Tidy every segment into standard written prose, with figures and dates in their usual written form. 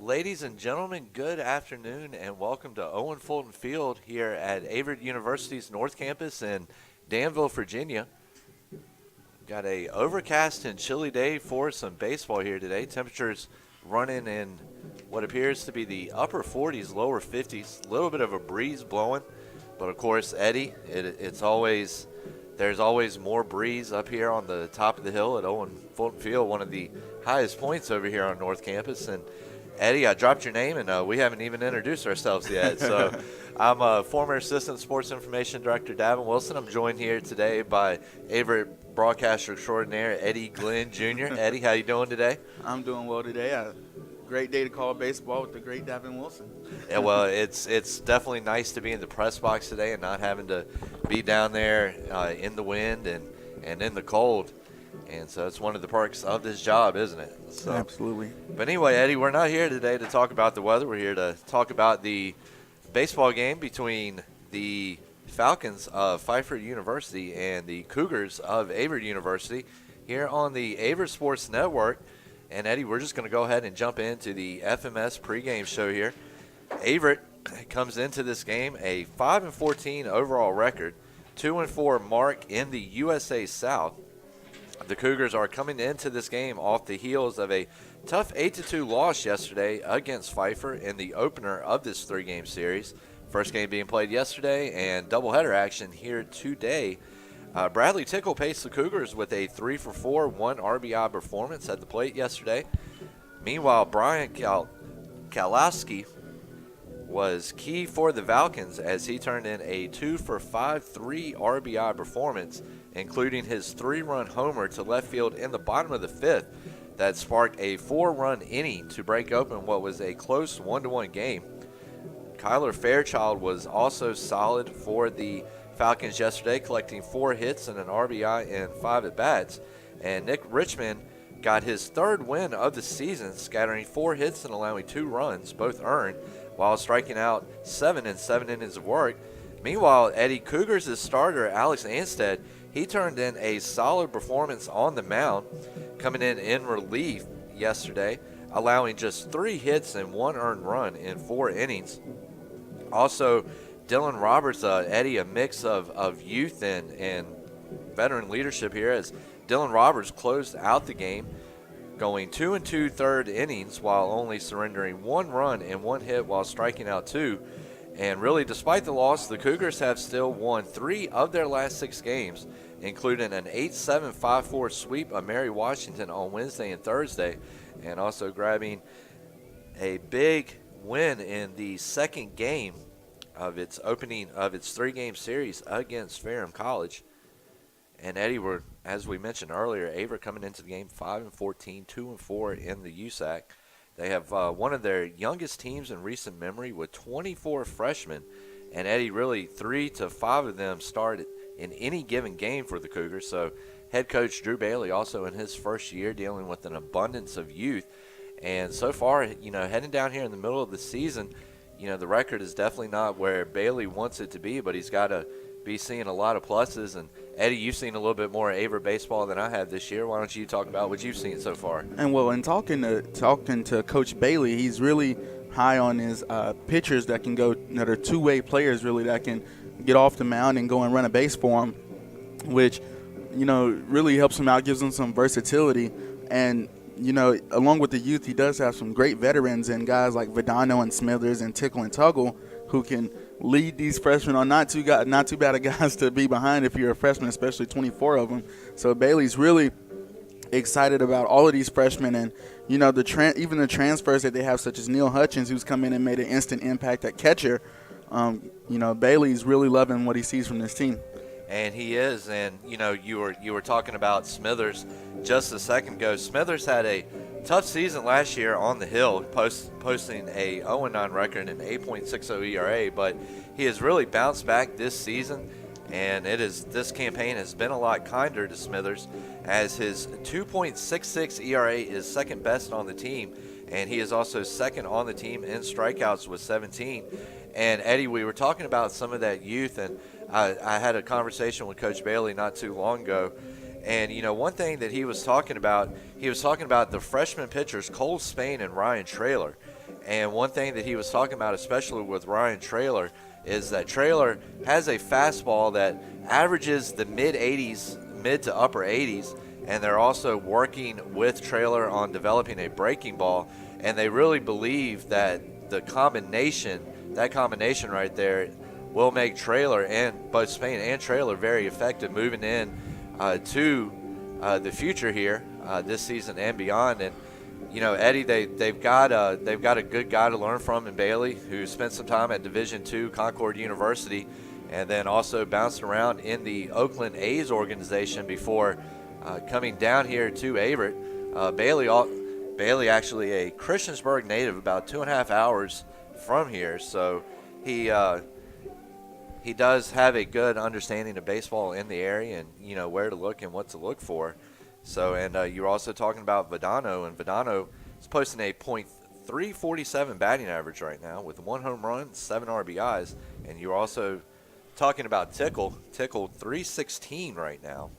Ladies and gentlemen, good afternoon and welcome to Owen Fulton Field here at Averett University's North Campus in Danville, Virginia. Got a overcast and chilly day for some baseball here today. Temperatures running in what appears to be the upper 40s, lower 50s. A little bit of a breeze blowing, but of course, Eddie, there's always more breeze up here on the top of the hill at Owen Fulton Field, one of the highest points over here on North Campus. And Eddie, I dropped your name, and we haven't even introduced ourselves yet. So I'm former Assistant Sports Information Director Davin Wilson. I'm joined here today by Averett broadcaster extraordinaire Eddie Glenn Jr. Eddie, how you doing today? I'm doing well today. Great day to call baseball with the great Davin Wilson. Yeah, well, it's definitely nice to be in the press box today and not having to be down there in the wind and in the cold. And so it's one of the perks of this job, isn't it? So, absolutely. But anyway, Eddie, we're not here today to talk about the weather. We're here to talk about the baseball game between the Falcons of Pfeiffer University and the Cougars of Averett University here on the Averett Sports Network. And, Eddie, we're just going to go ahead and jump into the FMS pregame show here. Averett comes into this game a 5-14 overall record, 2-4 mark in the USA South. The Cougars are coming into this game off the heels of a tough 8-2 loss yesterday against Pfeiffer in the opener of this three-game series. First game being played yesterday and doubleheader action here today. Bradley Tickle paced the Cougars with a 3-for-4, 1 RBI performance at the plate yesterday. Meanwhile, Brian Kalowski was key for the Falcons as he turned in a 2-for-5, 3 RBI performance, including his 3-run homer to left field in the bottom of the fifth that sparked a 4-run inning to break open what was a close 1-1 game. Kyler Fairchild was also solid for the Falcons yesterday, collecting 4 hits and an RBI in 5 at-bats. And Nick Richmond got his third win of the season, scattering 4 hits and allowing 2 runs, both earned, while striking out 7 in 7 innings of work. Meanwhile, Eddie, Cougars' starter, Alex Anstead, he turned in a solid performance on the mound, coming in relief yesterday, allowing just 3 hits and 1 earned run in 4 innings. Also, Dylan Roberts, Eddie, a mix of youth and veteran leadership here as Dylan Roberts closed out the game, going 2 2/3 innings while only surrendering 1 run and 1 hit while striking out 2. And really, despite the loss, the Cougars have still won 3 of their last 6 games, including an 8-7, 5-4 sweep of Mary Washington on Wednesday and Thursday, and also grabbing a big win in the second game of its opening of its 3-game series against Ferrum College. And Eddie, as we mentioned earlier, Averett coming into the game 5-14, 2-4 in the USAC. They have one of their youngest teams in recent memory with 24 freshmen. And Eddie, really 3 to 5 of them started in any given game for the Cougars. So head coach Drew Bailey also in his first year dealing with an abundance of youth. And so far, heading down here in the middle of the season, the record is definitely not where Bailey wants it to be, but he's got to be seeing a lot of pluses. And Eddie, you've seen a little bit more Averett baseball than I have this year. Why don't you talk about what you've seen so far? And well, in talking to Coach Bailey, he's really high on his pitchers that can go, that are two-way players really that can get off the mound and go and run a base for him, which really helps him out, gives him some versatility. And along with the youth, he does have some great veterans and guys like Vidano and Smithers and Tickle and Tuggle who can lead these freshmen on. Not too bad of guys to be behind if you're a freshman, especially 24 of them. So Bailey's really excited about all of these freshmen, and even the transfers that they have, such as Neil Hutchins, who's come in and made an instant impact at catcher. Bailey's really loving what he sees from this team. And he is, and you were talking about Smithers just a second ago. Smithers had a tough season last year on the Hill, posting a 0-9 record and 8.60 ERA, but he has really bounced back this season, and this campaign has been a lot kinder to Smithers, as his 2.66 ERA is second best on the team, and he is also second on the team in strikeouts with 17. And Eddie, we were talking about some of that youth, and I had a conversation with Coach Bailey not too long ago, and one thing that he was talking about the freshman pitchers Cole Spain and Ryan Traylor, And one thing that he was talking about, especially with Ryan Traylor, is that Traylor has a fastball that averages the mid to upper 80s, and they're also working with Traylor on developing a breaking ball, and they really believe that that combination right there will make Traylor and both Spain and Traylor very effective moving in to the future here this season and beyond. And Eddie, they've got a good guy to learn from in Bailey, who spent some time at Division II Concord University, and then also bounced around in the Oakland A's organization before coming down here to Averett. Bailey actually a Christiansburg native, about 2.5 hours from here, so he does have a good understanding of baseball in the area and where to look and what to look for. So, and you were also talking about Vedano, and Vedano is posting a .347 batting average right now with 1 home run, 7 RBIs, and you're also talking about Tickle 316 right now.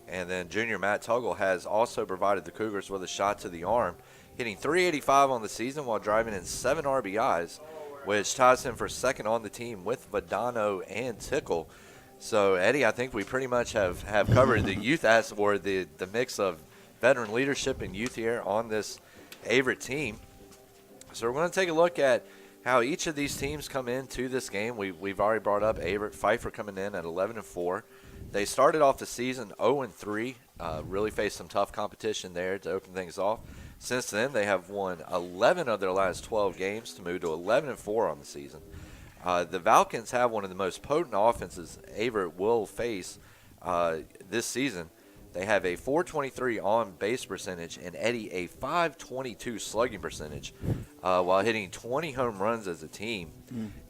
And then junior Matt Tuggle has also provided the Cougars with a shot to the arm, hitting .385 on the season while driving in 7 RBIs, which ties him for second on the team with Vedano and Tickle. So, Eddie, I think we pretty much have covered the youth or the mix of veteran leadership and youth here on this Averett team. So we're going to take a look at how each of these teams come into this game. We've already brought up Averett. Pfeiffer coming in at 11-4. They started off the season 0-3, really faced some tough competition there to open things off. Since then, they have won 11 of their last 12 games to move to 11-4 on the season. The Falcons have one of the most potent offenses Averett will face this season. They have a .423 on-base percentage and, Eddie, a .522 slugging percentage while hitting 20 home runs as a team.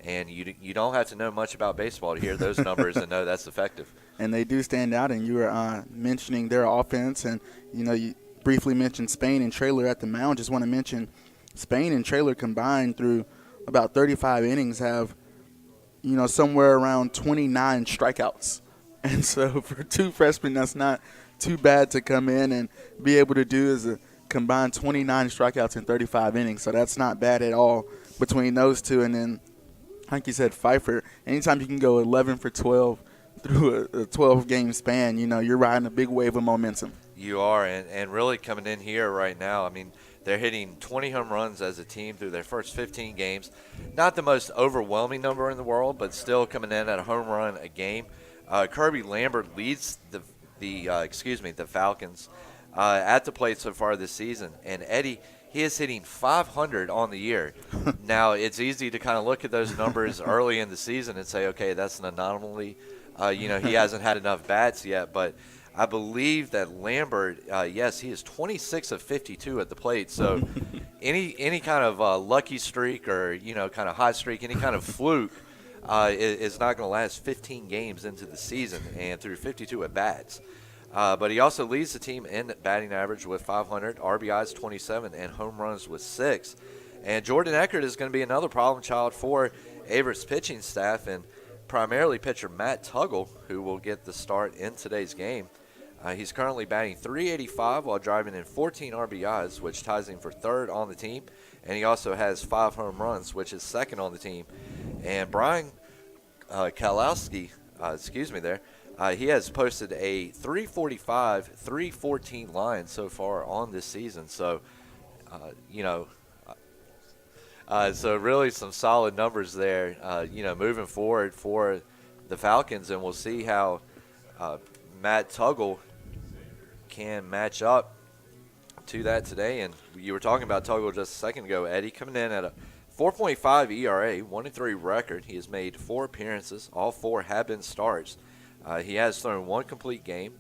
And you don't have to know much about baseball to hear those numbers and know that's effective. And they do stand out, and you were mentioning their offense, and, you briefly mentioned Spain and Traylor at the mound. Just want to mention Spain and Traylor combined through about 35 innings have somewhere around 29 strikeouts. And so for 2 freshmen, that's not too bad to come in and be able to do is a combined 29 strikeouts in 35 innings. So that's not bad at all between those two. And then, like you said, Pfeiffer, anytime you can go 11 for 12 through a 12-game span, you're riding a big wave of momentum. You are, and really coming in here right now, I mean, they're hitting 20 home runs as a team through their first 15 games. Not the most overwhelming number in the world, but still coming in at a home run a game. Kirby Lambert leads the Falcons at the plate so far this season. And, Eddie, he is hitting .500 on the year. Now, it's easy to kind of look at those numbers early in the season and say, okay, that's an anomaly. He hasn't had enough bats yet, but I believe that Lambert, yes, he is 26 of 52 at the plate. So any kind of lucky streak or, kind of hot streak, any kind of fluke is not going to last 15 games into the season and through 52 at-bats. But he also leads the team in batting average with 500, RBIs 27, and home runs with 6. And Jordan Eckert is going to be another problem child for Averett's pitching staff, and primarily pitcher Matt Tuggle, who will get the start in today's game. He's currently batting .385 while driving in 14 RBIs, which ties him for third on the team. And he also has 5 home runs, which is second on the team. And Brian Kalowski, he has posted a .345, .314 line so far on this season. So, so really some solid numbers there, moving forward for the Falcons. And we'll see how Matt Tuggle can match up to that today. And you were talking about Tuggle just a second ago, Eddie, coming in at a 4.5 ERA, 1-3 record. He has made 4 appearances. All 4 have been starts. He has thrown 1 complete game,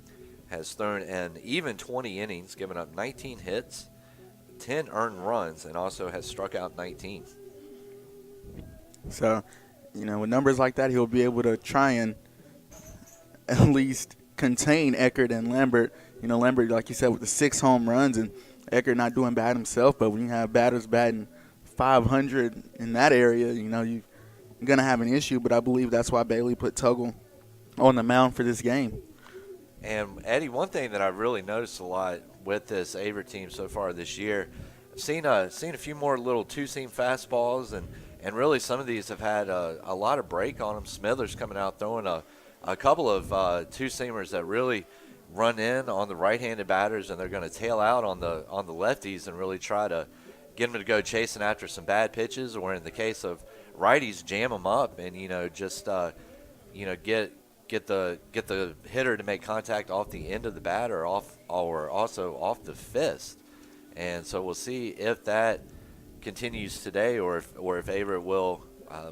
has thrown an even 20 innings, given up 19 hits, 10 earned runs, and also has struck out 19. So, with numbers like that, he'll be able to try and at least contain Eckert and Lambert. Lambert, like you said, with the 6 home runs, and Eckert not doing bad himself, but when you have batters batting .500 in that area, you're going to have an issue. But I believe that's why Bailey put Tuggle on the mound for this game. And, Eddie, one thing that I've really noticed a lot with this Averett team so far this year, seen a few more little two-seam fastballs, and really some of these have had a lot of break on them. Smithers coming out throwing a couple of two-seamers that really run in on the right-handed batters, and they're going to tail out on the lefties and really try to get them to go chasing after some bad pitches, or in the case of righties, jam them up and just get the hitter to make contact off the end of the bat or also off the fist. And so we'll see if that continues today, or if Averett will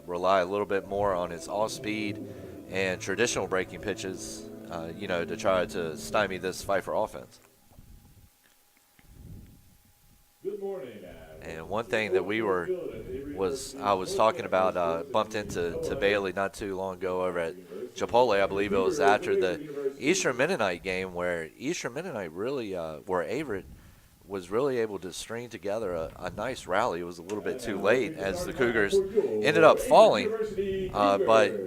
rely a little bit more on its off-speed and traditional breaking pitches, to try to stymie this Pfeiffer offense. Good morning. And one thing that I was talking about, bumped into Bailey not too long ago over at Chipotle. I believe it was after the Eastern Mennonite game, where Eastern Mennonite really, where Averett was really able to string together a nice rally. It was a little bit too late as the Cougars ended up falling, but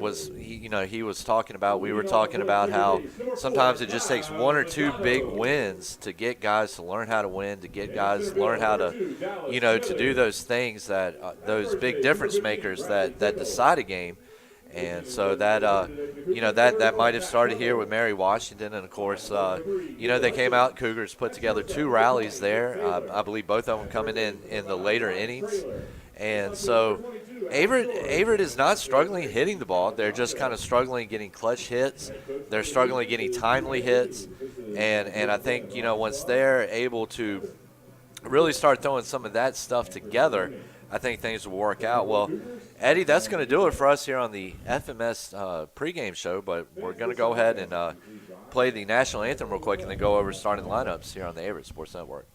we were talking about how sometimes it just takes one or two big wins to get guys to learn how to win, to get guys to learn how to, to do those things those big difference makers that decide a game. And so that that might have started here with Mary Washington, and of course they came out. Cougars put together two rallies there. I believe both of them coming in the later innings, and so Averett is not struggling hitting the ball. They're just kind of struggling getting clutch hits. They're struggling getting timely hits, and I think once they're able to really start throwing some of that stuff together, I think things will work out. Well, Eddie, that's going to do it for us here on the FMS pregame show, but we're going to go ahead and play the national anthem real quick and then go over starting lineups here on the Averett Sports Network.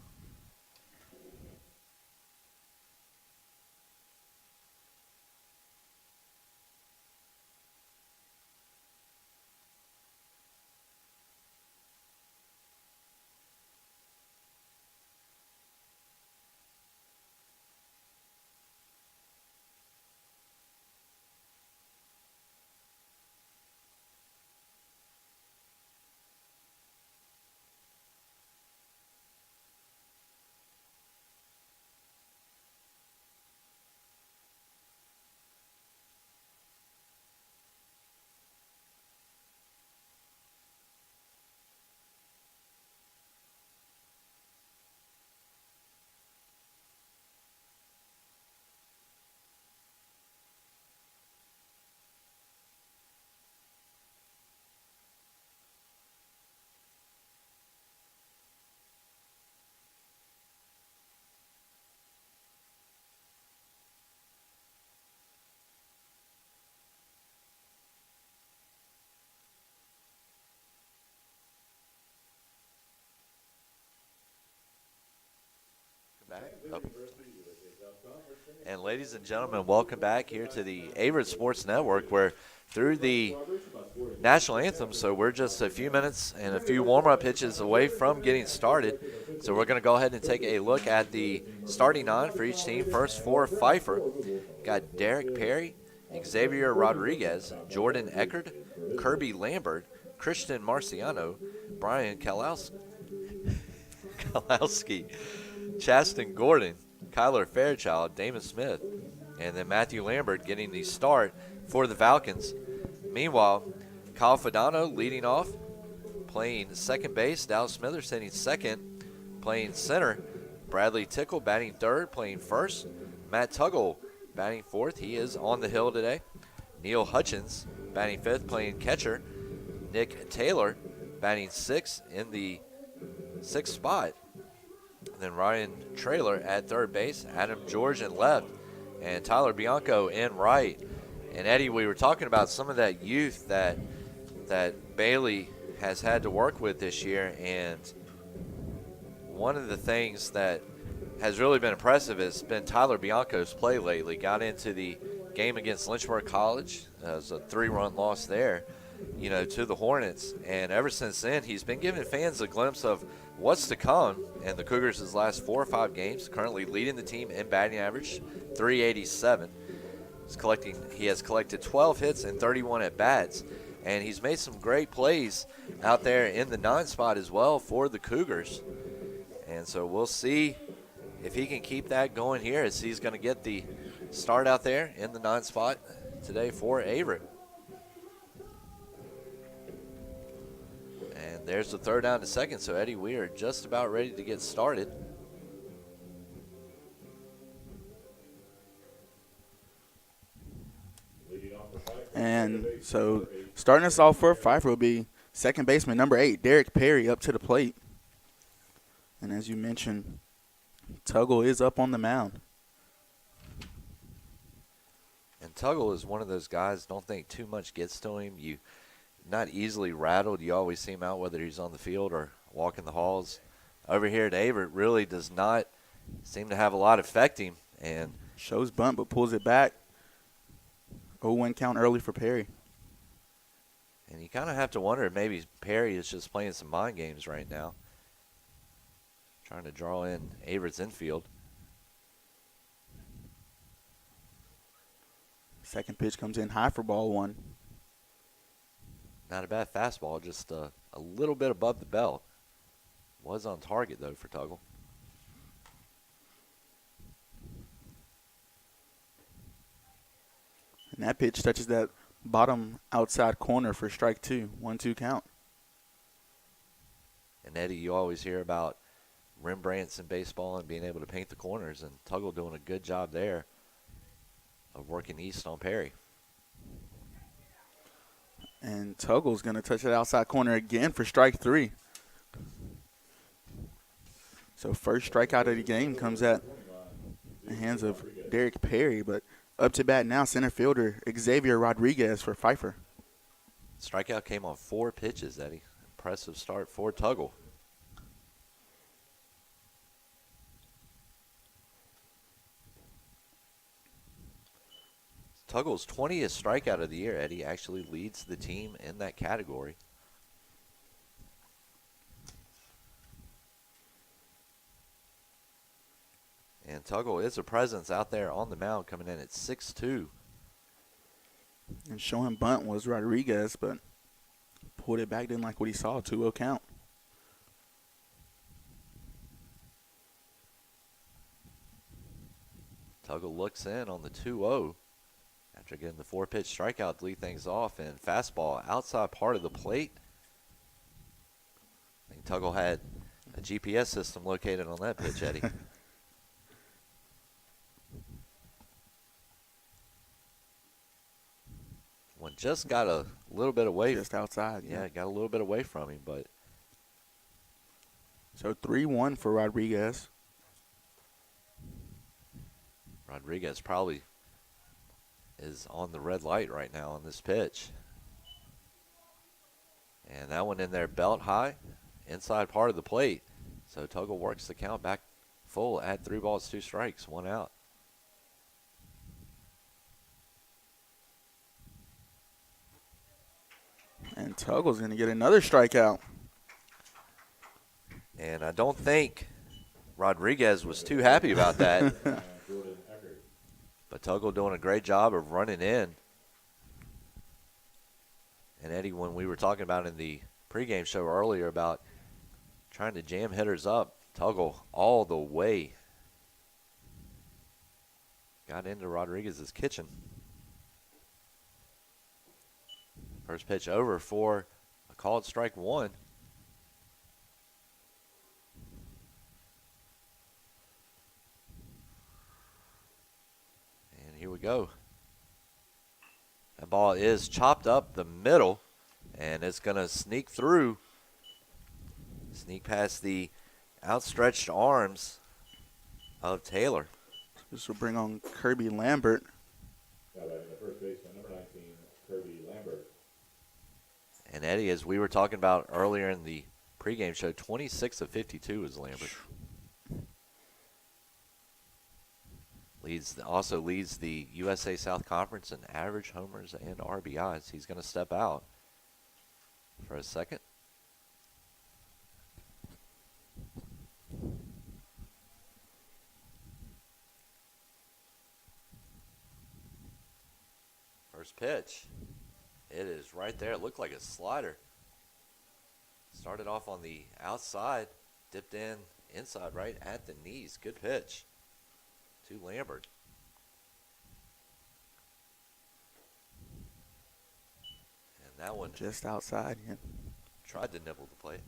Back up. And ladies and gentlemen, welcome back here to the Averett Sports Network, where through the national anthem, so we're just a few minutes and a few warm-up pitches away from getting started. So we're going to go ahead and take a look at the starting nine for each team. First for Pfeiffer, got Derek Perry, Xavier Rodriguez, Jordan Eckert, Kirby Lambert, Christian Marciano, Brian Kalowski, Chaston Gordon, Kyler Fairchild, Damon Smith, and then Matthew Lambert getting the start for the Falcons. Meanwhile, Kyle Fadano leading off, playing second base. Dallas Smithers hitting second, playing center. Bradley Tickle batting third, playing first. Matt Tuggle batting fourth. He is on the hill today. Neil Hutchins batting fifth, playing catcher. Nick Taylor batting sixth in the sixth spot. And then Ryan Traylor at third base, Adam George in left, and Tyler Bianco in right. And Eddie, we were talking about some of that youth that Bailey has had to work with this year, and one of the things that has really been impressive has been Tyler Bianco's play lately. Got into the game against Lynchburg College. It was a 3-run loss there, to the Hornets. And ever since then, he's been giving fans a glimpse of what's to come in the Cougars' last 4 or 5 games, currently leading the team in batting average, 387. He has collected 12 hits and 31 at-bats, and he's made some great plays out there in the 9 spot as well for the Cougars. And so we'll see if he can keep that going here, as he's going to get the start out there in the 9th spot today for Averett. And there's the third down to second. So, Eddie, we are just about ready to get started. And so starting us off for Pfeiffer will be second baseman number 8, Derek Perry, up to the plate. And as you mentioned, Tuggle is up on the mound. And Tuggle is one of those guys, don't think too much gets to him. You not easily rattled. You always see him out whether he's on the field or walking the halls. Over here at Everett really does not seem to have a lot affect him. And shows bunt but pulls it back. 0-1 count early for Perry. And you kind of have to wonder if maybe Perry is just playing some mind games right now, trying to draw in Averett's infield. Second pitch comes in high for ball 1. Not a bad fastball, just a little bit above the belt. Was on target, though, for Tuggle. And that pitch touches that bottom outside corner for strike 2. 1-2 count. And, Eddie, you always hear about Rembrandts in baseball and being able to paint the corners, and Tuggle doing a good job there of working east on Perry. And Tuggle's going to touch that outside corner again for strike 3. So first strikeout of the game comes at the hands of Derek Perry, but up to bat now, center fielder Xavier Rodriguez for Pfeiffer. Strikeout came on 4 pitches, Eddie. Impressive start for Tuggle. Tuggle's 20th strikeout of the year, Eddie, actually leads the team in that category. And Tuggle is a presence out there on the mound, coming in at 6'2". And showing bunt was Rodriguez, but pulled it back, didn't like what he saw. 2-0 count. Tuggle looks in on the 2-0 after getting the 4-pitch strikeout to lead things off. And fastball outside part of the plate. I think Tuggle had a GPS system located on that pitch, Eddie. One just got a little bit away. Just outside. Yeah, got a little bit away from him, but. So 3-1 for Rodriguez. Rodriguez probably is on the red light right now on this pitch. And that one in there, belt high, inside part of the plate. So Tuggle works the count back full at 3 balls, 2 strikes, 1 out. And Tuggle's going to get another strikeout. And I don't think Rodriguez was too happy about that. But Tuggle doing a great job of running in. And Eddie, when we were talking about in the pregame show earlier about trying to jam hitters up, Tuggle all the way got into Rodriguez's kitchen. First pitch over for a called strike 1. And here we go. That ball is chopped up the middle, and it's going to sneak through, sneak past the outstretched arms of Taylor. This will bring on Kirby Lambert. The first baseman, number 19, Kirby Lambert. And Eddie, as we were talking about earlier in the pregame show, 26 of 52 is Lambert. Also leads the USA South Conference in average homers and RBIs. He's going to step out for a second. First pitch. It is right there. It looked like a slider. Started off on the outside, dipped in inside right at the knees. Good pitch to Lambert. And that one just outside him. Tried to nibble the plate.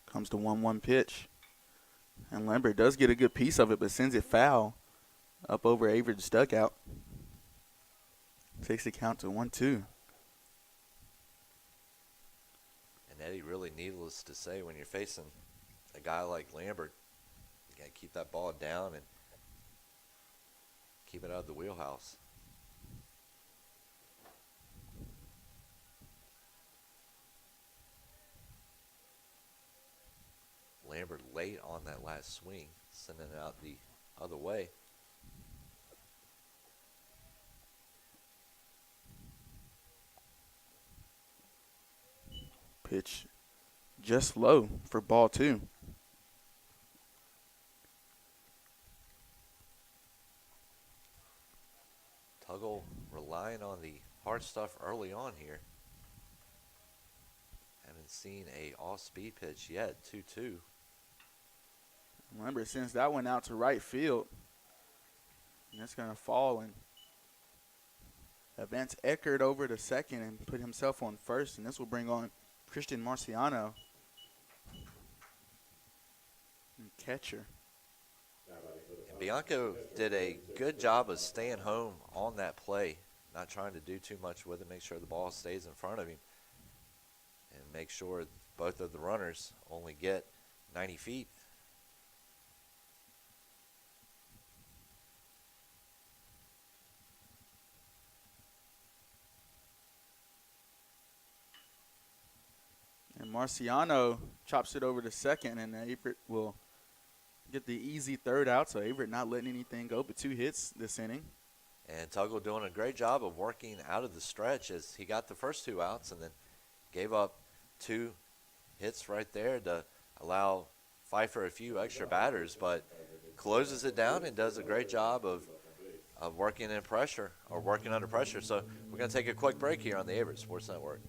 Comes the 1-1 pitch. And Lambert does get a good piece of it, but sends it foul up over Averett's dugout. Takes the count to 1-2. And Eddie, really needless to say, when you're facing a guy like Lambert, you got to keep that ball down and keep it out of the wheelhouse. Lambert late on that last swing, sending it out the other way. Pitch just low for ball 2. Tuggle relying on the hard stuff early on here. Haven't seen a off-speed pitch yet, 2-2. Lambert sends that one out to right field. And that's going to fall and advance Eckert over to second and put himself on first. And this will bring on Christian Marciano. And catcher. And Bianco did a good job of staying home on that play, not trying to do too much with it, make sure the ball stays in front of him, and make sure both of the runners only get 90 feet. And Marciano chops it over to second, and Averett will get the easy third out. So Averett not letting anything go but 2 hits this inning. And Tuggle doing a great job of working out of the stretch as he got the first 2 outs and then gave up 2 hits right there to allow Pfeiffer a few extra batters, but closes it down and does a great job of working in pressure or working under pressure. So we're going to take a quick break here on the Averett Sports Network.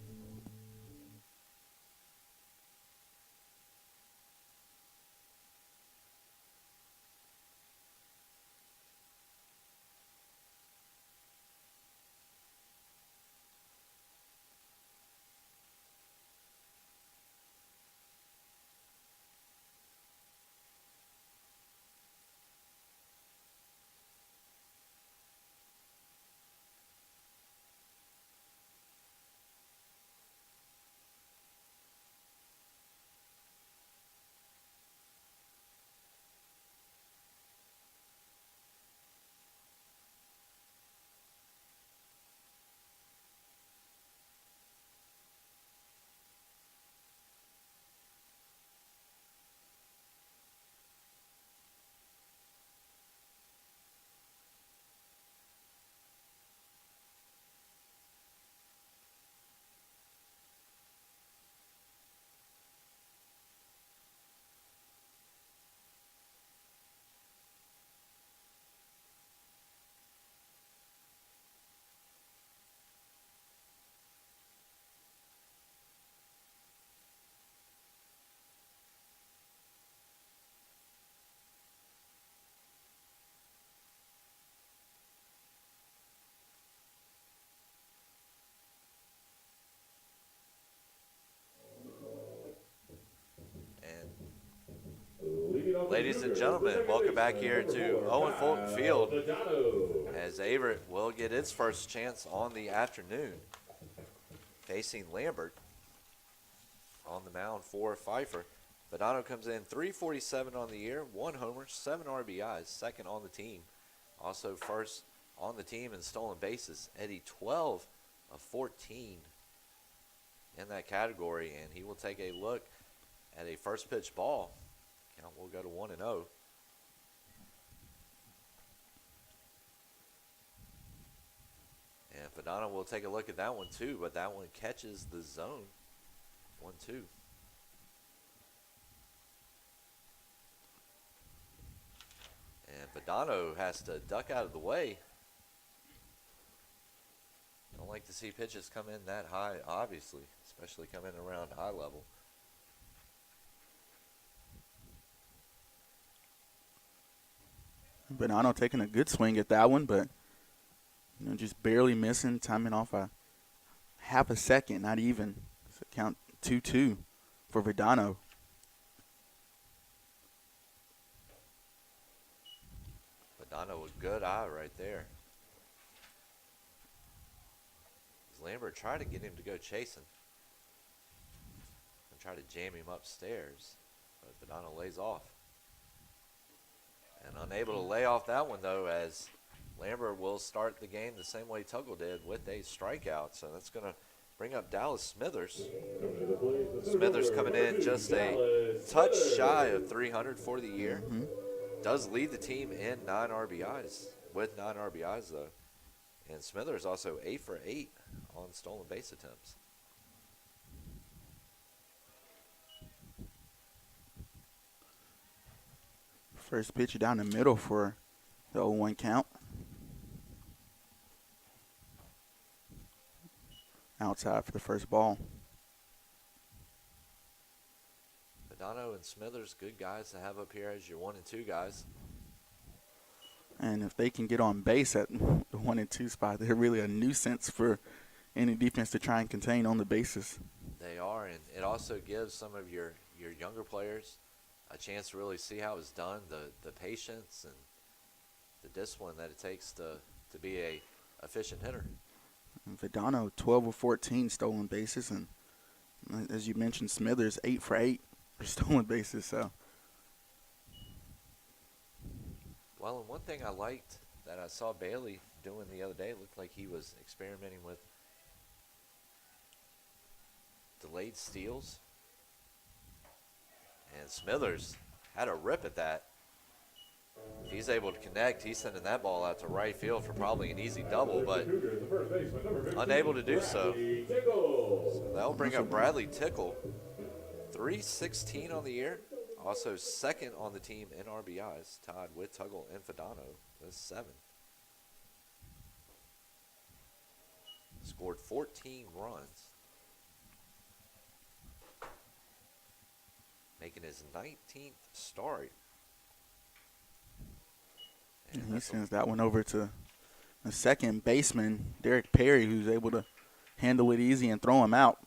Ladies and gentlemen, welcome back here to Owen Fulton Field as Everett will get its first chance on the afternoon, facing Lambert on the mound for Pfeiffer. Badano comes in 347 on the year, 1 homer, 7 RBIs, second on the team. Also first on the team in stolen bases. Eddie 12 of 14 in that category, and he will take a look at a first pitch ball. Count will go to 1-0. And Fadano will take a look at that one too, but that one catches the zone. 1-2. And Fadano has to duck out of the way. Don't like to see pitches come in that high, obviously, especially come in around eye level. Bonanno taking a good swing at that one, but just barely missing, timing off a half a second, not even. So count 2-2 for Verdano. Verdano, a good eye right there. Lambert tried to get him to go chasing and try to jam him upstairs, but Verdano lays off. And unable to lay off that one, though, as Lambert will start the game the same way Tuggle did with a strikeout. So that's going to bring up Dallas Smithers. Smithers coming in just a touch shy of 300 for the year. Does lead the team in 9 RBIs, with 9 RBIs, though. And Smithers also 8 for 8 on stolen base attempts. First pitch down the middle for the 0-1 count. Outside for the first ball. Verdano and Smithers, good guys to have up here as your 1 and 2 guys. And if they can get on base at the 1 and 2 spot, they're really a nuisance for any defense to try and contain on the bases. They are, and it also gives some of your younger players a chance to really see how it's done, the patience and the discipline that it takes to be a efficient hitter. And Verdano, 12 of 14 stolen bases, and as you mentioned, Smithers, 8 for 8 for stolen bases. So, well, and one thing I liked that I saw Bailey doing the other day, it looked like he was experimenting with delayed steals. And Smithers had a rip at that. If he's able to connect, he's sending that ball out to right field for probably an easy double, but unable to do so. So that'll bring up Bradley Tickle. 316 on the year. Also second on the team in RBIs, tied with Tuggle and Verdano with 7. Scored 14 runs. Making his 19th start. and he sends that one over to the second baseman, Derek Perry, who's able to handle it easy and throw him out.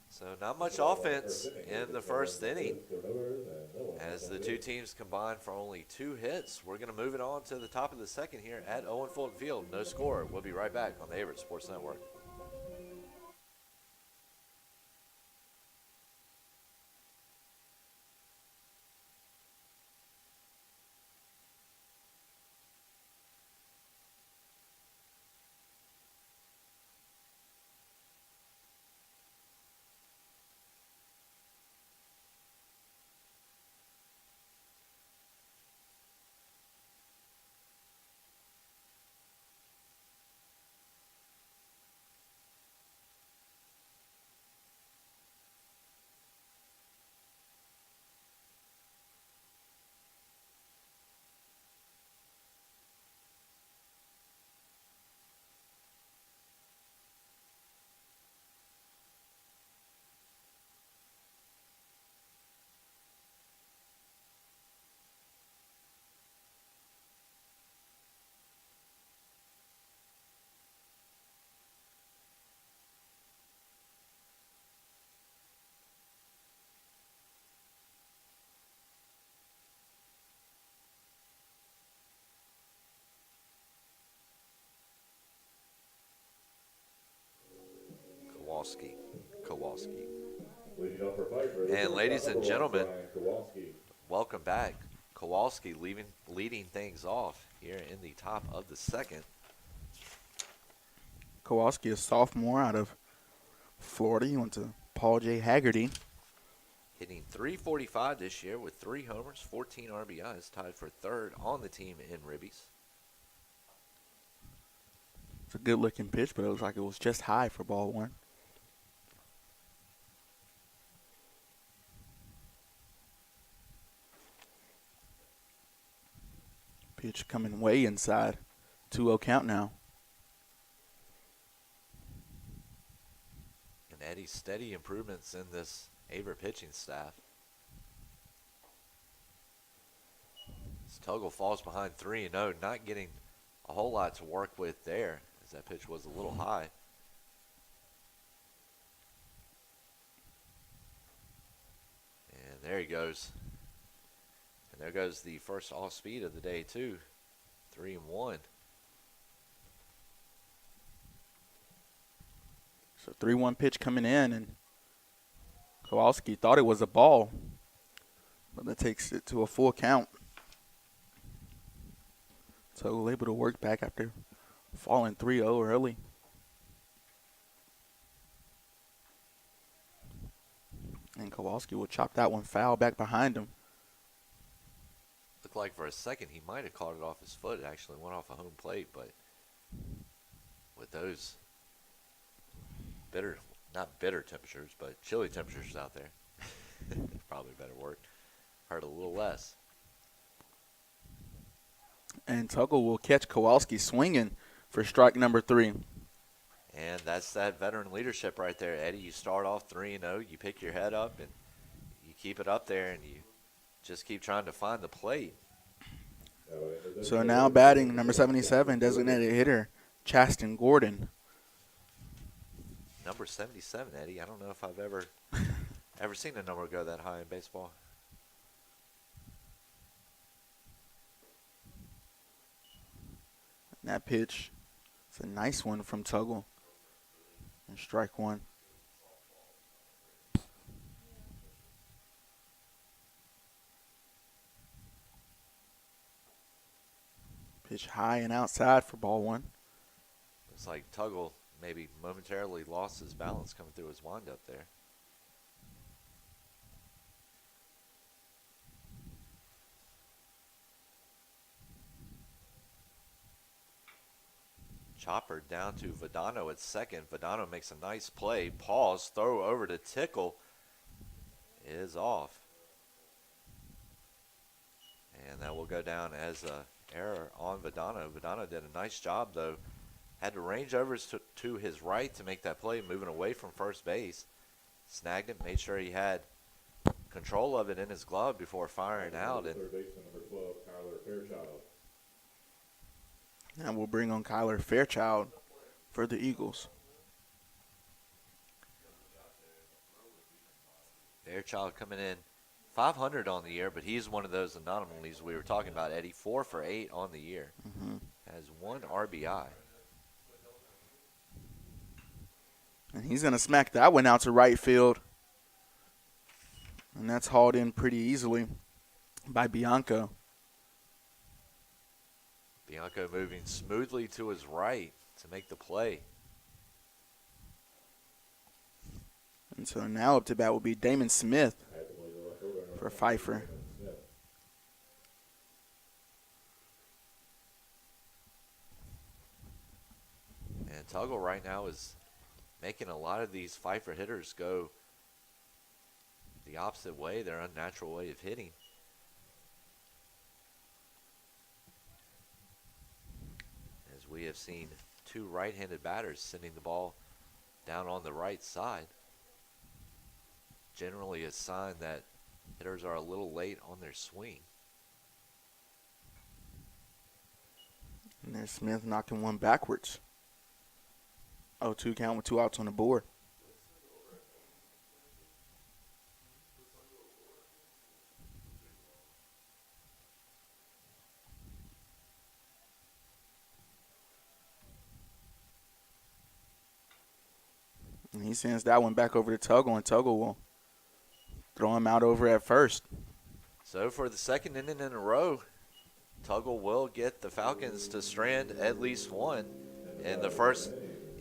So not much offense in the first inning as the two teams combine for only 2 hits. We're going to move it on to the top of the second here at Owen Fulton Field. No score. We'll be right back on the Averett Sports Network. Kowalski. And ladies and gentlemen, welcome back. Kowalski leading things off here in the top of the second. Kowalski, a sophomore out of Florida. He went to Paul J. Haggerty. Hitting .345 this year with 3 homers, 14 RBIs, tied for third on the team in ribbies. It's a good-looking pitch, but it looks like it was just high for ball 1. Pitch coming way inside. 2-0 count now. Eddie, steady improvements in this Averett pitching staff. As Tuggle falls behind 3-0, not getting a whole lot to work with there, as that pitch was a little high. And there he goes. And there goes the first off speed of the day, too. 3-1. So 3-1 pitch coming in, and Kowalski thought it was a ball, but that takes it to a full count. So able to work back after falling 3-0 early. And Kowalski will chop that one foul back behind him. Looked like for a second he might have caught it off his foot. It actually went off a home plate, but with those not bitter temperatures, but chilly temperatures out there, probably a better word, hurt a little less. And Tuggle will catch Kowalski swinging for strike number 3. And that's that veteran leadership right there, Eddie. You start off 3-0, you pick your head up, and you keep it up there, and you just keep trying to find the plate. So now batting number 77, designated hitter, Chasten Gordon. Number 77, Eddie. I don't know if I've ever seen a number go that high in baseball. That pitch, it's a nice one from Tuggle. And strike 1. Pitch high and outside for ball 1. Looks like Tuggle maybe momentarily lost his balance coming through his windup there. Chopper down to Vadano at second. Vadano makes a nice play. Pause, throw over to Tickle. Is off. And that will go down as an error on Vadano. Vadano did a nice job, though. Had to range over to his right to make that play, moving away from first base. Snagged it, made sure he had control of it in his glove before firing out. And third baseman, number 12, Kyler Fairchild. And we'll bring on Kyler Fairchild for the Eagles. Fairchild coming in 500 on the year, but he's one of those anomalies we were talking about, Eddie. 4 for 8 on the year. Has 1 RBI. And he's going to smack that one out to right field. And that's hauled in pretty easily by Bianco. Bianco moving smoothly to his right to make the play. And so now up to bat will be Damon Smith for Pfeiffer. And Tuggle right now is making a lot of these Pfeiffer hitters go the opposite way, their unnatural way of hitting. As we have seen 2 right-handed batters sending the ball down on the right side. Generally a sign that hitters are a little late on their swing. And there's Smith knocking one backwards. 0-2 count with 2 outs on the board. And he sends that one back over to Tuggle, and Tuggle will throw him out over at first. So for the second inning in a row, Tuggle will get the Falcons to strand at least 1. In the first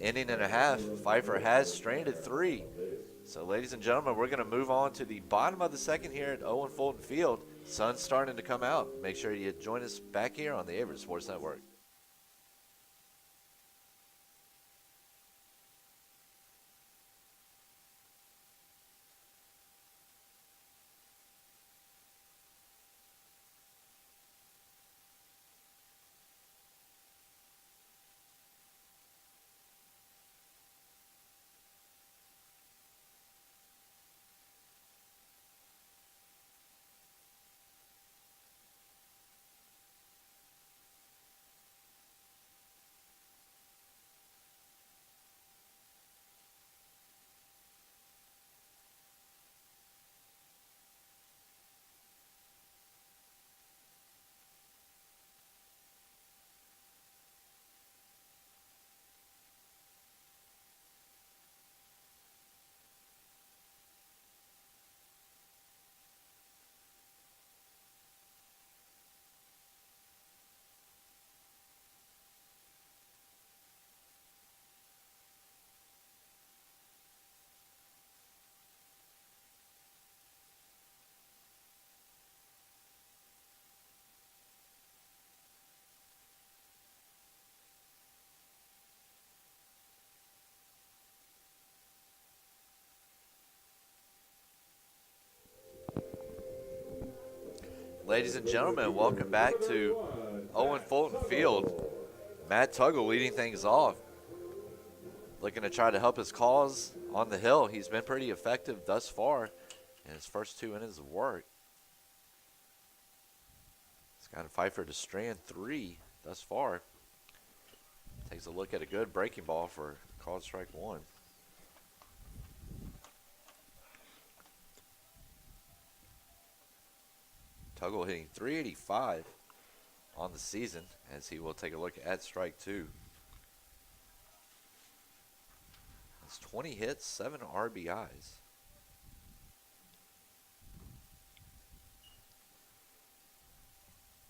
inning and a half, Pfeiffer has stranded 3. So ladies and gentlemen, we're going to move on to the bottom of the second here at Owen Fulton Field. Sun's starting to come out. Make sure you join us back here on the Averett Sports Network. Ladies and gentlemen, welcome back to Owen Fulton Field. Matt Tuggle leading things off, looking to try to help his cause on the hill. He's been pretty effective thus far in his first 2 innings of work. He's got Pfeiffer to strand 3 thus far. Takes a look at a good breaking ball for called strike 1. Tuggle hitting .385 on the season as he will take a look at strike 2. It's 20 hits, 7 RBIs.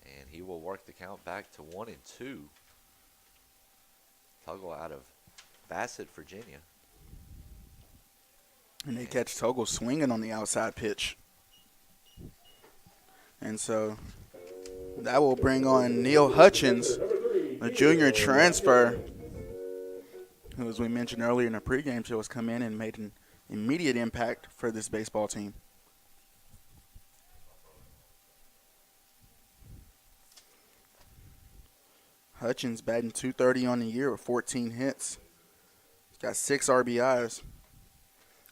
And he will work the count back to 1-2. Tuggle out of Bassett, Virginia. And they catch Tuggle swinging on the outside pitch. And so that will bring on Neil Hutchins, a junior transfer, who, as we mentioned earlier in the pregame show, has come in and made an immediate impact for this baseball team. Hutchins batting .230 on the year with 14 hits. He's got 6 RBIs.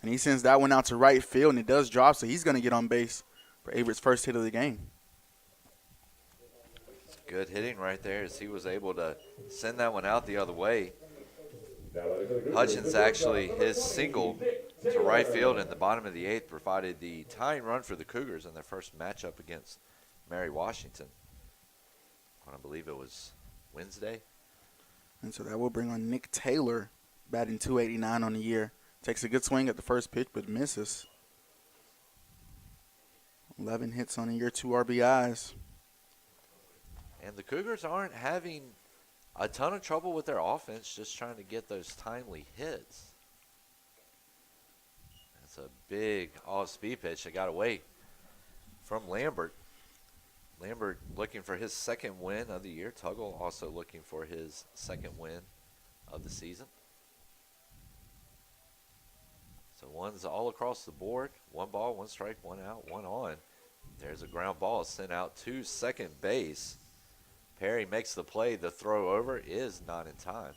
And he sends that one out to right field, and it does drop, so he's going to get on base for Averett's first hit of the game. It's good hitting right there as he was able to send that one out the other way. Hutchins actually, his single to right field in the bottom of the 8th provided the tying run for the Cougars in their first matchup against Mary Washington. I believe it was Wednesday. And so that will bring on Nick Taylor, batting .289 on the year. Takes a good swing at the first pitch, but misses. 11 hits on the year, 2 RBIs. And the Cougars aren't having a ton of trouble with their offense, just trying to get those timely hits. That's a big off-speed pitch that got away from Lambert. Lambert looking for his second win of the year. Tuggle also looking for his second win of the season. So one's all across the board. 1 ball, 1 strike, 1 out, 1 on. There's a ground ball sent out to second base. Perry makes the play. The throw over is not in time.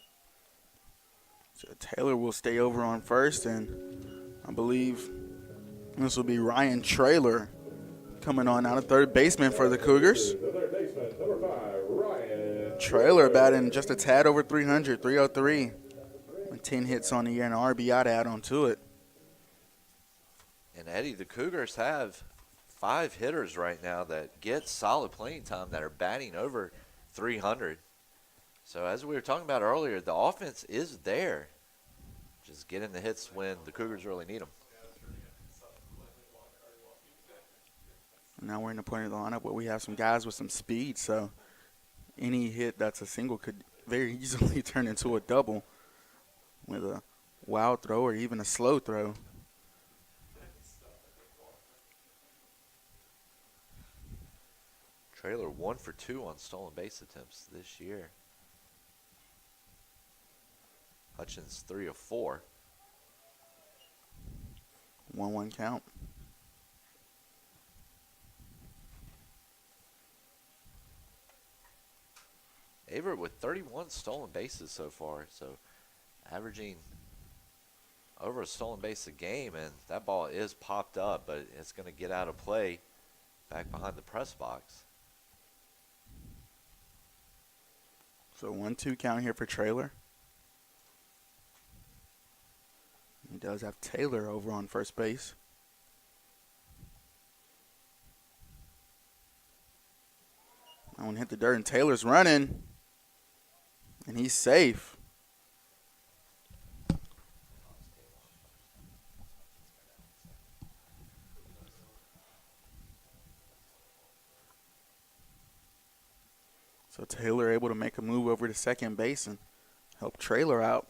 So Taylor will stay over on first, and I believe this will be Ryan Traylor coming on out of third baseman for the Cougars. The third baseman, number 5, Ryan. Traylor batting just a tad over 300, 303. With 10 hits on the year and an RBI to add on to it. And Eddie, the Cougars have 5 hitters right now that get solid playing time that are batting over 300. So as we were talking about earlier, the offense is there. Just getting the hits when the Cougars really need them. Now we're in the point of the lineup where we have some guys with some speed, so any hit that's a single could very easily turn into a double with a wild throw or even a slow throw. Trailer 1 for 2 on stolen base attempts this year. Hutchins 3 of 4. 1-1 count. Everett with 31 stolen bases so far, so averaging over a stolen base a game, and that ball is popped up, but it's going to get out of play back behind the press box. So 1-2 count here for Traylor. He does have Taylor over on first base. That one hit the dirt, and Taylor's running. And he's safe. So Taylor able to make a move over to second base and help Traylor out.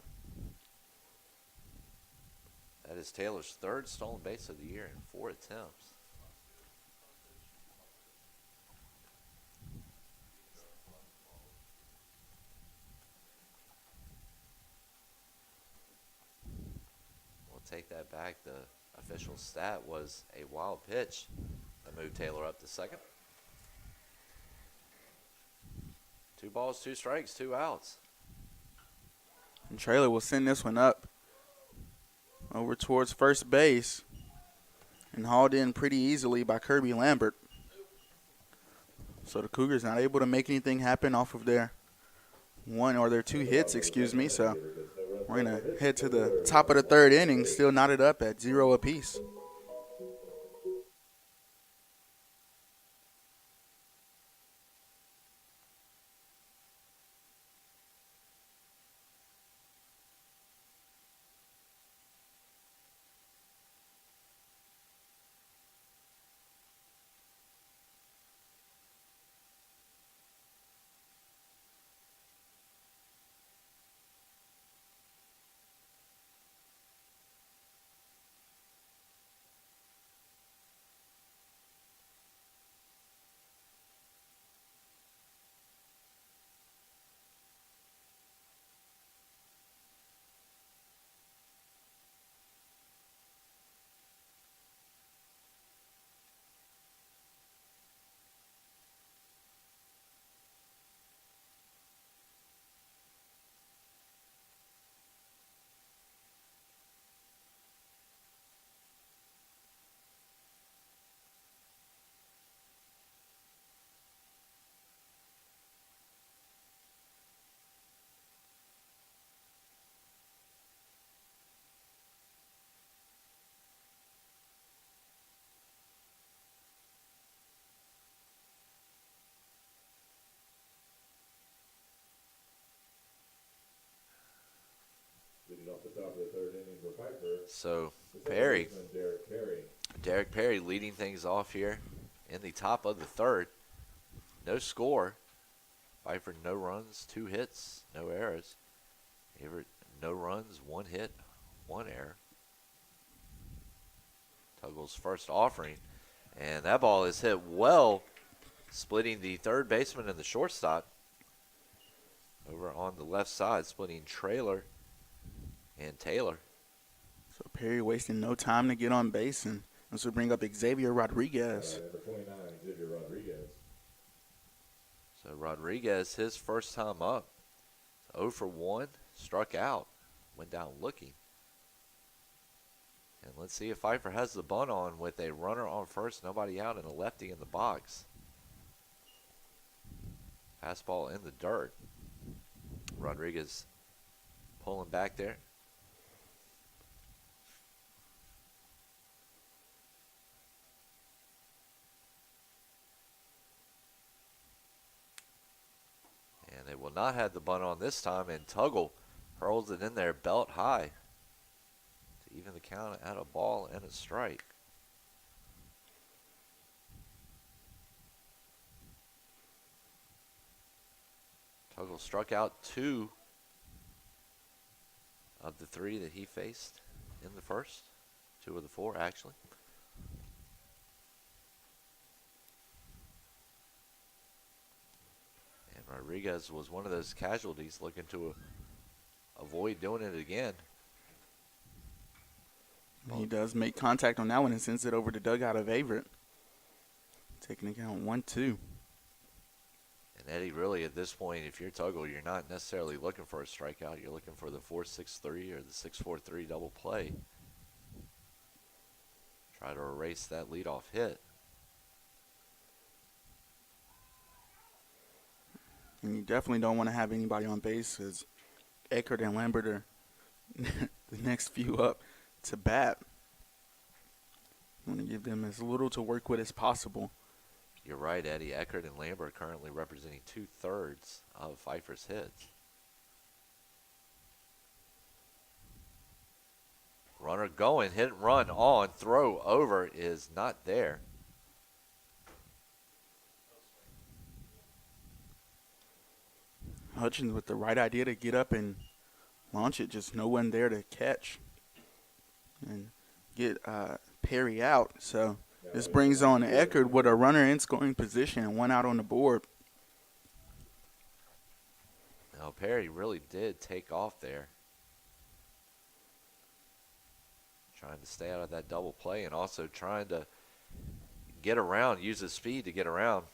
That is Taylor's 3rd stolen base of the year in 4 attempts. Take that back. The official stat was a wild pitch that moved Taylor up to second. 2 balls, 2 strikes, 2 outs. And Traylor will send this one up over towards first base and hauled in pretty easily by Kirby Lambert. So the Cougars not able to make anything happen off of their their 2 hits, excuse me. So we're going to head to the top of the 3rd inning, still knotted up at 0 apiece. Leading off the top of the 3rd inning for Pfeiffer. So is Perry, baseman Derek Perry. Derek Perry leading things off here in the top of the 3rd. No score. Pfeiffer, no runs, 2 hits, no errors. Everett, no runs, 1 hit, 1 error. Tuggle's first offering. And that ball is hit well, splitting the 3rd baseman and the shortstop. Over on the left side, splitting Traylor and Taylor. So Perry wasting no time to get on base, and this will bring up Xavier Rodriguez. Number 29, Xavier Rodriguez. So Rodriguez, his first time up, 0 for 1, struck out, went down looking. And let's see if Pfeiffer has the bunt on with a runner on first, nobody out, and a lefty in the box. Fastball in the dirt. Rodriguez pulling back there. And they will not have the bunt on this time, and Tuggle hurls it in there belt high to even the count at a ball and a strike. Tuggle struck out 2 of the 3 that he faced in the first. 2 of the 4, actually. And Rodriguez was one of those casualties looking to avoid doing it again. He does make contact on that one and sends it over to dugout of Averett. Taking account 1-2. And Eddie, really at this point, if you're Tuggle, you're not necessarily looking for a strikeout. You're looking for the 4-6-3 or the 6-4-3 double play. Try to erase that leadoff hit. And you definitely don't want to have anybody on base, as Eckert and Lambert are the next few up to bat. You want to give them as little to work with as possible. You're right, Eddie. Eckert and Lambert currently representing 2/3 of Pfeiffer's hits. Runner going, hit and run on, throw over is not there. Hutchins with the right idea to get up and launch it, just no one there to catch and get Perry out. So this brings on Eckert with a runner in scoring position and 1 out on the board. Now Perry really did take off there. Trying to stay out of that double play and also trying to get around, use his speed to get around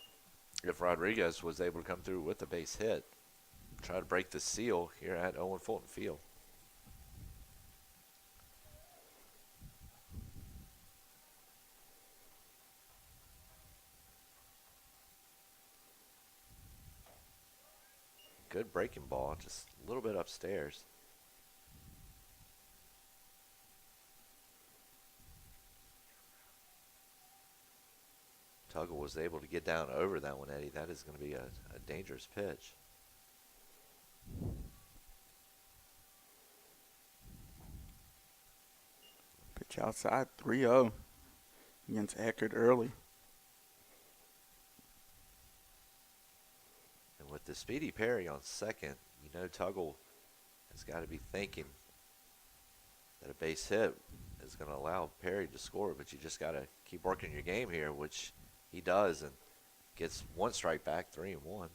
if Rodriguez was able to come through with a base hit. Try to break the seal here at Owen Fulton Field. Good breaking ball, just a little bit upstairs. Tuggle was able to get down over that one, Eddie. That is going to be a dangerous pitch. Pitch outside, 3-0 against Eckert early. And with the speedy Perry on second, you know Tuggle has got to be thinking that a base hit is going to allow Perry to score, but you just got to keep working your game here, which he does, and gets one strike back, 3-1.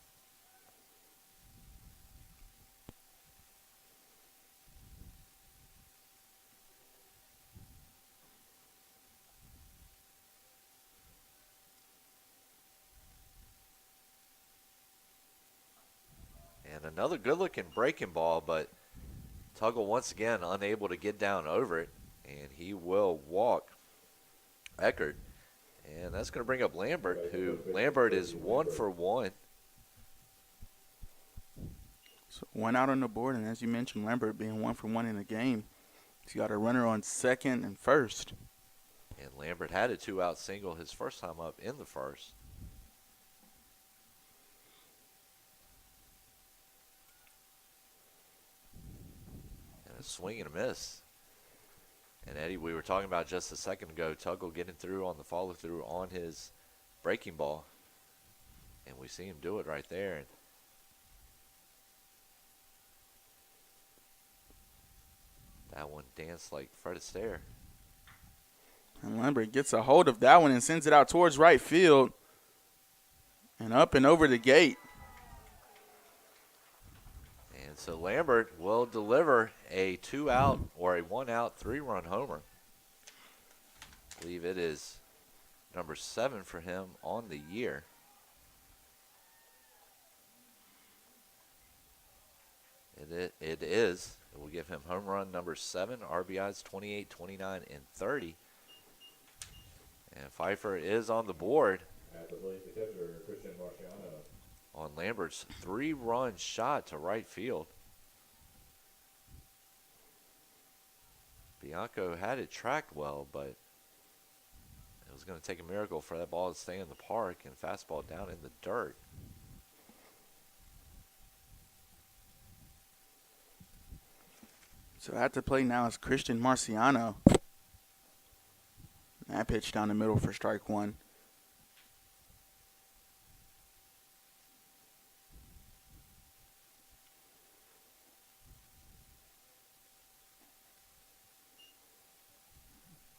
And another good-looking breaking ball, but Tuggle once again unable to get down over it, and he will walk Eckert. And that's going to bring up Lambert, who Lambert is 1 for 1. So 1 out on the board, and as you mentioned, Lambert being 1 for 1 in the game. He's got a runner on second and first. And Lambert had a 2-out single his first time up in the first. And a swing and a miss. And Eddie, we were talking about just a second ago, Tuggle getting through on the follow-through on his breaking ball. And we see him do it right there. And that one danced like Fred Astaire. And Lambert gets a hold of that one and sends it out towards right field. And up and over the gate. And so Lambert will deliver a 2-out or a 1-out 3-run homer. I believe it is number 7 for him on the year. It is. It will give him home run number 7, RBIs 28, 29, and 30. And Pfeiffer is on the board At the plate, the catcher, Christian Marciano. on Lambert's 3-run shot to right field. Bianco had it tracked well, but it was going to take a miracle for that ball to stay in the park and fastball down in the dirt. So at the plate now is Christian Marciano. That pitch down the middle for strike 1.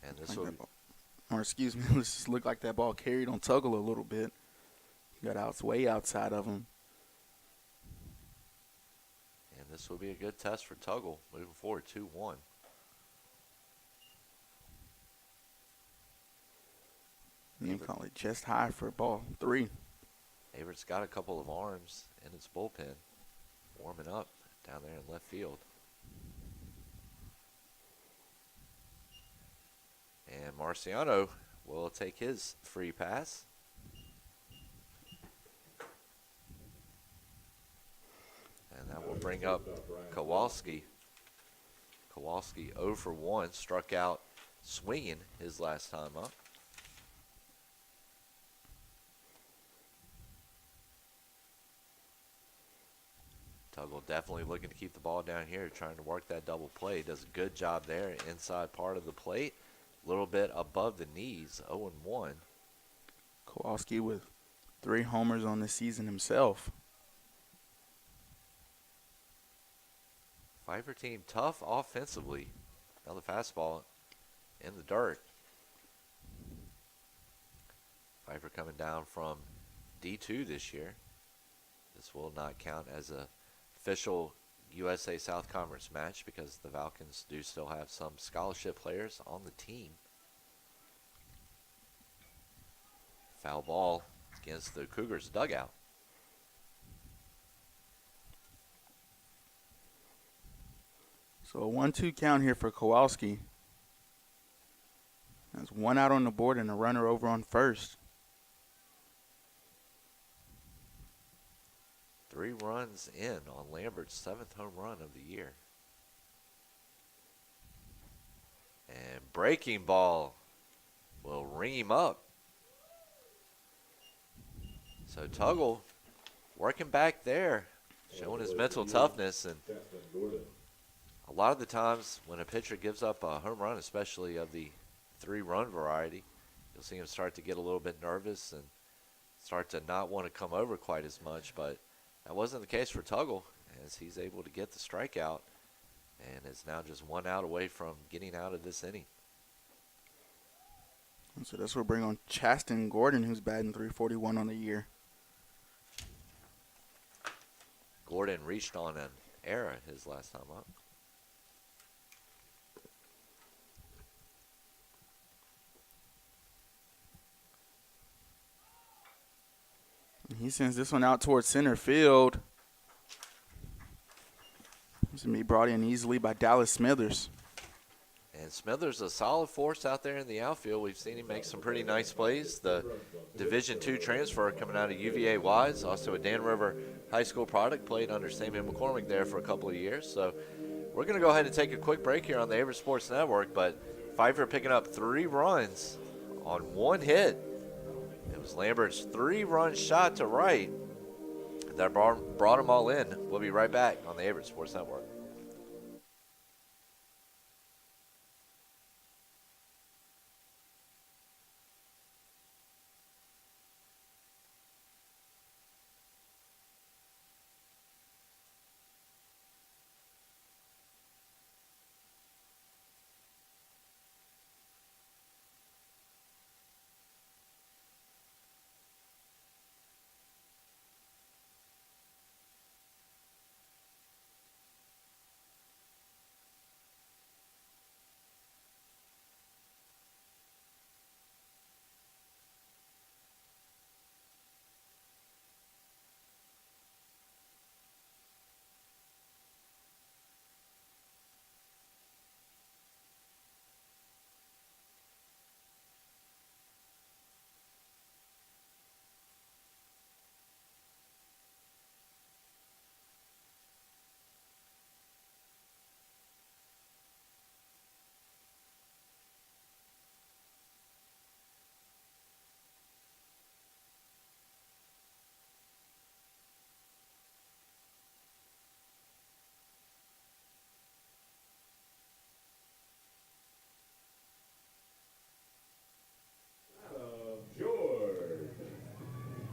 And this Like will, or excuse me, this just looked like that ball carried on Tuggle a little bit. Got out way outside of him. and this will be a good test for Tuggle moving forward, 2-1. You can call it chest high for ball 3. Averett's got a couple of arms in its bullpen, warming up down there in left field. And Marciano will take his free pass. And that will bring up Kowalski. Kowalski 0 for 1, struck out swinging his last time up. Tuggle definitely looking to keep the ball down here, trying to work that double play. Does a good job there, inside part of the plate. A little bit above the knees, 0-1. Kowalski with 3 homers on the season himself. Pfeiffer team tough offensively. Another fastball in the dirt. Pfeiffer coming down from D2 this year. This will not count as a official USA South Conference match because the Falcons do still have some scholarship players on the team. Foul ball against the Cougars' dugout. So a 1-2 count here for Kowalski. There's one out on the board and a runner over on first. 3 runs in on Lambert's 7th home run of the year. And breaking ball will ring him up. So Tuggle working back there, showing his mental toughness. And a lot of the times when a pitcher gives up a home run, especially of the 3-run variety, you'll see him start to get a little bit nervous and start to not want to come over quite as much. But that wasn't the case for Tuggle, as he's able to get the strikeout and is now just 1 out away from getting out of this inning. So this will bring on Chaston Gordon, who's batting .341 on the year. Gordon reached on an error his last time up. He sends this one out towards center field. This is going to be brought in easily by Dallas Smithers. And Smithers a solid force out there in the outfield. We've seen him make some pretty nice plays. The Division II transfer coming out of UVA Wise, also a Dan River High School product, played under Samuel McCormick there for a couple of years. So we're going to go ahead and take a quick break here on the Averett Sports Network, but Pfeiffer picking up 3 runs on 1 hit. It was Lambert's 3-run shot to right that brought them all in. We'll be right back on the Averett Sports Network.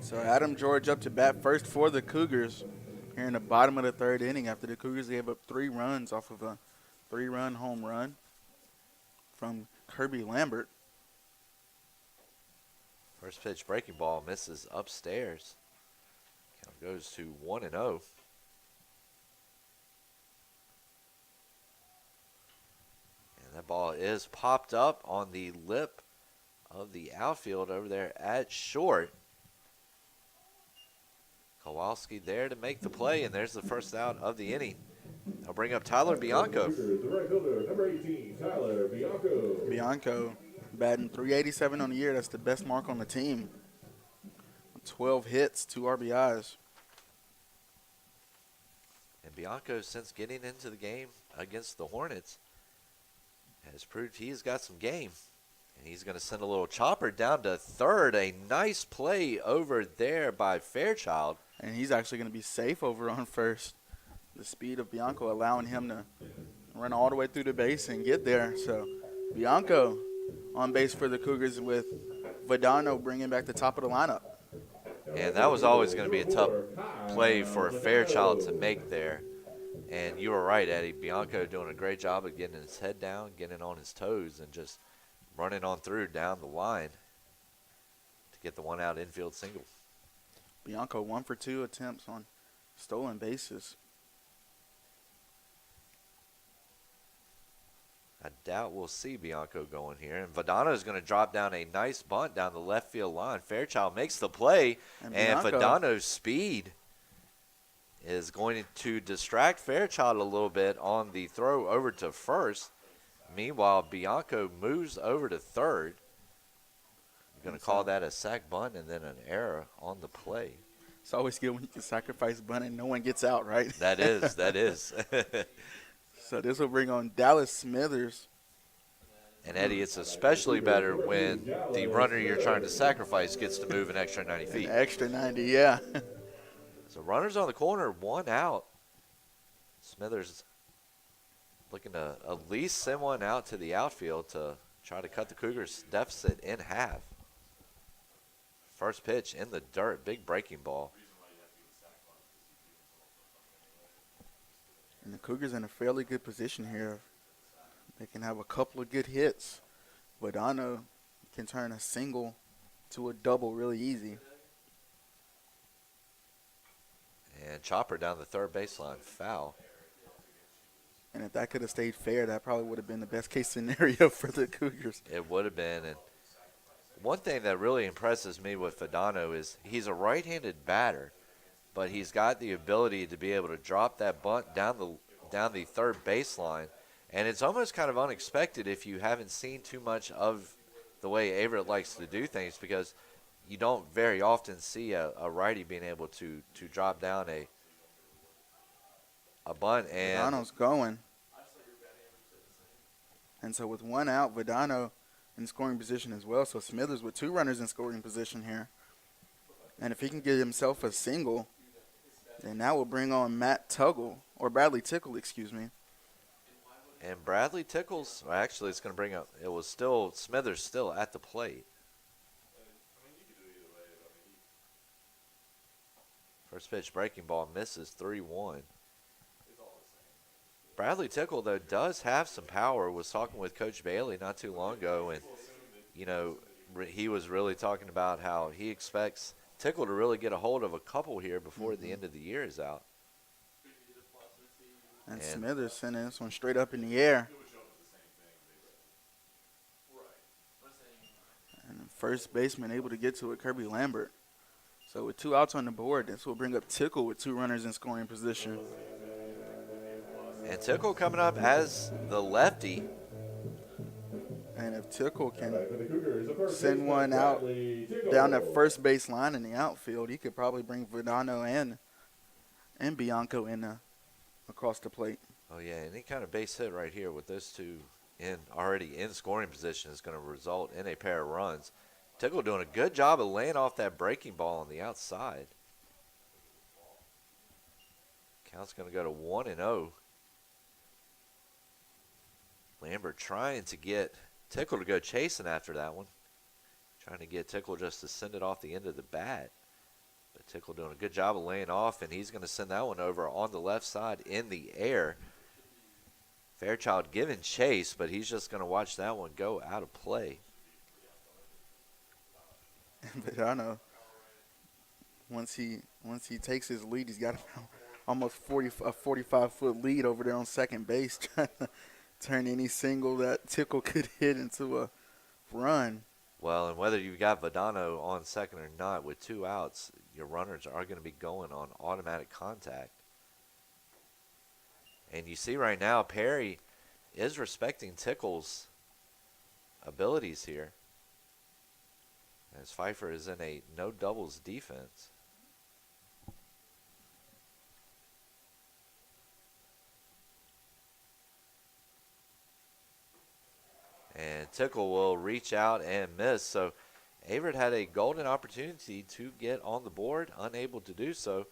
So Adam George up to bat first for the Cougars here in the bottom of the 3rd inning after the Cougars gave up 3 runs off of a 3-run home run from Kirby Lambert. First pitch breaking ball misses upstairs. Count goes to 1-0. And that ball is popped up on the lip of the outfield over there at short. Kowalski there to make the play, and there's the first out of the inning. They'll bring up Tyler Bianco. The right fielder, number 18, Tyler Bianco. Bianco batting .387 on the year. That's the best mark on the team. 12 hits, 2 RBIs. And Bianco, since getting into the game against the Hornets, has proved he's got some game. And he's going to send a little chopper down to third. A nice play over there by Fairchild. And he's actually going to be safe over on first. The speed of Bianco allowing him to run all the way through the base and get there. So Bianco on base for the Cougars with Vadano bringing back the top of the lineup. And that was always going to be a tough play for Fairchild to make there. And you were right, Eddie. Bianco doing a great job of getting his head down, getting on his toes, and just running on through down the line to get the 1-out infield single. Bianco 1 for 2 attempts on stolen bases. I doubt we'll see Bianco going here. And Vadano is going to drop down a nice bunt down the left field line. Fairchild makes the play, and Vadano's speed is going to distract Fairchild a little bit on the throw over to first. Meanwhile, Bianco moves over to third. You're going to call that a sac bunt and then an error on the play. It's always good when you can sacrifice bunt and no one gets out, right? That is. So this will bring on Dallas Smithers. And, Eddie, it's especially better when the runner you're trying to sacrifice gets to move an extra 90 feet. An extra 90, yeah. So runners on the corner, 1 out. Smithers looking to at least send one out to the outfield to try to cut the Cougars' deficit in half. First pitch in the dirt, big breaking ball. And the Cougars in a fairly good position here. They can have a couple of good hits. Vadano can turn a single to a double really easy. And chopper down the third baseline, foul. And if that could have stayed fair, that probably would have been the best case scenario for the Cougars. It would have been. And one thing that really impresses me with Vadano is he's a right-handed batter, but he's got the ability to be able to drop that bunt down the third baseline. And it's almost kind of unexpected if you haven't seen too much of the way Everett likes to do things, because you don't very often see a righty being able to drop down a bunt. And Vadano's going. And so with 1 out, Vadano in scoring position as well. So Smithers with 2 runners in scoring position here. And if he can get himself a single, then that will bring on Bradley Tickle, excuse me. And Bradley Tickles, well, actually it's going to bring up, it was still Smithers still at the plate. First pitch breaking ball misses 3-1. Bradley Tickle, though, does have some power. Was talking with Coach Bailey not too long ago, and, you know, he was really talking about how he expects Tickle to really get a hold of a couple here before the end of the year is out. And Smithers sending this one straight up in the air. And the first baseman able to get to it, Kirby Lambert. So with 2 outs on the board, this will bring up Tickle with 2 runners in scoring position. And Tickle coming up as the lefty. And if Tickle can send one out down the first base line in the outfield, he could probably bring Vadano and Bianco in across the plate. Oh, yeah, any kind of base hit right here with those two already in scoring position is going to result in a pair of runs. Tickle doing a good job of laying off that breaking ball on the outside. Count's going to go to 1-0. Lambert trying to get Tickle to go chasing after that one. Trying to get Tickle just to send it off the end of the bat. But Tickle doing a good job of laying off, and he's going to send that one over on the left side in the air. Fairchild giving chase, but he's just going to watch that one go out of play. But I know once he takes his lead, he's got almost a 45-foot lead over there on second base, trying to turn any single that Tickle could hit into a run. Well, and whether you've got Vadano on second or not, with 2 outs, your runners are going to be going on automatic contact. And you see right now, Perry is respecting Tickle's abilities here, as Pfeiffer is in a no doubles defense. And Tickle will reach out and miss. So Averett had a golden opportunity to get on the board, unable to do so.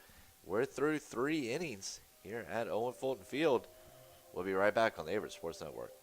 We're through 3 innings here at Owen Fulton Field. We'll be right back on the Averett Sports Network.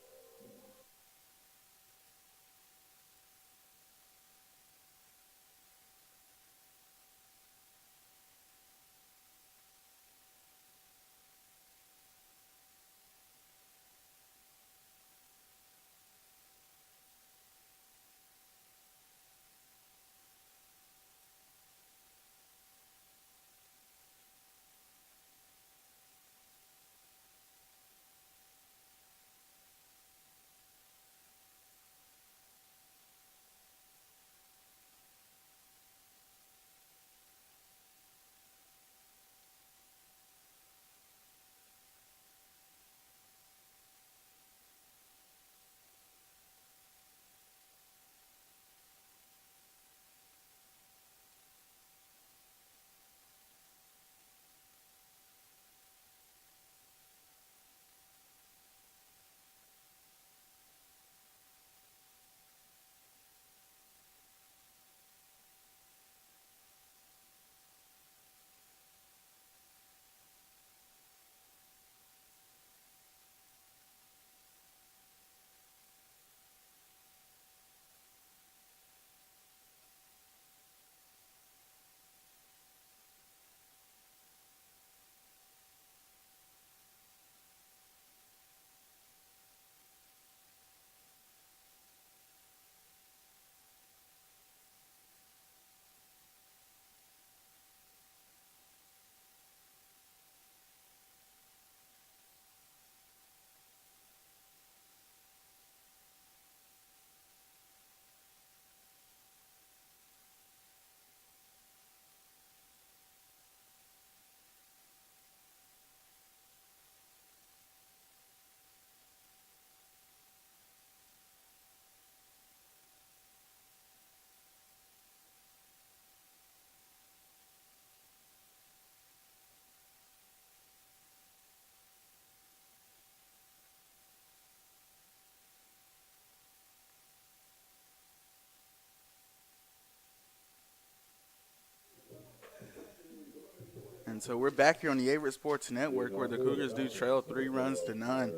And so we're back here on the Averett Sports Network where the Cougars do trail 3-0.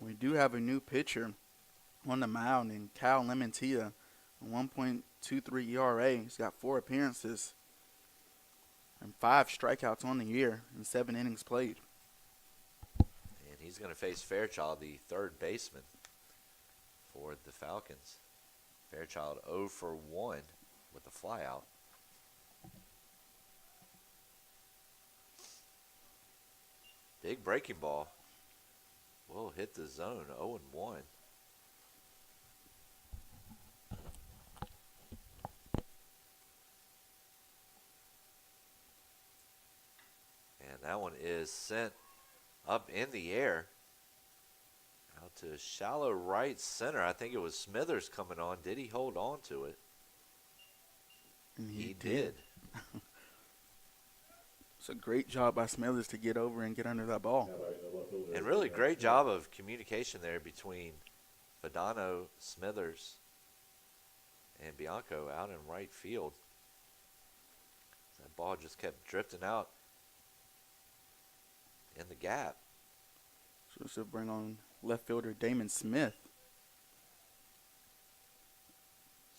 We do have a new pitcher on the mound in Cal Lementia, a 1.23 ERA. He's got 4 appearances and 5 strikeouts on the year and 7 innings played. And he's going to face Fairchild, the third baseman for the Falcons. Fairchild 0 for 1 with a flyout. Big breaking ball will hit the zone, 0-1. And that one is sent up in the air out to shallow right center. I think it was Smithers coming on. Did he hold on to it? And He did. It's a great job by Smithers to get over and get under that ball. And really great job of communication there between Fadano, Smithers, and Bianco out in right field. That ball just kept drifting out in the gap. So this will bring on left fielder Damon Smith.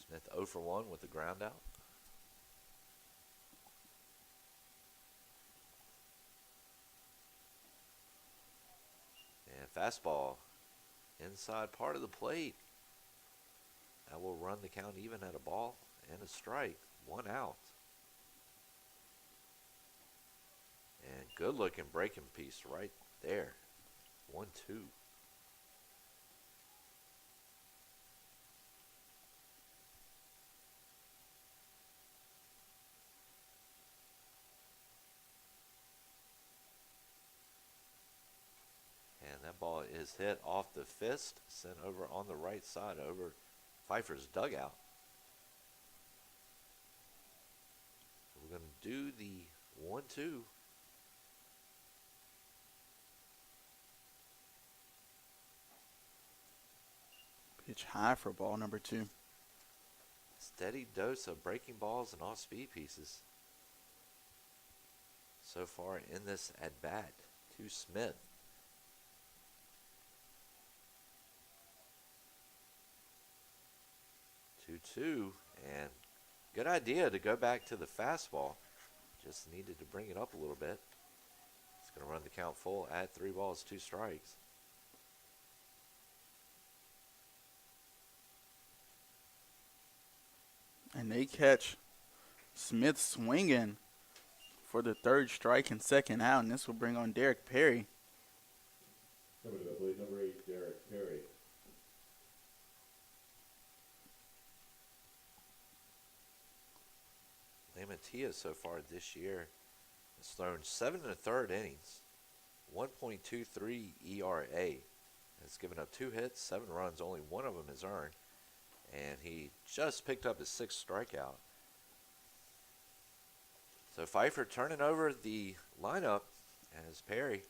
Smith 0 for 1 with the ground out. And fastball inside part of the plate. That will run the count even at a ball and a strike. 1 out. And good looking breaking piece right there. 1-2. And that ball is hit off the fist, sent over on the right side over Pfeiffer's dugout. We're going to do the 1-2. Pitch high for ball number 2. Steady dose of breaking balls and off-speed pieces so far in this at-bat to Smith. 2-2, and good idea to go back to the fastball. Just needed to bring it up a little bit. It's going to run the count full at 3 balls, 2 strikes. And they catch Smith swinging for the 3rd strike and 2nd out, and this will bring on Derek Perry. Coming to the plate, number 8, Derek Perry. Lementia so far this year has thrown 7 1/3 innings, 1.23 ERA. Has given up 2 hits, 7 runs, only 1 of them is earned. And he just picked up his 6th strikeout. So Pfeiffer turning over the lineup as Perry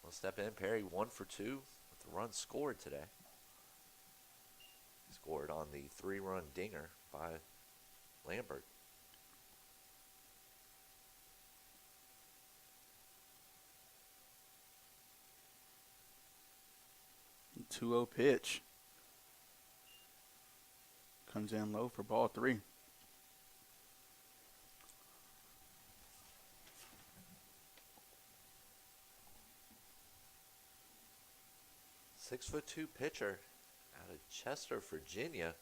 will step in. Perry 1 for 2 with the run scored today. Scored on the 3-run dinger by Lambert. 2-0 pitch. Comes in low for ball 3. Six-foot-2 pitcher out of Chester, Virginia.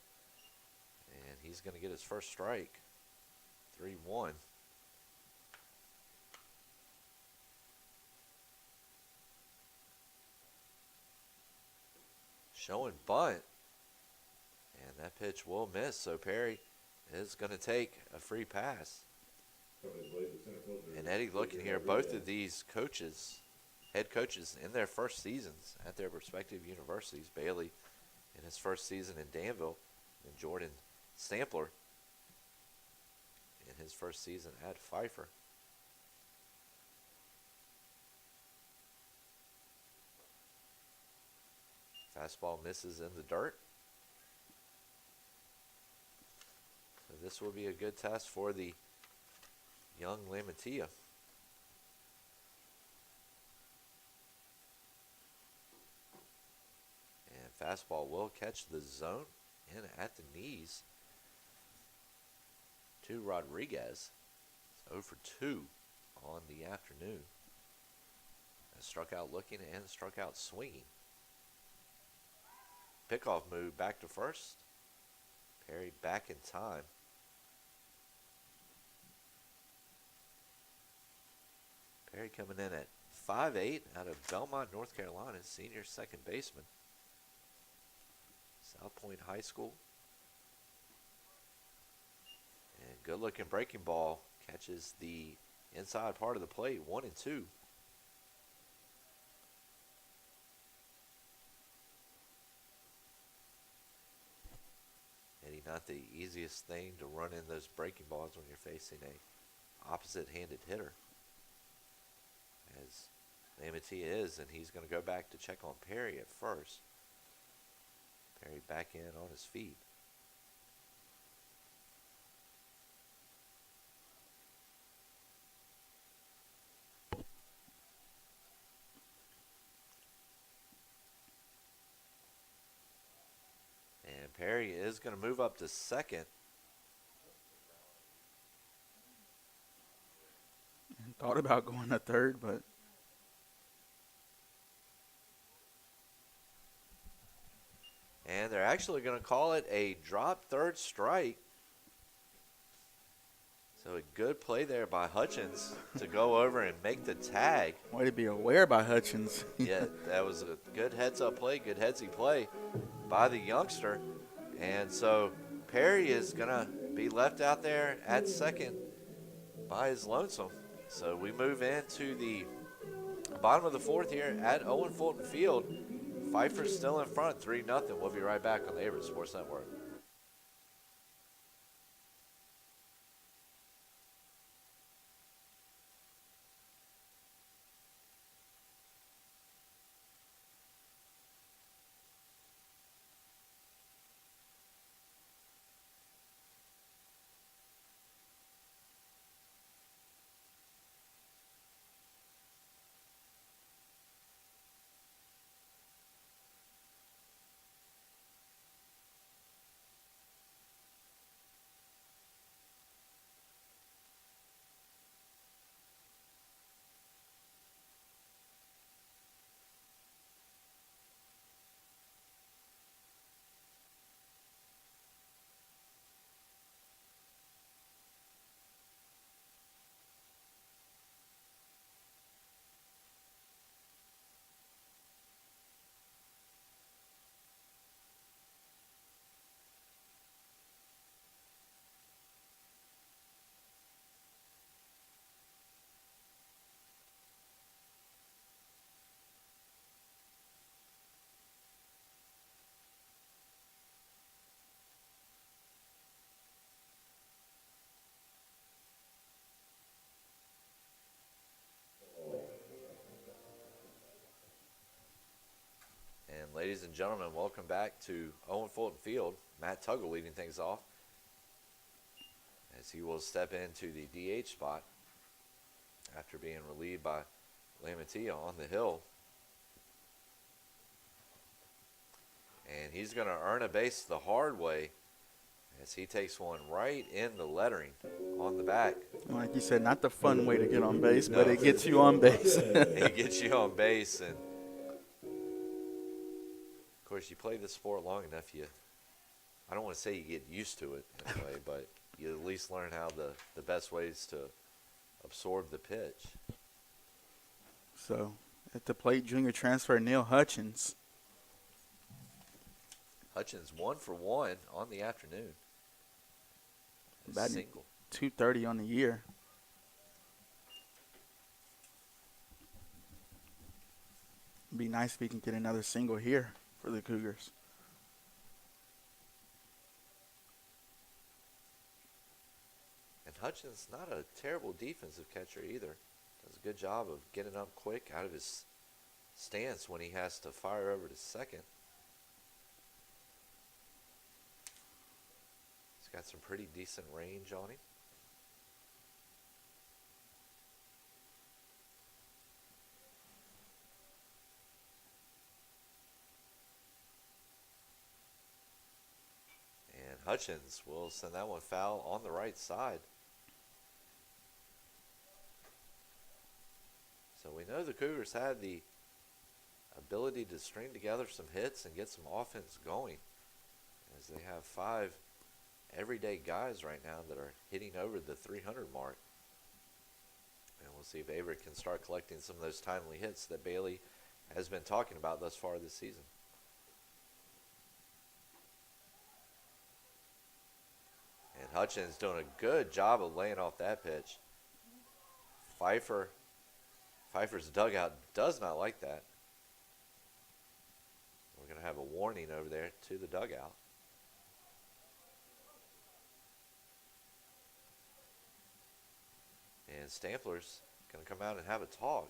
And he's going to get his first strike. 3-1. Showing bunt. And that pitch will miss, so Perry is going to take a free pass. And Eddie, looking here, both of these coaches, head coaches in their first seasons at their respective universities. Bailey in his first season in Danville, and Jordan Stampler in his first season at Pfeiffer. Fastball misses in the dirt. So this will be a good test for the young Lementia. Fastball will catch the zone in at the knees to Rodriguez. It's 0 for 2 on the afternoon. Struck out looking and struck out swinging. Pickoff move back to first. Perry back in time. Perry coming in at 5'8" out of Belmont, North Carolina, senior second baseman. South Point High School. And good looking breaking ball catches the inside part of the plate, 1-2. Eddie, not the easiest thing to run in those breaking balls when you're facing a opposite-handed hitter, as Lamantia is, and he's going to go back to check on Perry at first. Perry back in on his feet. And Perry is going to move up to second. Thought about going to third, but And they're actually going to call it a drop third strike. So a good play there by Hutchins to go over and make the tag. way to be aware by Hutchins. Yeah, that was a good heads-up play, good headsy play by the youngster. And so Perry is going to be left out there at second by his lonesome. So we move into the bottom of the fourth here at Owen Fulton Field. Pfeiffer's still in front, 3-0. We'll be right back on the Averett Sports Network. And ladies and gentlemen, welcome back to Owen Fulton Field. Matt Tuggle leading things off as he will step into the DH spot after being relieved by Lamantia on the hill. And he's going to earn a base the hard way as he takes one right in the lettering on the back. Like you said, not the fun way to get on base, No. but it gets you on base. It gets you on base, and of course, you play the sport long enough, I don't want to say you get used to it in a way, but you at least learn how the best ways to absorb the pitch. So, at the plate, junior transfer Neil Hutchins. Hutchins 1 for 1 on the afternoon. A Batting single. .230 on the year. It'd be nice if we can get another single here for the Cougars. And Hutchins, not a terrible defensive catcher either. Does a good job of getting up quick out of his stance when he has to fire over to second. He's got some pretty decent range on him. Hutchins will send that one foul on the right side. So we know the Cougars had the ability to string together some hits and get some offense going, as they have 5 everyday guys right now that are hitting over the 300 mark. And we'll see if Everett can start collecting some of those timely hits that Bailey has been talking about thus far this season. And Hutchins doing a good job of laying off that pitch. Pfeiffer's dugout does not like that. We're going to have a warning over there to the dugout. And Stampler's going to come out and have a talk.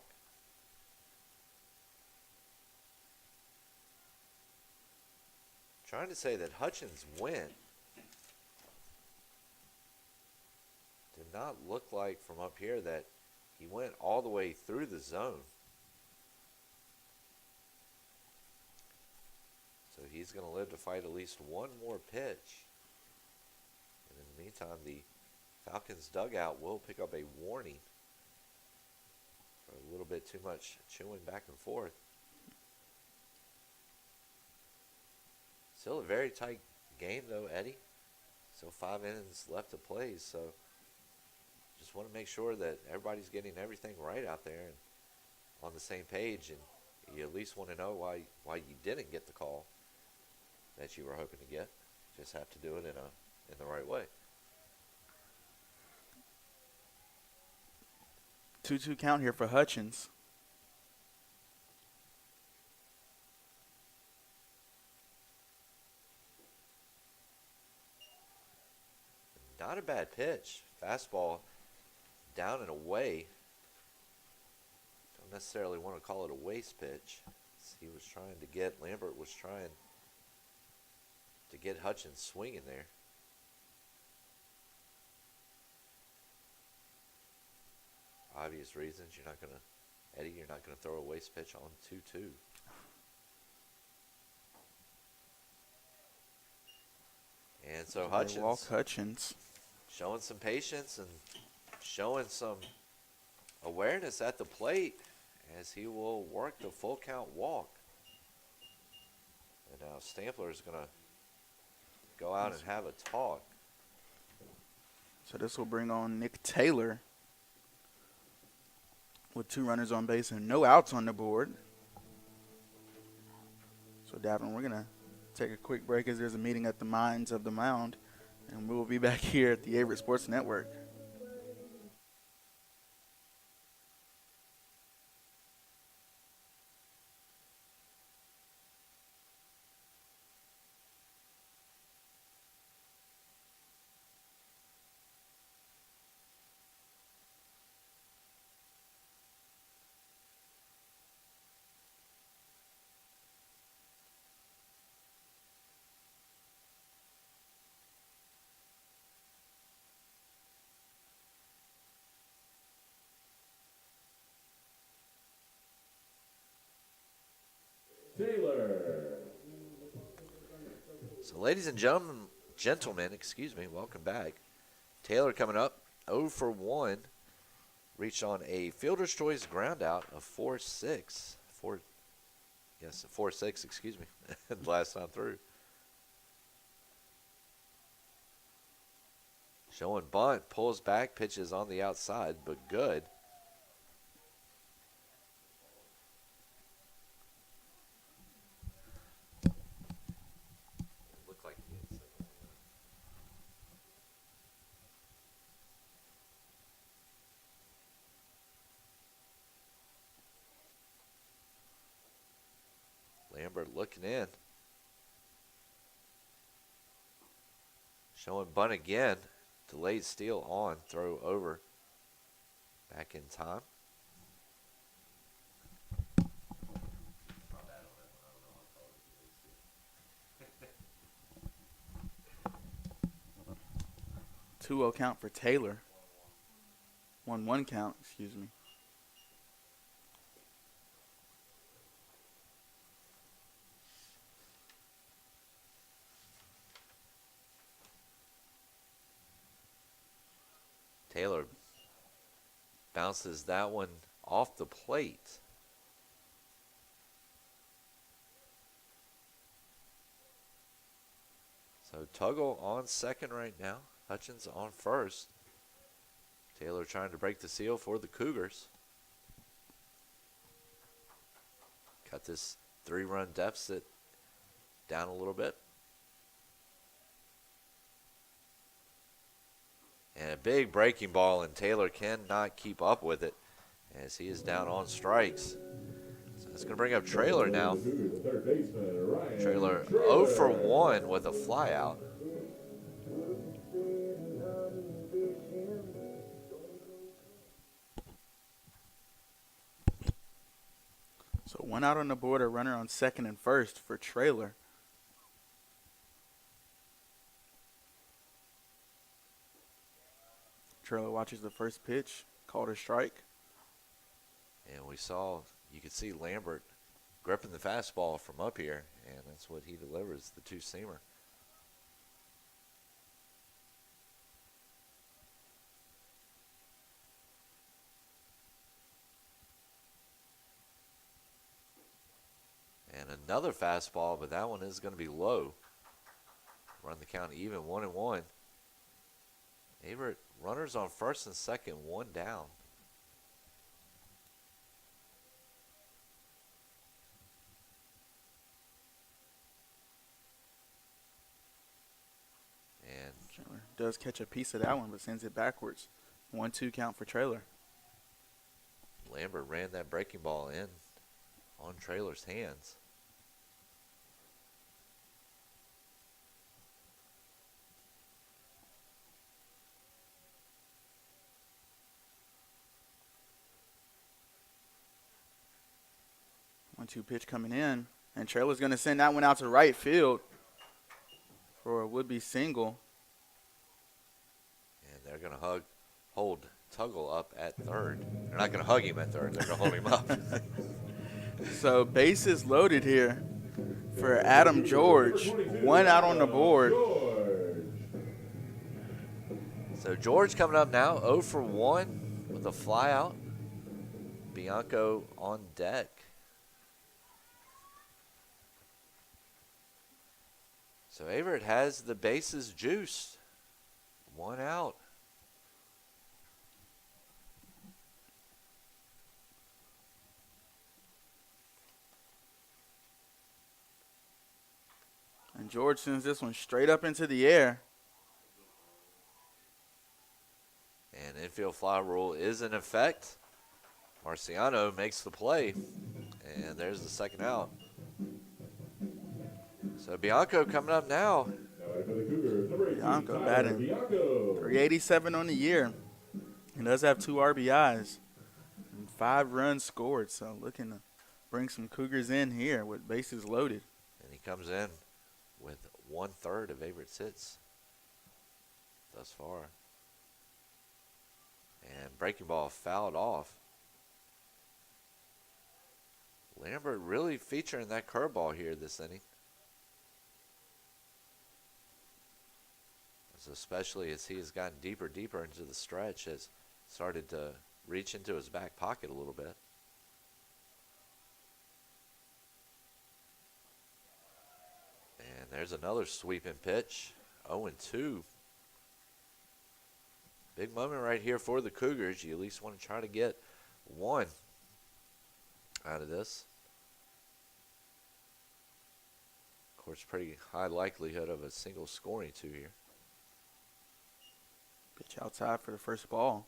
Trying to say that Hutchins went. Did not look like from up here that he went all the way through the zone. So he's going to live to fight at least one more pitch. And in the meantime, the Falcons dugout will pick up a warning for a little bit too much chewing back and forth. Still a very tight game though, Eddie. Still 5 innings left to play, so just want to make sure that everybody's getting everything right out there and on the same page, and you at least want to know why you didn't get the call that you were hoping to get. Just have to do it in the right way. 2-2 count here for Hutchins. Not a bad pitch. Fastball down and away. Don't necessarily want to call it a waste pitch. He was trying to get, Lambert was trying to get Hutchins swinging there. Obvious reasons, you're not going to throw a waste pitch on 2-2. And so Hutchins showing some patience and showing some awareness at the plate as he will work the full count walk. And now Stampler is going to go out and have a talk. So this will bring on Nick Taylor with 2 runners on base and no outs on the board. So Davin, we're going to take a quick break as there's a meeting at the Mines of the Mound, and we will be back here at the Averett Sports Network. Taylor. So ladies and gentlemen, welcome back. Taylor coming up 0 for 1. Reached on a fielder's choice ground out of 4-6. 4-6, excuse me, last time through. Showing bunt, pulls back, pitches on the outside, but good. Looked like he had second. Lambert looking in. Showing bunt again. Delayed steal on, throw over. Back in time. 2-0 count for Taylor. 1-1 count, excuse me. Taylor bounces that one off the plate. So Tuggle on second right now. Hutchins on first. Taylor trying to break the seal for the Cougars. Cut this 3-run deficit down a little bit. And a big breaking ball, and Taylor cannot keep up with it as he is down on strikes. So it's going to bring up Traylor now. Traylor 0 for 1 with a flyout. So 1 out on the board, a runner on second and first for Traylor. Traylor watches the first pitch, called a strike. And you could see Lambert gripping the fastball from up here, and that's what he delivers, the two-seamer. And another fastball, but that one is going to be low. Run the count even, 1-1. Averett runners on first and second, 1 down. And Traylor does catch a piece of that one, but sends it backwards. 1-2 count for Traylor. Lambert ran that breaking ball in on Traylor's hands. One-two pitch coming in, and Traylor's going to send that one out to right field for a would-be single. And they're going to hold Tuggle up at third. They're not going to hug him at third. They're going to hold him up. So bases loaded here for Adam George. 1 out on the board. So George coming up now, 0 for 1 with a flyout. Bianco on deck. So Everett has the bases juiced. 1 out. And George sends this one straight up into the air. And infield fly rule is in effect. Marciano makes the play. And there's the second out. So Bianco coming up now. Bianco batting 387 on the year. He does have 2 RBIs and 5 runs scored. So looking to bring some Cougars in here with bases loaded. And he comes in with 1/3 of Everett's hits thus far. And breaking ball fouled off. Lambert really featuring that curveball here this inning. Especially as he has gotten deeper into the stretch, has started to reach into his back pocket a little bit. And there's another sweeping pitch, 0-2. Big moment right here for the Cougars. You at least want to try to get 1 out of this. Of course, pretty high likelihood of a single scoring 2 here. Pitch outside for the first ball.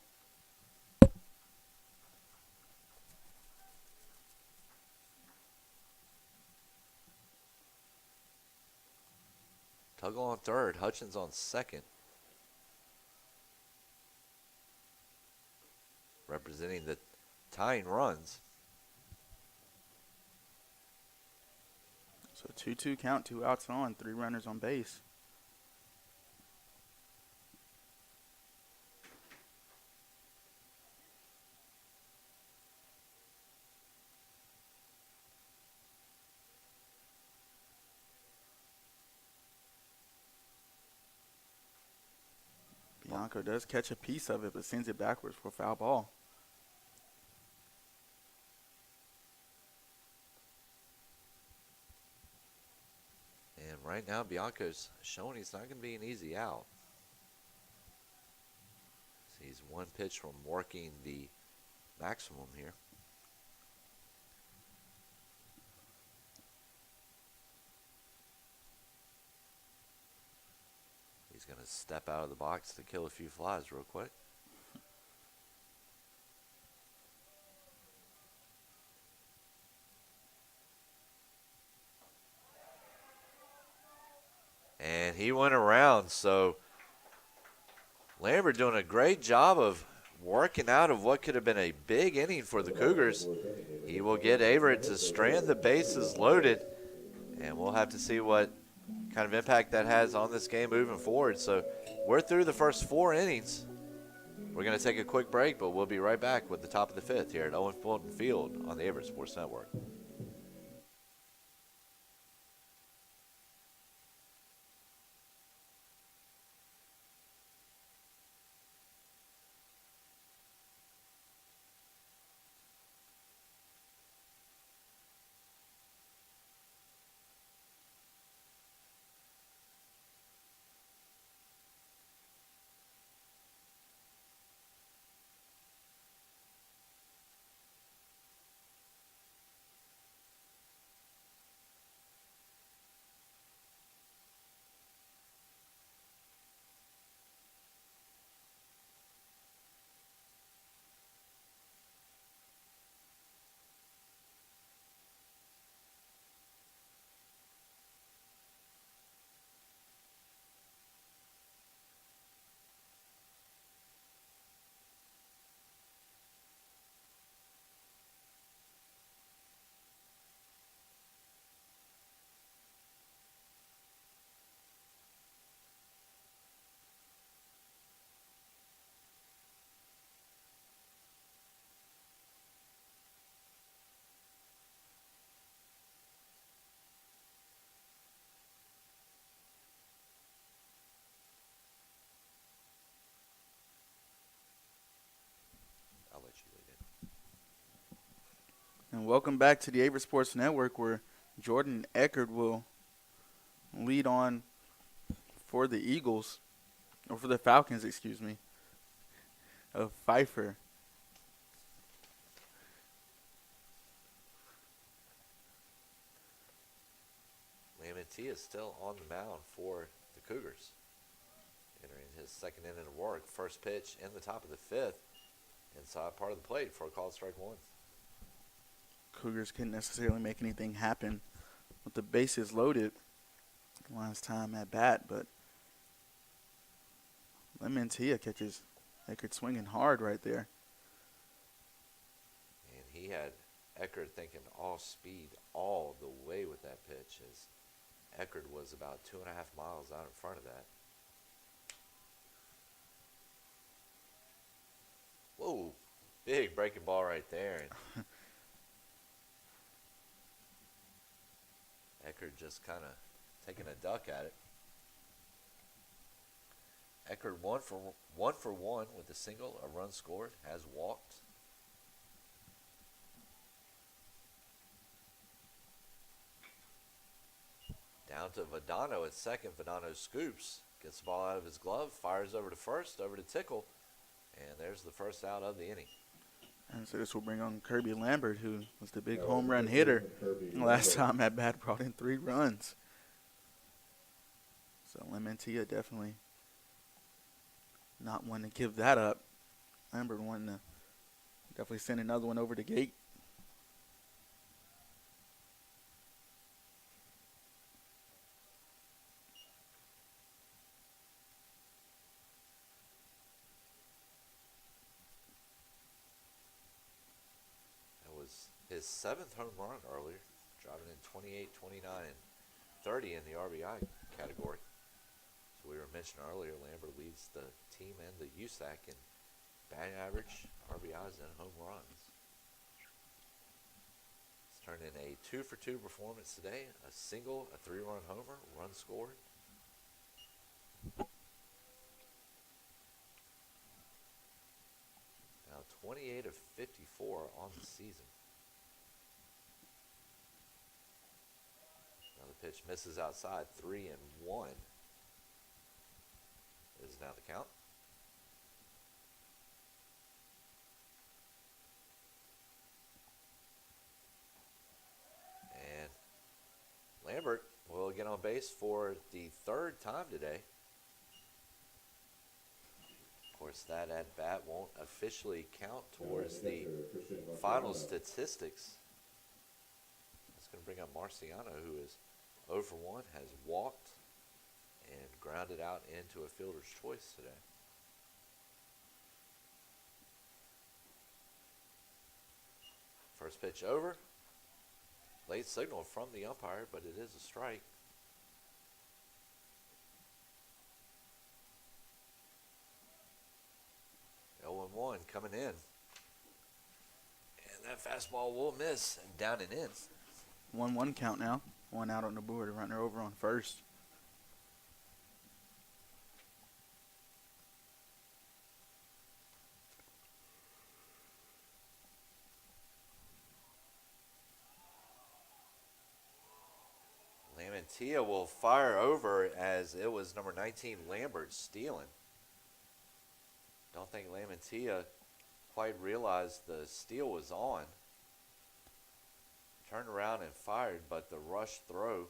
Tuggle on third, Hutchins on second. Representing the tying runs. So 2-2 count, 2 outs on, 3 runners on base. Bianco does catch a piece of it, but sends it backwards for a foul ball. And right now, Bianco's showing he's not going to be an easy out. He's one pitch from working the maximum here. He's going to step out of the box to kill a few flies real quick. And he went around, so Lambert doing a great job of working out of what could have been a big inning for the Cougars. He will get Averett to strand the bases loaded, and we'll have to see what kind of impact that has on this game moving forward. So we're through the first 4 innings. We're going to take a quick break, but we'll be right back with the top of the 5th here at Owen Fulton Field on the Averett Sports Network. I'll let you lead it. And welcome back to the Averett Sports Network, where Jordan Eckert will lead on for the Eagles, or for the Falcons, excuse me, of Pfeiffer. Lamantia is still on the mound for the Cougars, entering his second inning of work. First pitch in the top of the 5th, inside part of the plate for a called strike 1. Cougars couldn't necessarily make anything happen with the bases loaded last time at bat, but Lamantia catches Eckert swinging hard right there. And he had Eckert thinking off speed all the way with that pitch, as Eckert was about 2.5 miles out in front of that. Whoa, big breaking ball right there. And Eckert just kind of taking a duck at it. Eckert one for one with a single, a run scored, has walked. Down to Vadano at second. Vadano scoops, gets the ball out of his glove, fires over to first, over to Tickle, and there's the first out of the inning. And so this will bring on Kirby Lambert, who was the big home run hitter last time at bat, brought in 3 runs. So Lamantia definitely not wanting to give that up. Lambert wanting to definitely send another one over the gate. His 7th home run earlier, driving in 28, 29, and 30 in the RBI category. So we were mentioning earlier, Lambert leads the team and the USAC in batting average, RBIs, and home runs. He's turned in a 2-for-2 performance today, a single, a 3-run homer, run scored. 28 of 54 on the season. Now the pitch misses outside, 3-1 is now the count. And Lambert will get on base for the third time today. Of course, that at-bat won't officially count towards the final statistics. That's going to bring up Marciano, who is 0 for 1, has walked and grounded out into a fielder's choice today. First pitch over. Late signal from the umpire, but it is a strike. One coming in. And that fastball will miss and down and in. 1-1 count now. 1 out on the board. A runner over on first. Lamantia will fire over as it was number 19 Lambert stealing. Don't think Lamantia quite realized the steal was on. Turned around and fired, but the rush throw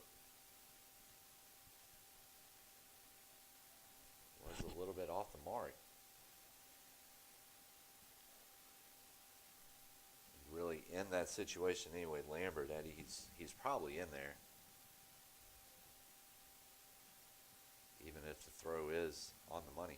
was a little bit off the mark. Really in that situation anyway, Lambert, Eddie, he's probably in there. Even if the throw is on the money.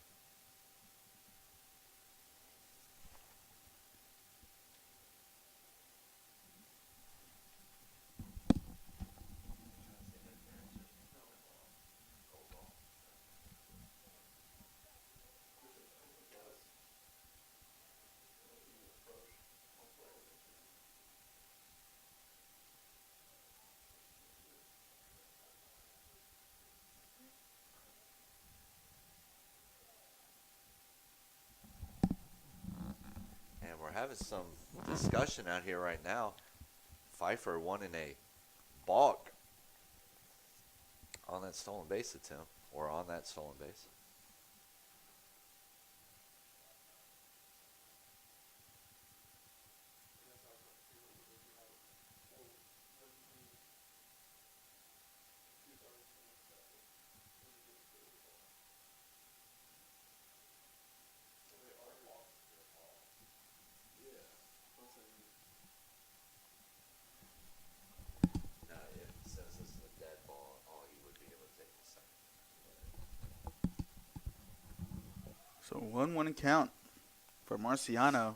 We're having some discussion out here right now. Pfeiffer wanting a balk on that stolen base attempt, or on that stolen base. So 1-1 count for Marciano.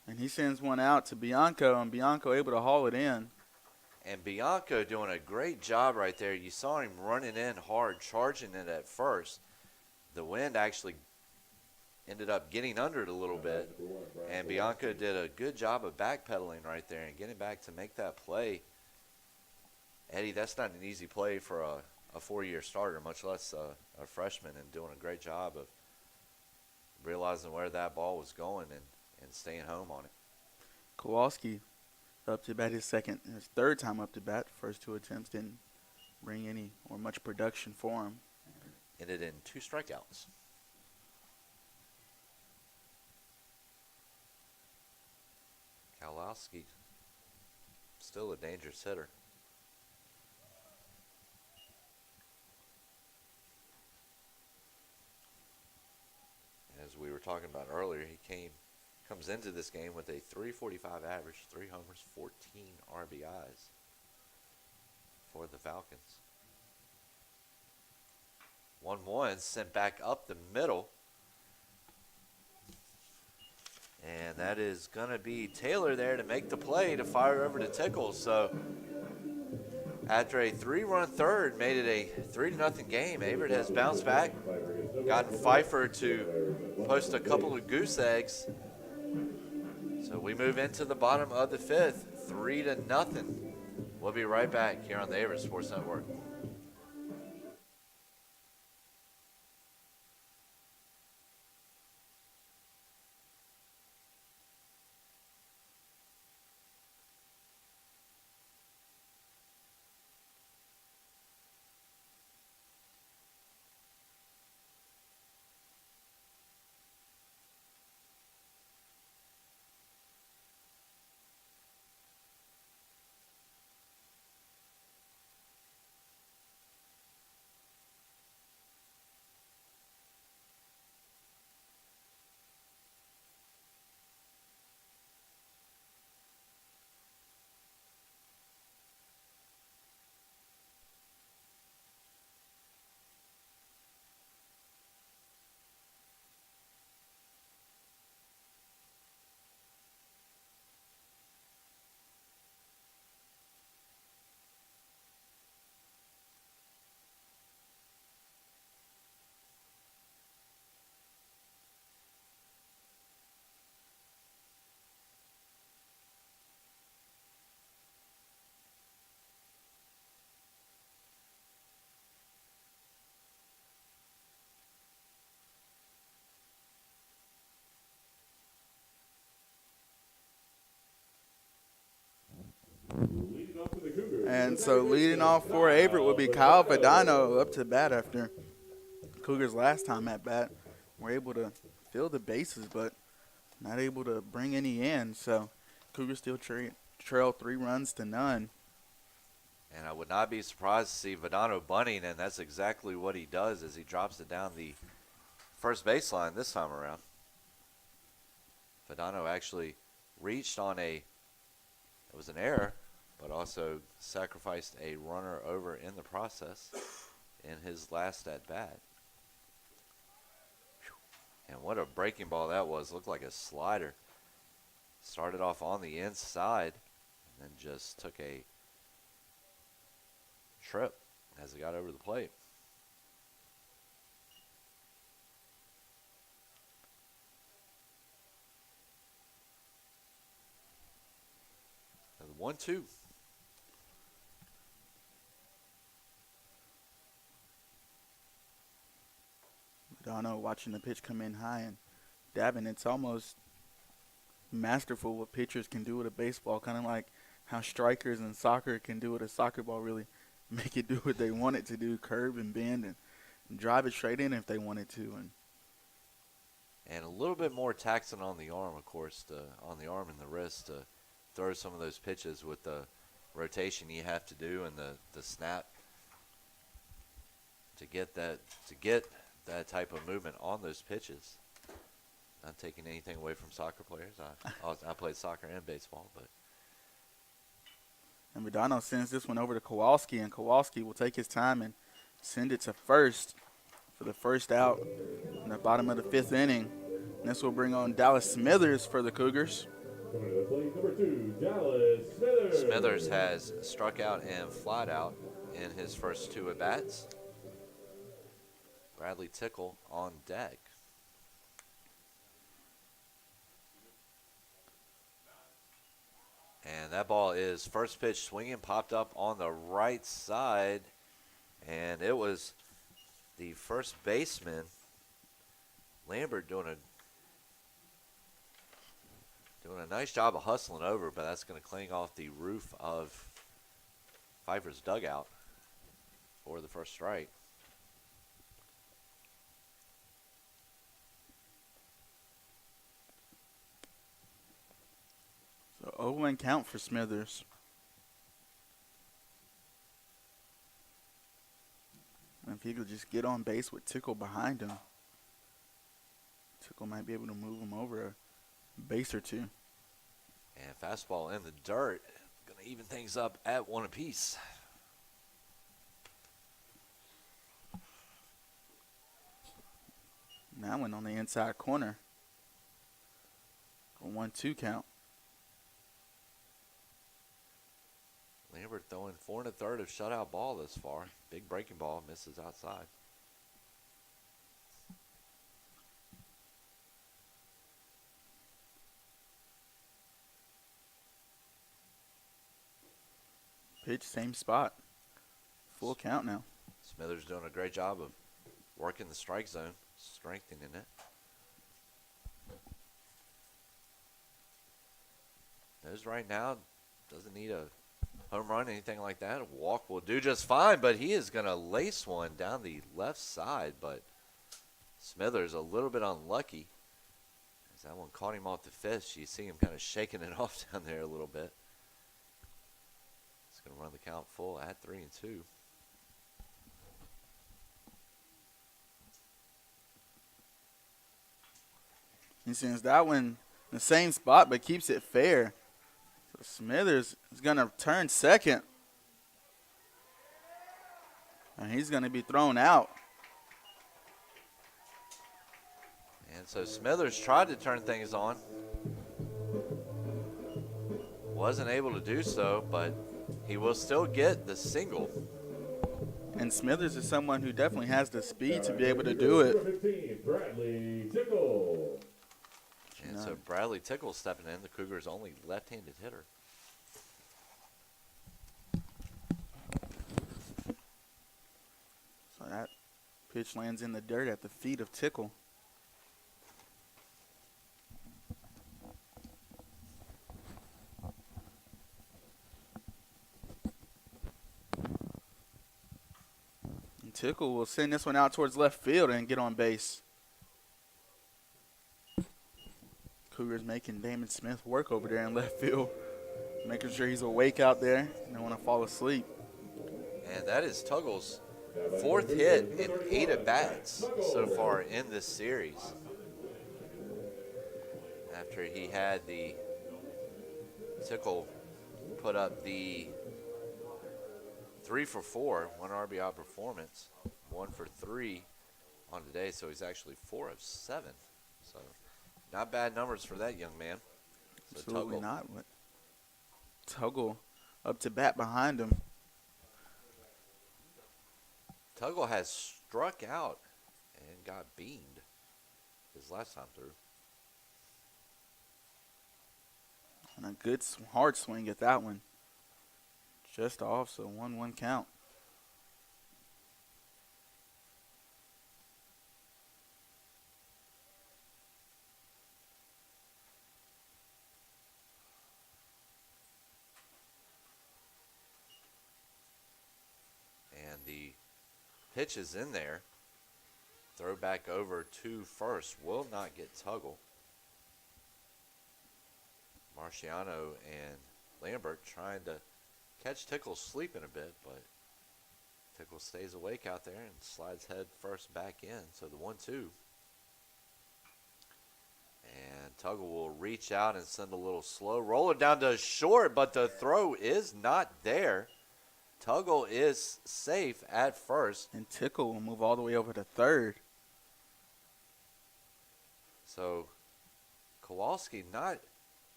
And he sends one out to Bianco, and Bianco able to haul it in. And Bianco doing a great job right there. You saw him running in hard, charging it at first. The wind actually ended up getting under it a little bit. And Bianco did a good job of backpedaling right there and getting back to make that play. Eddie, that's not an easy play for a four-year starter, much less a freshman, and doing a great job of realizing where that ball was going and staying home on it. Kowalski up to bat his third time up to bat. First two attempts didn't bring any or much production for him. Ended in 2 strikeouts. Kowalski still a dangerous hitter. As we were talking about earlier, he comes into this game with a .345 average, 3 homers, 14 RBIs for the Falcons. 1-1 sent back up the middle. And that is going to be Taylor there to make the play to fire over to Tickles. So after a 3-run third, made it a 3-0 game. Everett has bounced back, gotten Pfeiffer to post a couple of goose eggs. So we move into the bottom of the 5th, 3-0. We'll be right back here on the Averett Sports Network. And so leading off for Averett would be Kyle Vadano up to bat after Cougars last time at bat. Were able to fill the bases, but not able to bring any in. So Cougars still trail 3 runs to none. And I would not be surprised to see Vadano bunting, and that's exactly what he does as he drops it down the first baseline this time around. Vadano actually reached on it was an error, but also sacrificed a runner over in the process in his last at bat. And what a breaking ball that was. Looked like a slider. Started off on the inside and then just took a trip as it got over the plate. And 1-2. Vadano watching the pitch come in high and dabbing. It's almost masterful what pitchers can do with a baseball, kind of like how strikers in soccer can do with a soccer ball, really make it do what they want it to do, curve and bend and drive it straight in if they wanted to. And a little bit more taxing on the arm, of course, on the arm and the wrist to throw some of those pitches with the rotation you have to do and the snap to get that type of movement on those pitches. Not taking anything away from soccer players. I played soccer and baseball, but. And Vadano sends this one over to Kowalski, and Kowalski will take his time and send it to first for the first out in the bottom of the 5th inning. And this will bring on Dallas Smithers for the Cougars. Coming to the plate, number 2, Dallas Smithers. Smithers has struck out and flied out in his first 2 at-bats. Bradley Tickle on deck. And that ball is first pitch swinging, popped up on the right side. And it was the first baseman, Lambert, doing a nice job of hustling over, but that's going to cling off the roof of Pfeiffer's dugout for the first strike. So 0-1 count for Smithers. And if he could just get on base with Tickle behind him, Tickle might be able to move him over a base or two. And fastball in the dirt, going to even things up at 1 apiece. That one on the inside corner. A 1-2 count. Lambert throwing 4 1/3 of shutout ball this far. Big breaking ball, misses outside. Pitch, same spot. Full count now. Smithers doing a great job of working the strike zone, strengthening it. Knows right now, doesn't need a home run, anything like that. A walk will do just fine, but he is going to lace one down the left side. But Smithers a little bit unlucky as that one caught him off the fist. You see him kind of shaking it off down there a little bit. He's going to run the count full at 3-2. He sends that one in the same spot but keeps it fair. So Smithers is going to turn second. And he's going to be thrown out. And so Smithers tried to turn things on. Wasn't able to do so, but he will still get the single. And Smithers is someone who definitely has the speed to be able to do it. 15, Bradley Tickle. And so Bradley Tickle stepping in, the Cougars' only left-handed hitter. So that pitch lands in the dirt at the feet of Tickle. Tickle will send this one out towards left field and get on base. Cougars making Damon Smith work over there in left field, making sure he's awake out there and don't want to fall asleep. And that is Tuggle's 4th hit in 8 at-bats so far in this series. After he had the Tickle put up the 3 for 4, 1 RBI performance, 1 for 3 on today, so he's actually 4 of 7. So not bad numbers for that young man. So Absolutely Tuggle. not. But Tuggle up to bat behind him. Tuggle has struck out and got beamed his last time through. And a good hard swing at that one. Just off, so 1-1 count. And the pitch is in there. Throw back over to first. Will not get Tuggle. Marciano and Lambert trying to catch Tickle sleeping a bit, but Tickle stays awake out there and slides head first back in. So the 1-2. And Tuggle will reach out and send a little slow roller down to short, but the throw is not there. Tuggle is safe at first. And Tickle will move all the way over to third. So Kowalski, not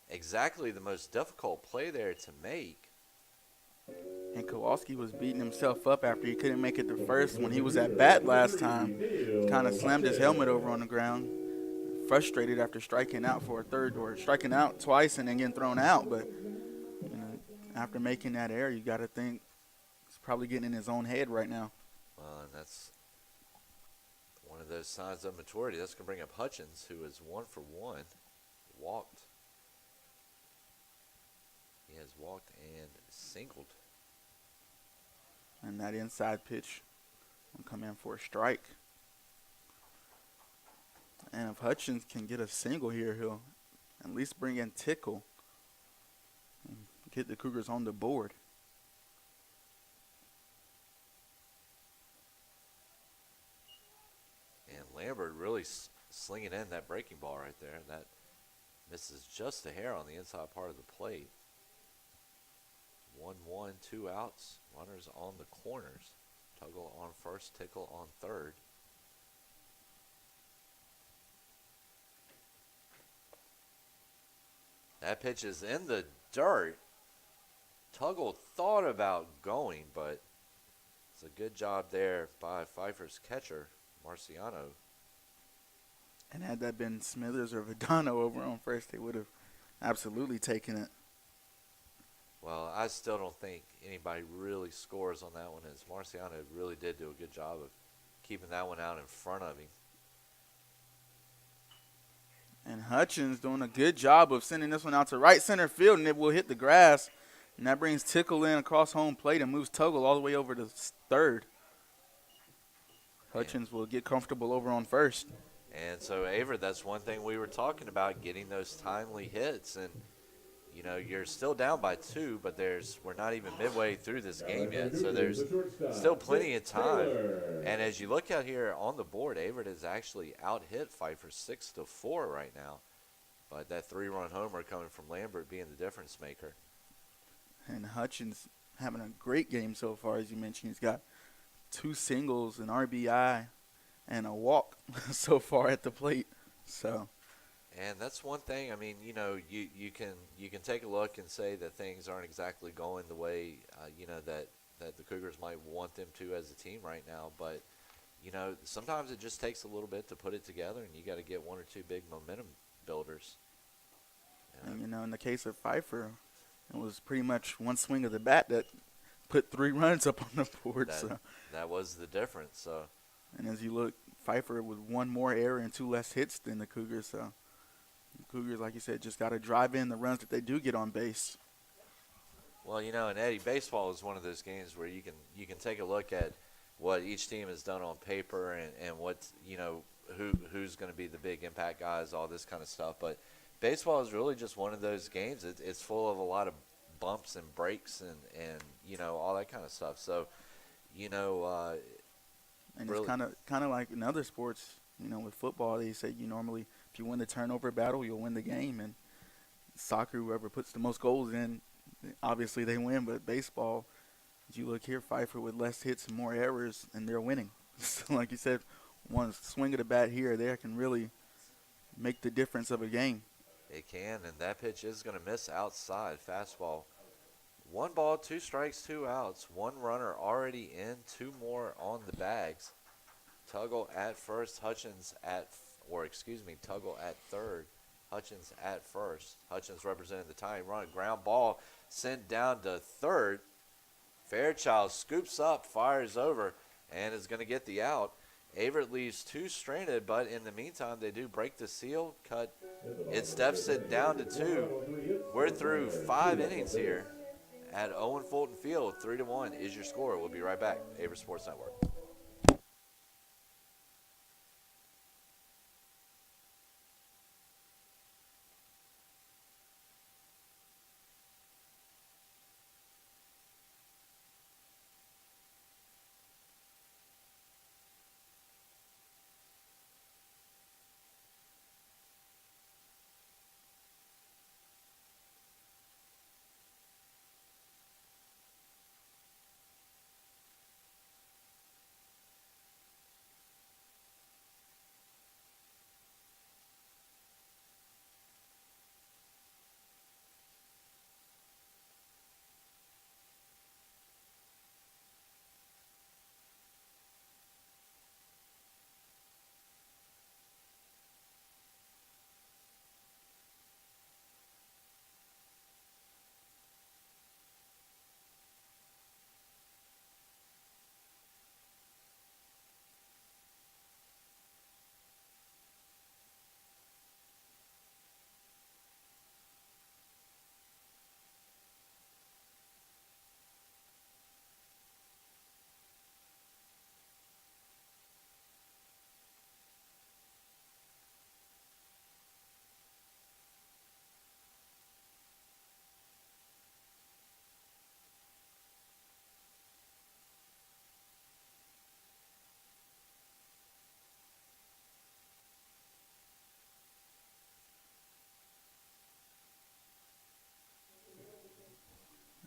exactly the most difficult play there to make. And Kowalski was beating himself up after he couldn't make it to first when he was at bat last time. Kind of slammed his helmet over on the ground. Frustrated after striking out for a third, or striking out twice and then getting thrown out. But after making that error, you got to think he's probably getting in his own head right now. Well, and that's one of those signs of maturity. That's going to bring up Hutchins, who is 1 for 1. Walked. He has walked and singled. And that inside pitch will come in for a strike. And if Hutchins can get a single here, he'll at least bring in Tickle and get the Cougars on the board. And Lambert really slinging in that breaking ball right there. That misses just a hair on the inside part of the plate. 1-1, 2 outs. Runners on the corners. Tuggle on first, Tickle on third. That pitch is in the dirt. Tuggle thought about going, but it's a good job there by Pfeiffer's catcher, Marciano. And had that been Smithers or Vidano over on first, they would have absolutely taken it. Well, I still don't think anybody really scores on that one, as Marciano really did do a good job of keeping that one out in front of him. And Hutchins doing a good job of sending this one out to right center field, and it will hit the grass. And that brings Tickle in across home plate and moves Tuggle all the way over to third. Hutchins will get comfortable over on first. And so, Averett, that's one thing we were talking about, getting those timely hits. And, you know, you're still down by 2, but we're not even midway through this game yet. So there's still plenty of time. And as you look out here on the board, Averett has actually out-hit Pfeiffer 6-4 right now. But that 3-run homer coming from Lambert being the difference maker. And Hutchins having a great game so far, as you mentioned. He's got 2 singles, an RBI, and a walk so far at the plate. So, and that's one thing. I mean, you know, you can take a look and say that things aren't exactly going the way that the Cougars might want them to as a team right now. But you know, sometimes it just takes a little bit to put it together, and you got to get 1 or 2 big momentum builders. And you know, in the case of Pfeiffer, it was pretty much one swing of the bat that put 3 runs up on the board. That was the difference. So. And as you look, Pfeiffer with 1 more error and 2 less hits than the Cougars. So the Cougars, like you said, just got to drive in the runs that they do get on base. Well, you know, and Eddie, baseball is one of those games where you can take a look at what each team has done on paper and what's, who's going to be the big impact guys, all this kind of stuff. But baseball is really just one of those games. It's full of a lot of bumps and breaks and all that kind of stuff. So, And really, it's kind of like in other sports, with football, they say you normally, if you win the turnover battle, you'll win the game. And soccer, whoever puts the most goals in, obviously they win. But baseball, as you look here, Pfeiffer with less hits and more errors, and they're winning. So like you said, one swing of the bat here or there can really make the difference of a game. it can, and that pitch is going to miss outside. Fastball. 1 ball, 2 strikes, 2 outs. 1 runner already in, 2 more on the bags. Tuggle at first, Tuggle at third, Hutchins at first. Hutchins representing the tying run. Ground ball sent down to third. Fairchild scoops up, fires over, and is going to get the out. Averett leaves 2 stranded, but in the meantime, they do break the seal, cut its deficit down to 2. We're through 5 innings here at Owen Fulton Field. 3-1 is your score. We'll be right back. Averett Sports Network.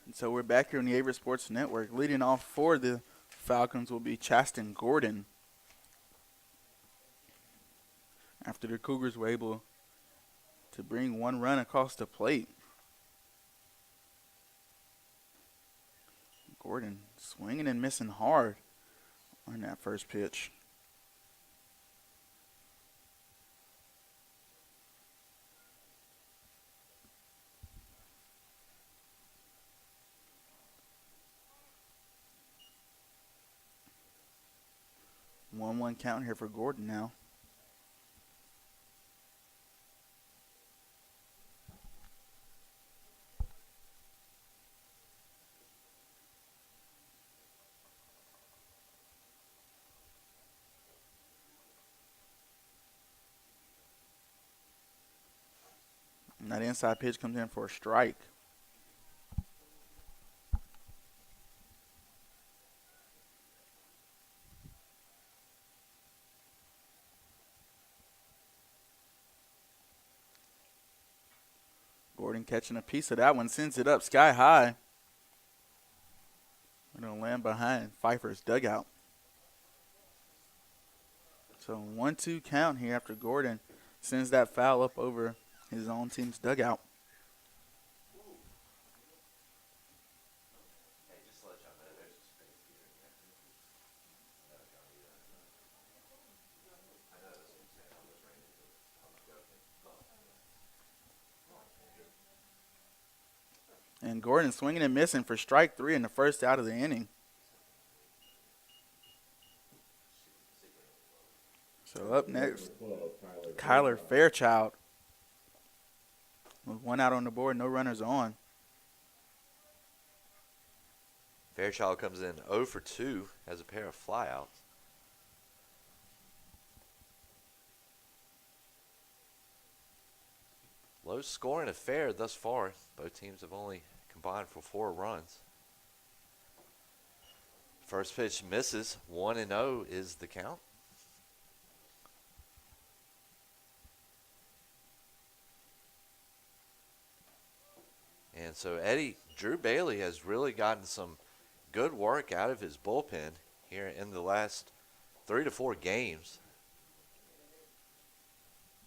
And so we're back here on the Averett Sports Network. Leading off for the Falcons will be Chaston Gordon. After the Cougars were able to bring 1 run across the plate. Gordon swinging and missing hard on that first pitch. One count here for Gordon now. And that inside pitch comes in for a strike. Gordon catching a piece of that one, sends it up sky high. We're going to land behind Pfeiffer's dugout. So 1-2 count here after Gordon sends that foul up over his own team's dugout. And Gordon swinging and missing for strike 3 in the first out of the inning. So up next, Kyler Fairchild. With 1 out on the board, no runners on. Fairchild comes in 0 for 2, has a pair of flyouts. Low scoring affair thus far. Both teams have only combined for 4 runs. First pitch misses. 1-0 is the count. And so Drew Bailey has really gotten some good work out of his bullpen here in the last 3 to 4 games.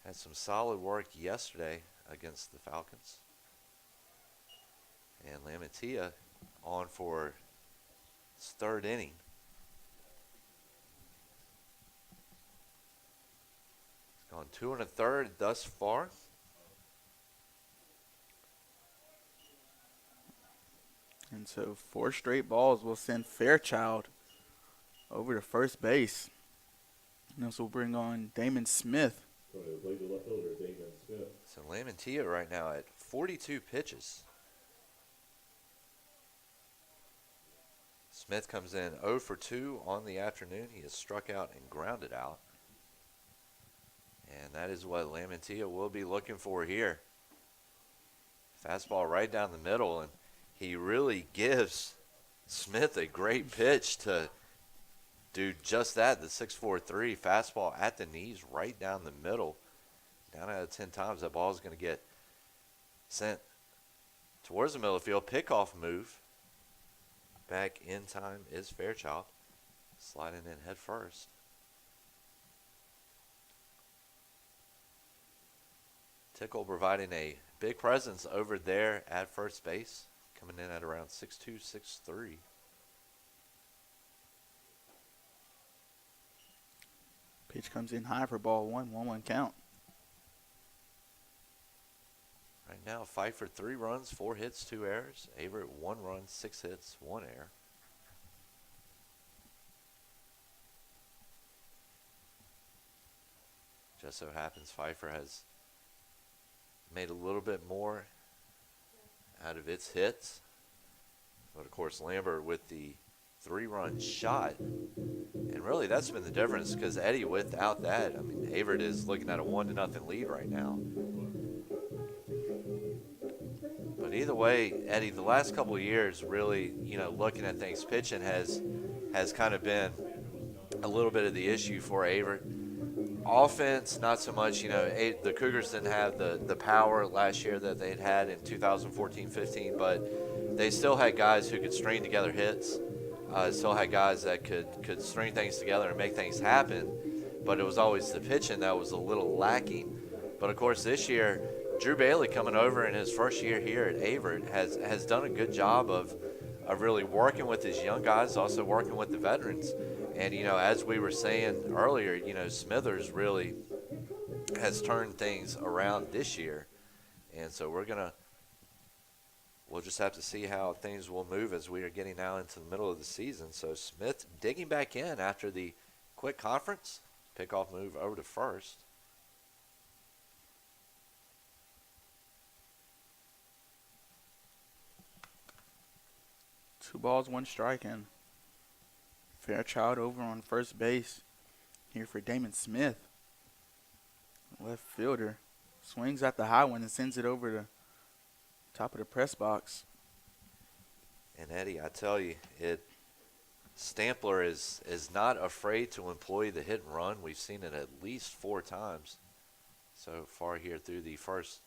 Had some solid work yesterday against the Falcons. And Lamantia on for his 3rd inning. He's gone 2 1/3 thus far. And so 4 straight balls will send Fairchild over to first base. And this will bring on Damon Smith. Going to lead the left fielder, Damon Smith. So Lamantia right now at 42 pitches. Smith comes in 0 for 2 on the afternoon. He has struck out and grounded out. And that is what Lamantia will be looking for here. Fastball right down the middle, and he really gives Smith a great pitch to do just that. The 6-4-3 fastball at the knees right down the middle. 9 out of 10 times that ball is going to get sent towards the middle of the field. Pickoff move. Back in time is Fairchild. Sliding in head first. Tickle providing a big presence over there at first base. Coming in at around 6'2", 6'3". Pitch comes in high for ball 1, 1-1 count. Right now, Pfeiffer 3 runs, 4 hits, 2 errors. Averett 1 run, 6 hits, 1 error. Just so happens Pfeiffer has made a little bit more out of its hits. But of course, Lambert with the 3-run shot. And really, that's been the difference because Eddie, without that, I mean, Everett is looking at a 1-0 lead right now. But either way, Eddie, the last couple of years, really, looking at things, pitching has kind of been a little bit of the issue for Everett. Offense, not so much. The Cougars didn't have the power last year that they'd had in 2014-15, but they still had guys who could string together hits. Still had guys that could string things together and make things happen. But it was always the pitching that was a little lacking. But of course, this year, Drew Bailey coming over in his first year here at Averett has done a good job of really working with his young guys, also working with the veterans. And, as we were saying earlier, Smithers really has turned things around this year. And so we'll just have to see how things will move as we are getting now into the middle of the season. So Smith digging back in after the quick conference. Pickoff move over to first. Two balls, 1 strike, and Fairchild over on first base here for Damon Smith. Left fielder swings at the high one and sends it over to top of the press box. And Eddie, I tell you, Stampler is not afraid to employ the hit and run. We've seen it at least 4 times so far here through the first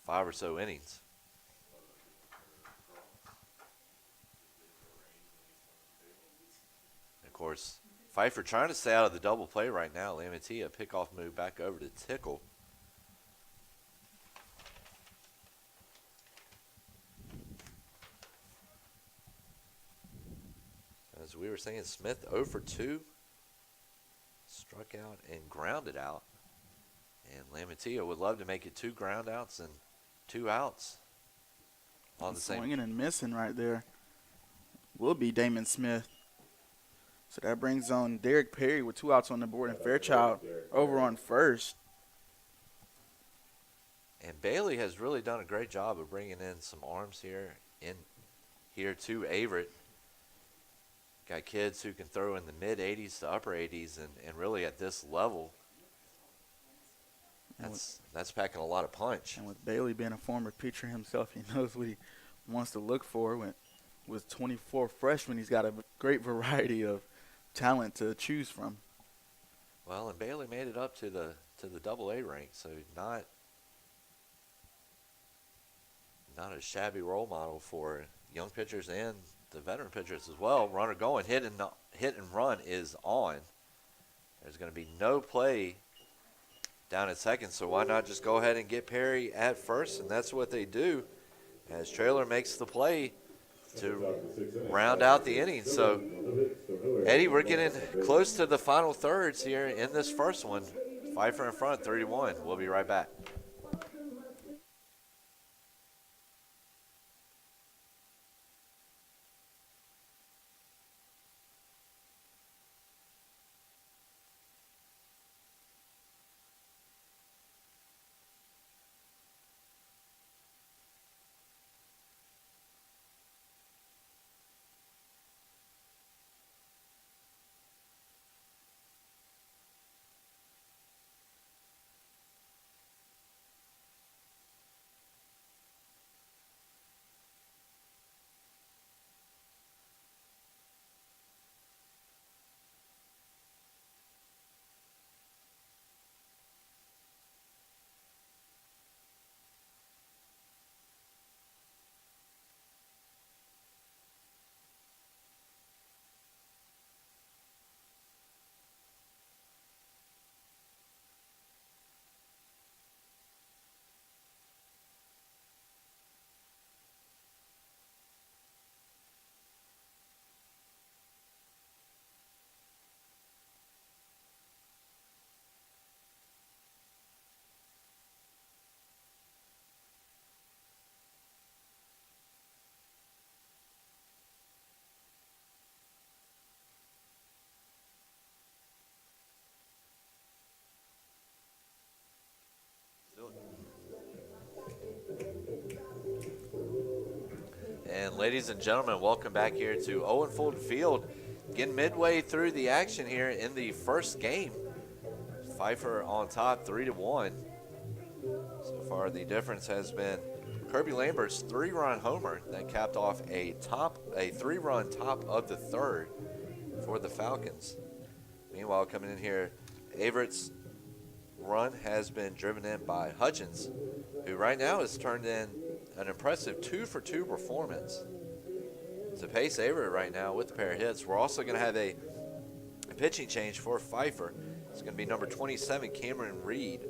5 or so innings. Of course, Pfeiffer trying to stay out of the double play right now. Lamantia, pickoff move back over to Tickle. As we were saying, Smith 0 for 2. Struck out and grounded out. And Lamantia would love to make it 2 ground outs and 2 outs on the same. Swinging and missing right there will be Damon Smith. So that brings on Derek Perry with 2 outs on the board and Fairchild over on first. And Bailey has really done a great job of bringing in some arms here here to Averett. Got kids who can throw in the mid-80s to upper 80s, and really at this level, that's packing a lot of punch. And with Bailey being a former pitcher himself, he knows what he wants to look for. With 24 freshmen, he's got a great variety of talent to choose from. Well, and Bailey made it up to the AA rank, so not a shabby role model for young pitchers and the veteran pitchers as well. Runner going, hit and run is on. There's going to be no play down at second, so why not just go ahead and get Perry at first? And that's what they do as Trailer makes the play to round out the inning. So, Eddie, we're getting close to the final thirds here in this first one. Pfeiffer in front, 3-1. We'll be right back. And ladies and gentlemen, welcome back here to Owen Fulton Field. Getting midway through the action here in the first game. Pfeiffer on top, 3-1. So far, the difference has been Kirby Lambert's 3-run homer that capped off a 3-run top of the third for the Falcons. Meanwhile, coming in here, Averett's run has been driven in by Hutchins, who right now has turned in an impressive 2-for-2 performance to pace Everett right now with a pair of hits. We're also going to have a pitching change for Pfeiffer. It's going to be number 27, Cameron Reed,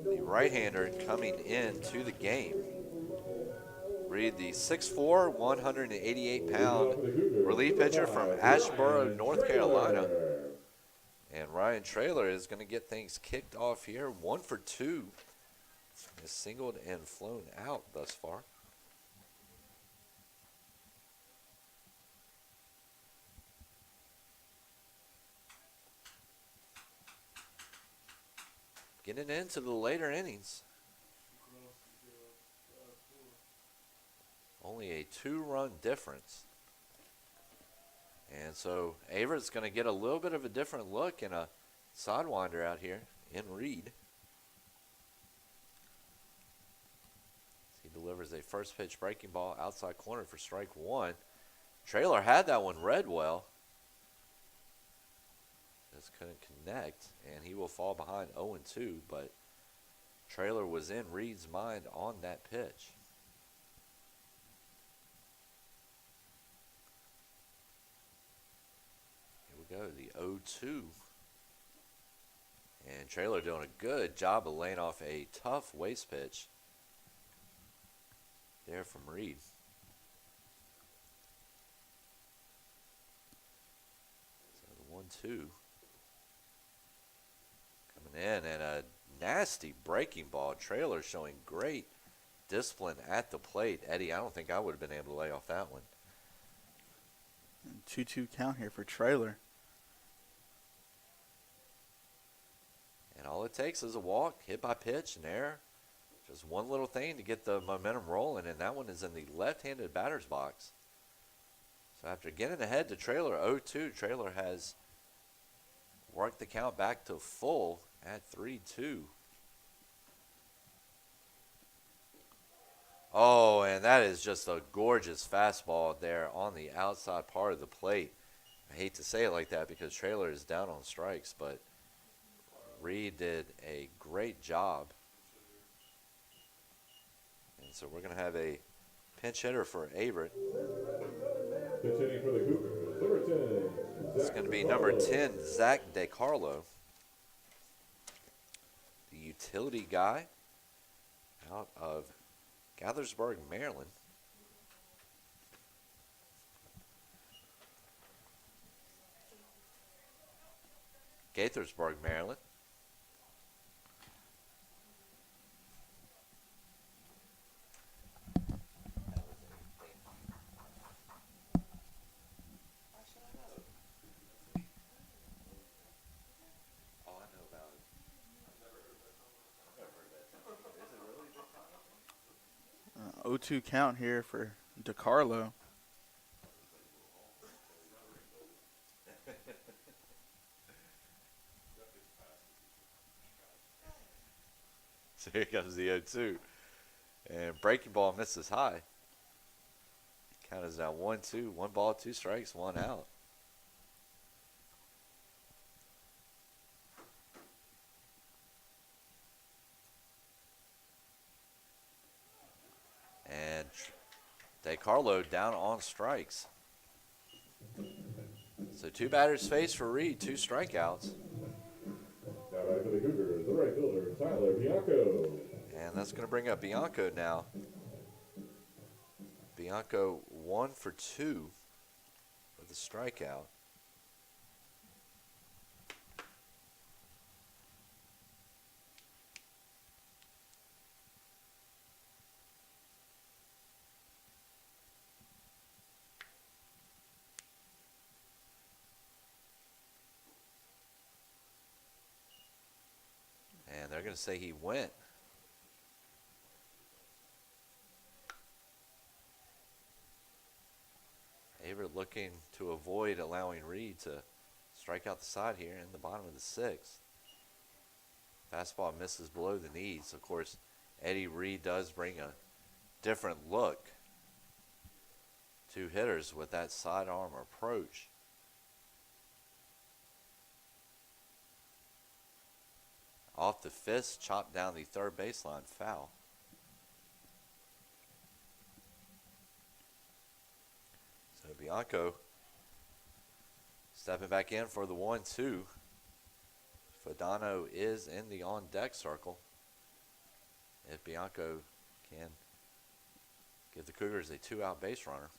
the right-hander coming into the game. Reed, the 6'4", 188-pound relief pitcher from Asheboro, North Carolina. And Ryan Traylor is going to get things kicked off here. 1 for 2. Has singled and flown out thus far. Getting into the later innings. Only a 2-run difference. And so Averett's going to get a little bit of a different look and a sidewinder out here in Reed. He delivers a first pitch breaking ball outside corner for strike one. Traylor had that one read well. Just couldn't connect, and he will fall behind 0-2, but Traylor was in Reed's mind on that pitch. Here we go, the 0-2. And Traylor doing a good job of laying off a tough waste pitch there from Reed. So the 1-2 coming in, and a nasty breaking ball. Traylor showing great discipline at the plate. Eddie, I don't think I would have been able to lay off that one. 2-2 count here for Traylor. And all it takes is a walk, hit by pitch, and error. Just one little thing to get the momentum rolling, and that one is in the left-handed batter's box. So after getting ahead to Trailer 0-2, Trailer has worked the count back to full at 3-2. Oh, and that is just a gorgeous fastball there on the outside part of the plate. I hate to say it like that because Trailer is down on strikes, but Reed did a great job. And so we're going to have a pinch hitter for Averett. Pitch hitting for the Cougars, number 10. It's going to be number 10, Zach Decarlo, the utility guy out of Gaithersburg, Maryland. Gaithersburg, Maryland. Oh, I know about it. I've never heard that. Is it really? 0-2 count here for Decarlo. So here comes the 0-2. And breaking ball misses high. Count is now 1-2. 1 ball, 2 strikes, 1 out. And Decarlo down on strikes. So 2 batters faced for Reed, 2 strikeouts. Now back to the Cougars, the right fielder, Tyler Bianco. And that's going to bring up Bianco now. Bianco 1 for 2 with a strikeout. And they're going to say he went. Everett looking to avoid allowing Reed to strike out the side here in the bottom of the 6th. Fastball misses below the knees. Of course, Eddie Reed does bring a different look to hitters with that sidearm approach. Off the fist, chopped down the third baseline, foul. So Bianco stepping back in for the 1-2. Fodano is in the on-deck circle. If Bianco can give the Cougars a 2-out base runner.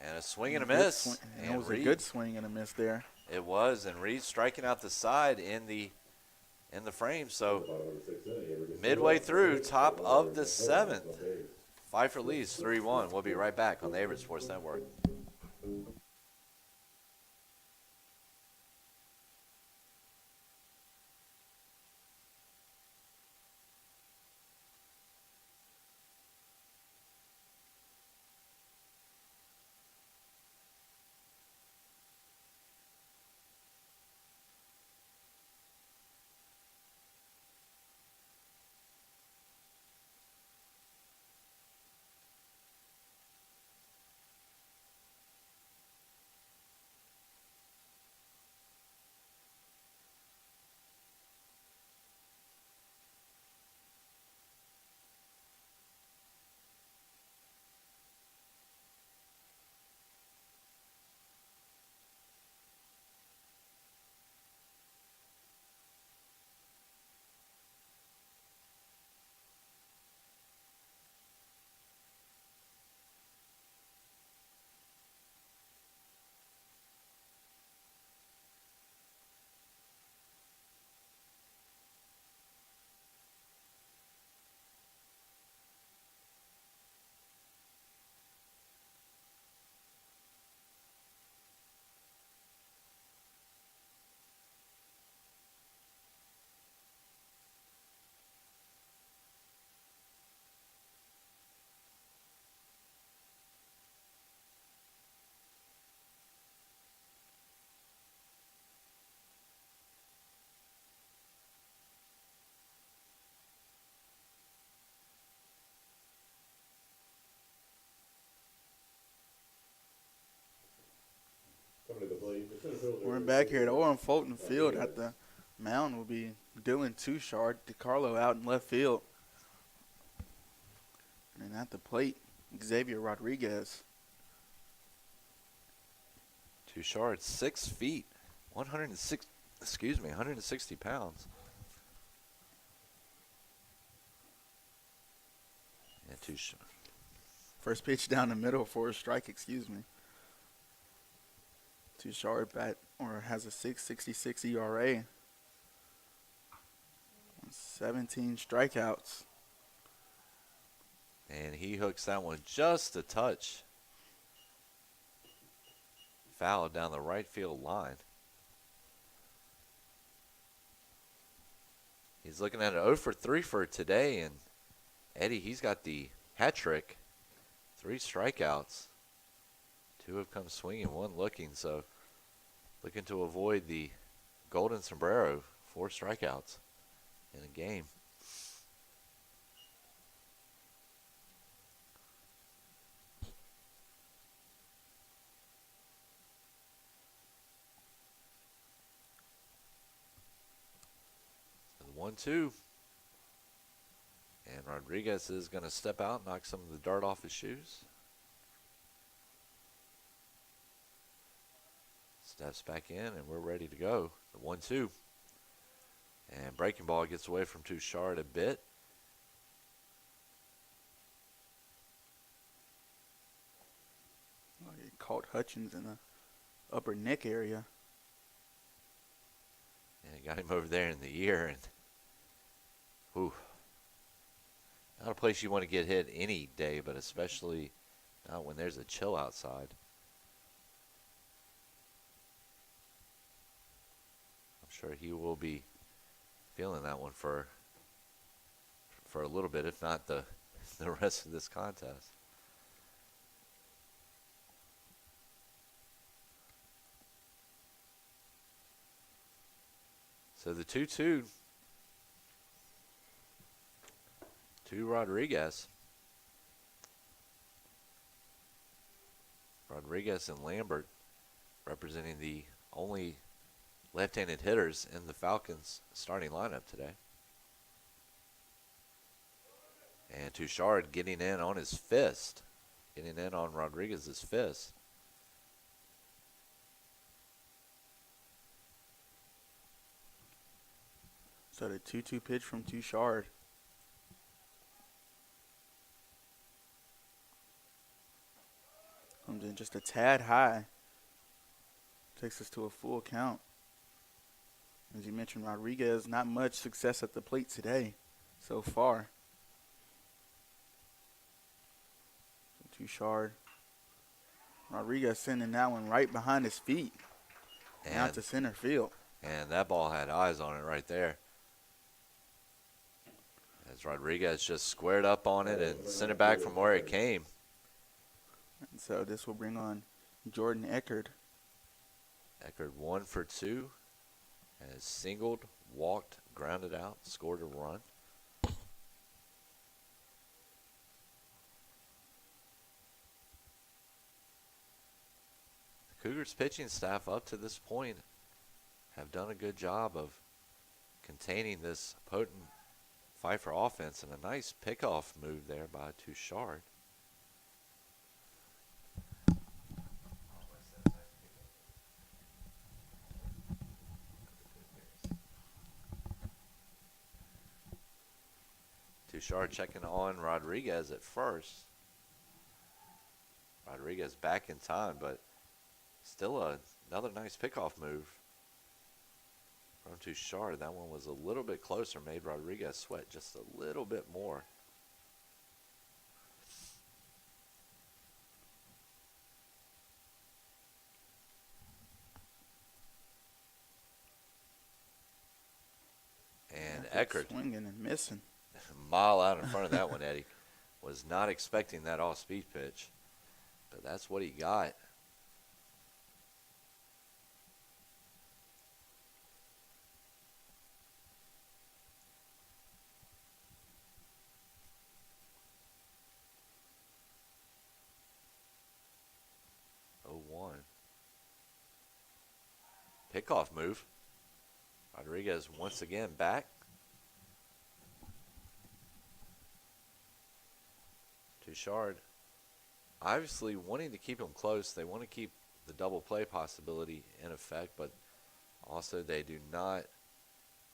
And a swing and a miss. And it was a good swing and a miss there. It was, and Reed striking out the side in the frame. So midway through, top of the 7th, Pfeiffer leads 3-1. We'll be right back on the Averett Sports Network. We're back here at Orem Fulton Field at the mound will be Dylan Touchard, Decarlo out in left field. And at the plate, Xavier Rodriguez. Touchard, 6 feet, 160 pounds. And Touchard. First pitch down the middle for a strike, Touchard has a 6.66 ERA. 17 strikeouts. And he hooks that one just a touch. Foul down the right field line. He's looking at an 0 for 3 for today, and Eddie, he's got the hat trick. 3 strikeouts. 2 have come swinging, 1 looking, so looking to avoid the golden sombrero. 4 strikeouts in a game. So the 1-2. And Rodriguez is going to step out, knock some of the dirt off his shoes. Steps back in, and we're ready to go. The 1-2. And breaking ball gets away from Touchard a bit. Oh, he caught Hutchins in the upper neck area. And he got him over there in the ear. And, whew. Not a place you want to get hit any day, but especially not when there's a chill outside. I'm sure he will be feeling that one for a little bit, if not the rest of this contest. So the 2-2 to Rodriguez. Rodriguez and Lambert representing the only left-handed hitters in the Falcons starting lineup today. And Touchard getting in on his fist. Getting in on Rodriguez's fist. So the 2-2 pitch from Touchard. Comes in just a tad high. Takes us to a full count. As you mentioned, Rodriguez, not much success at the plate today so far. So Touchard. Rodriguez sending that one right behind his feet. And out to center field. And that ball had eyes on it right there. As Rodriguez just squared up on it and sent it back from where it came. And so this will bring on Jordan Eckerd. Eckerd 1 for 2. Has singled, walked, grounded out, scored a run. The Cougars pitching staff up to this point have done a good job of containing this potent Pfeiffer offense, and a nice pickoff move there by Touchard. Touchard checking on Rodriguez at first. Rodriguez back in time, but still another nice pickoff move from Touchard. That one was a little bit closer, made Rodriguez sweat just a little bit more. And Eckerd swinging and missing. A mile out in front of that one, Eddie. Was not expecting that off-speed pitch, but that's what he got. pickoff move. Rodriguez once again back. Touchard obviously wanting to keep him close. They want to keep the double play possibility in effect, but also they do not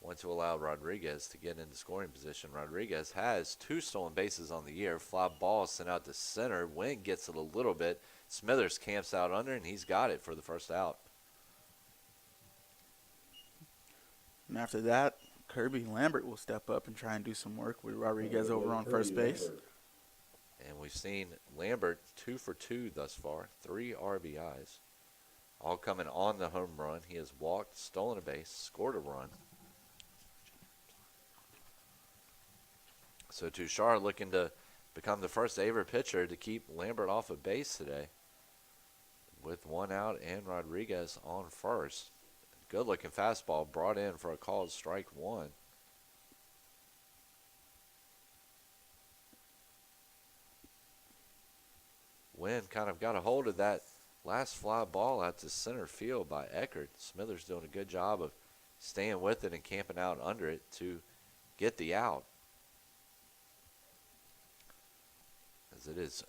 want to allow Rodriguez to get into scoring position. Rodriguez has 2 stolen bases on the year. Fly ball sent out to center. Wynn gets it a little bit. Smithers camps out under, and he's got it for the first out. And after that, Kirby Lambert will step up and try and do some work with Rodriguez over on first base. And we've seen Lambert 2 for 2 thus far, 3 RBIs, all coming on the home run. He has walked, stolen a base, scored a run. So Touchard looking to become the first Averett pitcher to keep Lambert off of base today, with 1 out and Rodriguez on first. Good-looking fastball brought in for a called strike 1. Wynn kind of got a hold of that last fly ball out to center field by Eckert. Smithers doing a good job of staying with it and camping out under it to get the out. As it is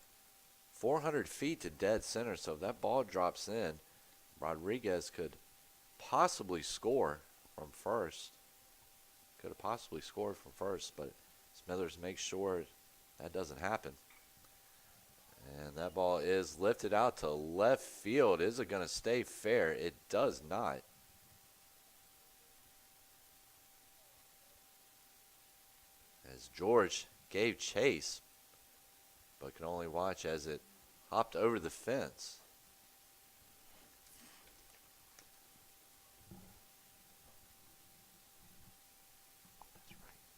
400 feet to dead center, so if that ball drops in, Rodriguez could possibly score from first. Could have possibly scored from first, but Smithers makes sure that doesn't happen. And that ball is lifted out to left field. Is it going to stay fair? It does not. As George gave chase, but can only watch as it hopped over the fence.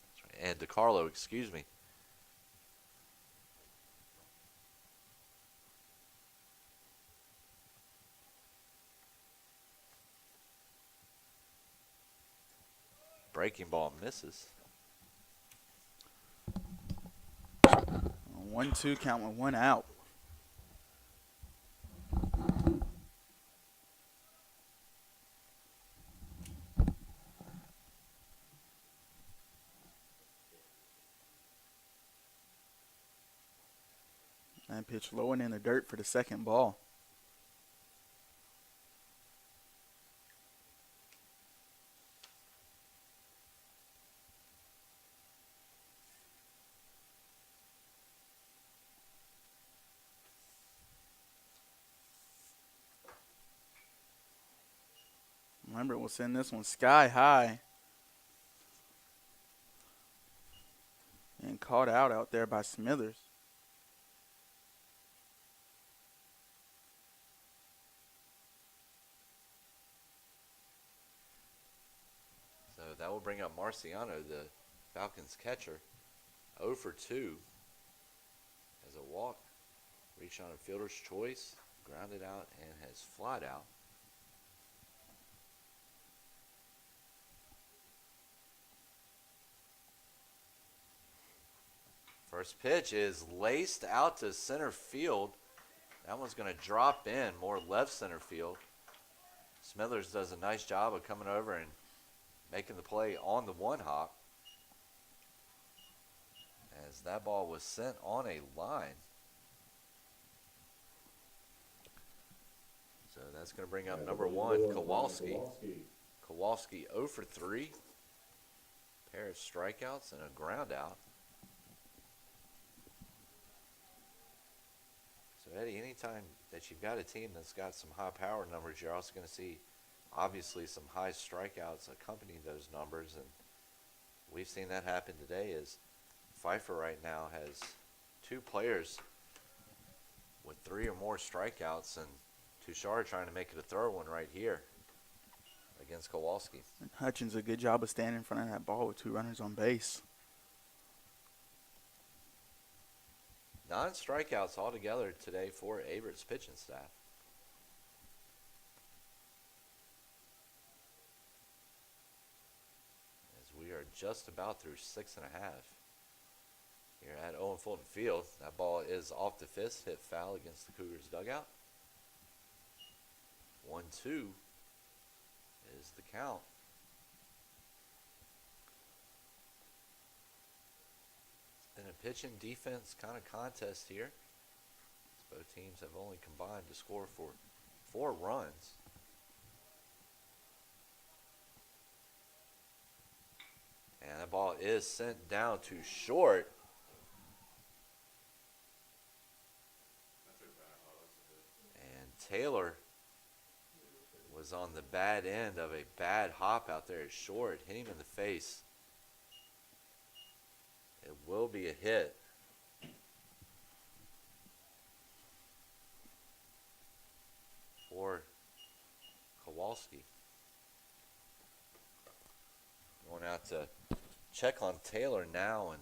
That's right. And Decarlo, excuse me. Breaking ball misses. 1-2 count with 1 out. And pitch low and in the dirt for the second ball. Remember, we'll send this one sky high. And caught out there by Smithers. So that will bring up Marciano, the Falcons catcher, 0 for 2. As a walk, reached on a fielder's choice, grounded out, and has flied out. First pitch is laced out to center field. That one's going to drop in more left center field. Smithers does a nice job of coming over and making the play on the 1-hop. As that ball was sent on a line. So that's going to bring up number 1, Kowalski. Kowalski 0 for 3. Pair of strikeouts and a ground out. So, Eddie, anytime that you've got a team that's got some high power numbers, you're also going to see, obviously, some high strikeouts accompany those numbers. And we've seen that happen today as Pfeiffer right now has 2 players with 3 or more strikeouts, and Touchard trying to make it a third one right here against Kowalski. And Hutchins a good job of standing in front of that ball with 2 runners on base. 9 strikeouts altogether today for Averett's pitching staff. As we are just about through 6.5 here at Owen Fulton Field. That ball is off the fist, hit foul against the Cougars dugout. 1-2. is the count. It's been a pitching defense kind of contest here. Both teams have only combined to score for 4 runs. And that ball is sent down to short. And Taylor was on the bad end of a bad hop out there at short. Hit him in the face. It will be a hit. For Kowalski. Going out to check on Taylor now, and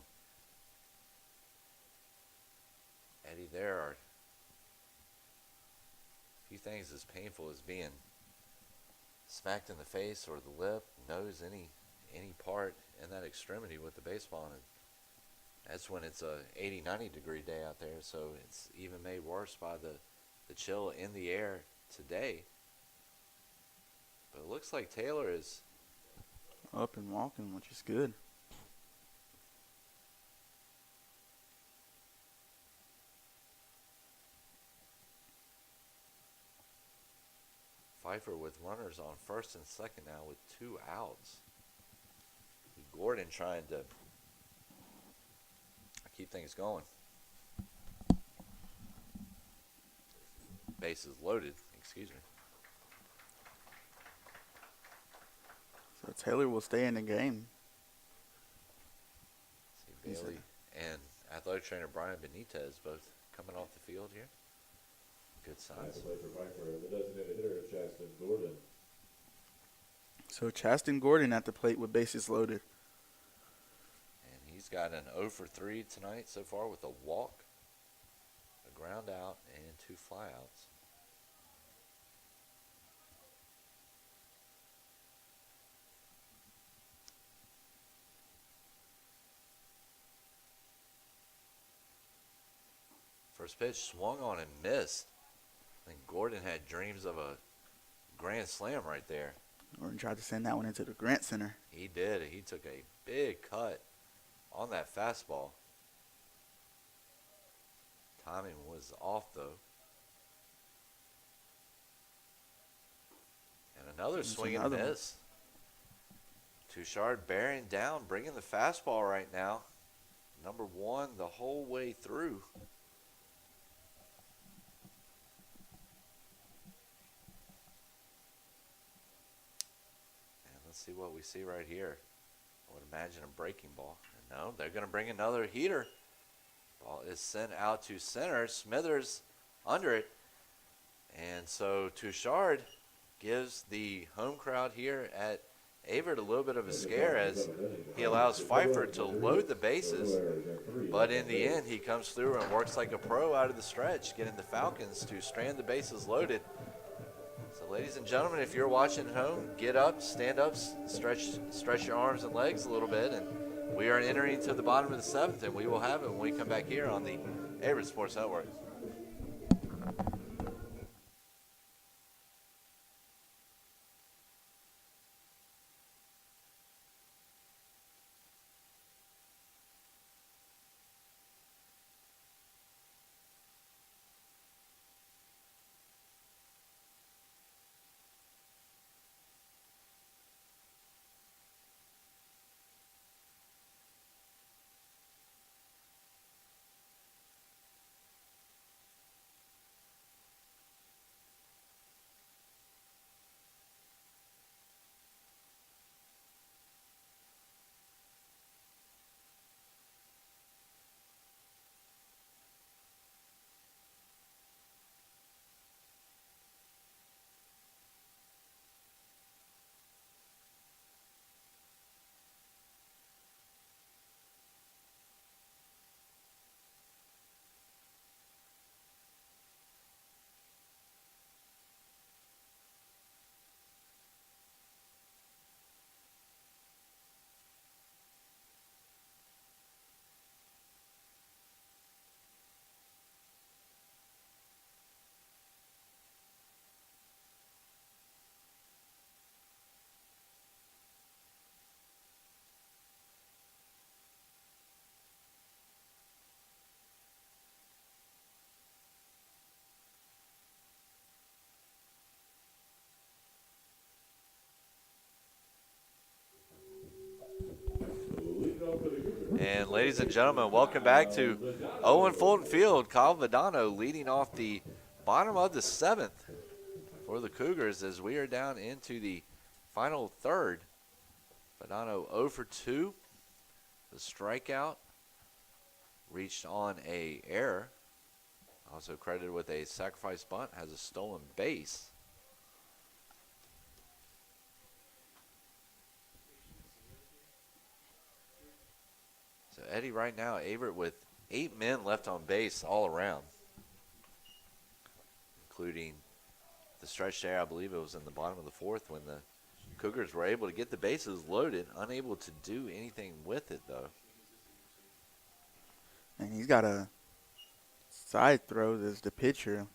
Eddie, there are a few things as painful as being smacked in the face or the lip, nose, any part in that extremity with the baseball. And that's when it's a 80-90 degree day out there, so it's even made worse by the chill in the air today. But it looks like Taylor is up and walking, which is good. Pfeiffer with runners on first and second now with 2 outs. Gordon trying to keep things going. Bases loaded, excuse me. So Taylor will stay in the game. See Bailey and athletic trainer Brian Benitez both coming off the field here. Good signs. Play for Pfeiffer, the designated hitter, Chaston Gordon. So Chaston Gordon at the plate with bases loaded. And he's got an 0 for 3 tonight so far with a walk, a ground out, and 2 flyouts. First pitch swung on and missed. I think Gordon had dreams of a grand slam right there. Gordon tried to send that one into the Grant Center. He did. He took a big cut on that fastball. Timing was off, though. And another swing and miss. Touchard bearing down, bringing the fastball right now. Number 1 the whole way through. Let's see what we see right here. I would imagine a breaking ball. And no, they're going to bring another heater. Ball is sent out to center. Smithers under it. And so Touchard gives the home crowd here at Averett a little bit of a scare as he allows Pfeiffer to load the bases. But in the end, he comes through and works like a pro out of the stretch, getting the Falcons to strand the bases loaded. So, ladies and gentlemen, if you're watching at home, get up, stand up, stretch your arms and legs a little bit. And we are entering to the bottom of the 7th, and we will have it when we come back here on the Averett Sports Network. And ladies and gentlemen, welcome back to Owen Fulton Field. Kyle Vidano leading off the bottom of the 7th for the Cougars as we are down into the final third. Vidano 0 for 2. The strikeout reached on a error. Also credited with a sacrifice bunt, has a stolen base. So Eddie right now, Averett with 8 men left on base all around, including the stretch there. I believe it was in the bottom of the 4th when the Cougars were able to get the bases loaded, unable to do anything with it though. And he's got a side throw as the pitcher,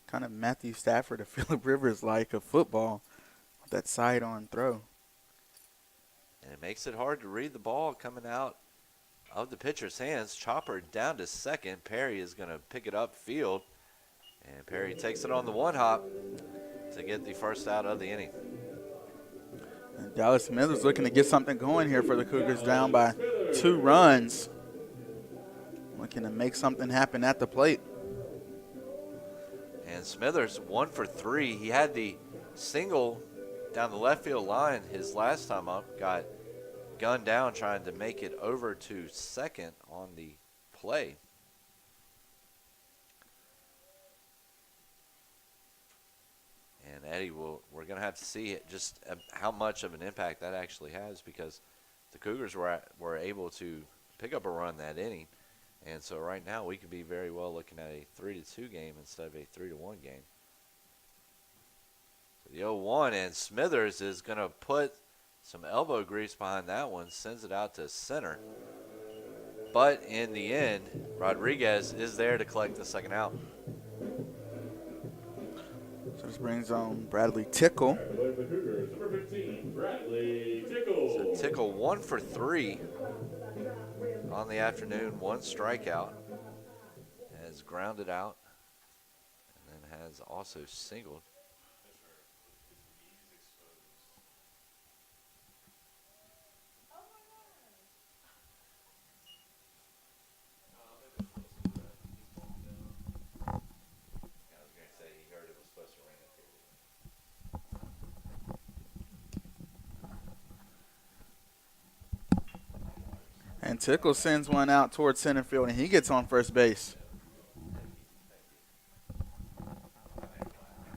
kind of Matthew Stafford or Phillip Rivers like a football with that side on throw. And it makes it hard to read the ball coming out of the pitcher's hands. Chopper down to second. Perry is going to pick it up field. And Perry takes it on the one hop to get the first out of the inning. And Dallas Smithers looking to get something going here for the Cougars, down by 2 runs. Looking to make something happen at the plate. And Smithers 1 for 3. He had the single down the left field line his last time up. Got gunned down trying to make it over to second on the play. And Eddie, we're going to have to see just how much of an impact that actually has, because the Cougars were able to pick up a run that inning. And so right now we could be very well looking at a 3-2 game instead of a 3-1 game. So the 0-1, and Smithers is going to put some elbow grease behind that one, sends it out to center. But in the end, Rodriguez is there to collect the second out. So this brings on Bradley Tickle. The Cougars, number 15, Bradley Tickle. So Tickle 1 for 3 on the afternoon, 1 strikeout, has grounded out, and then has also singled. And Tickle sends one out towards center field, and he gets on first base.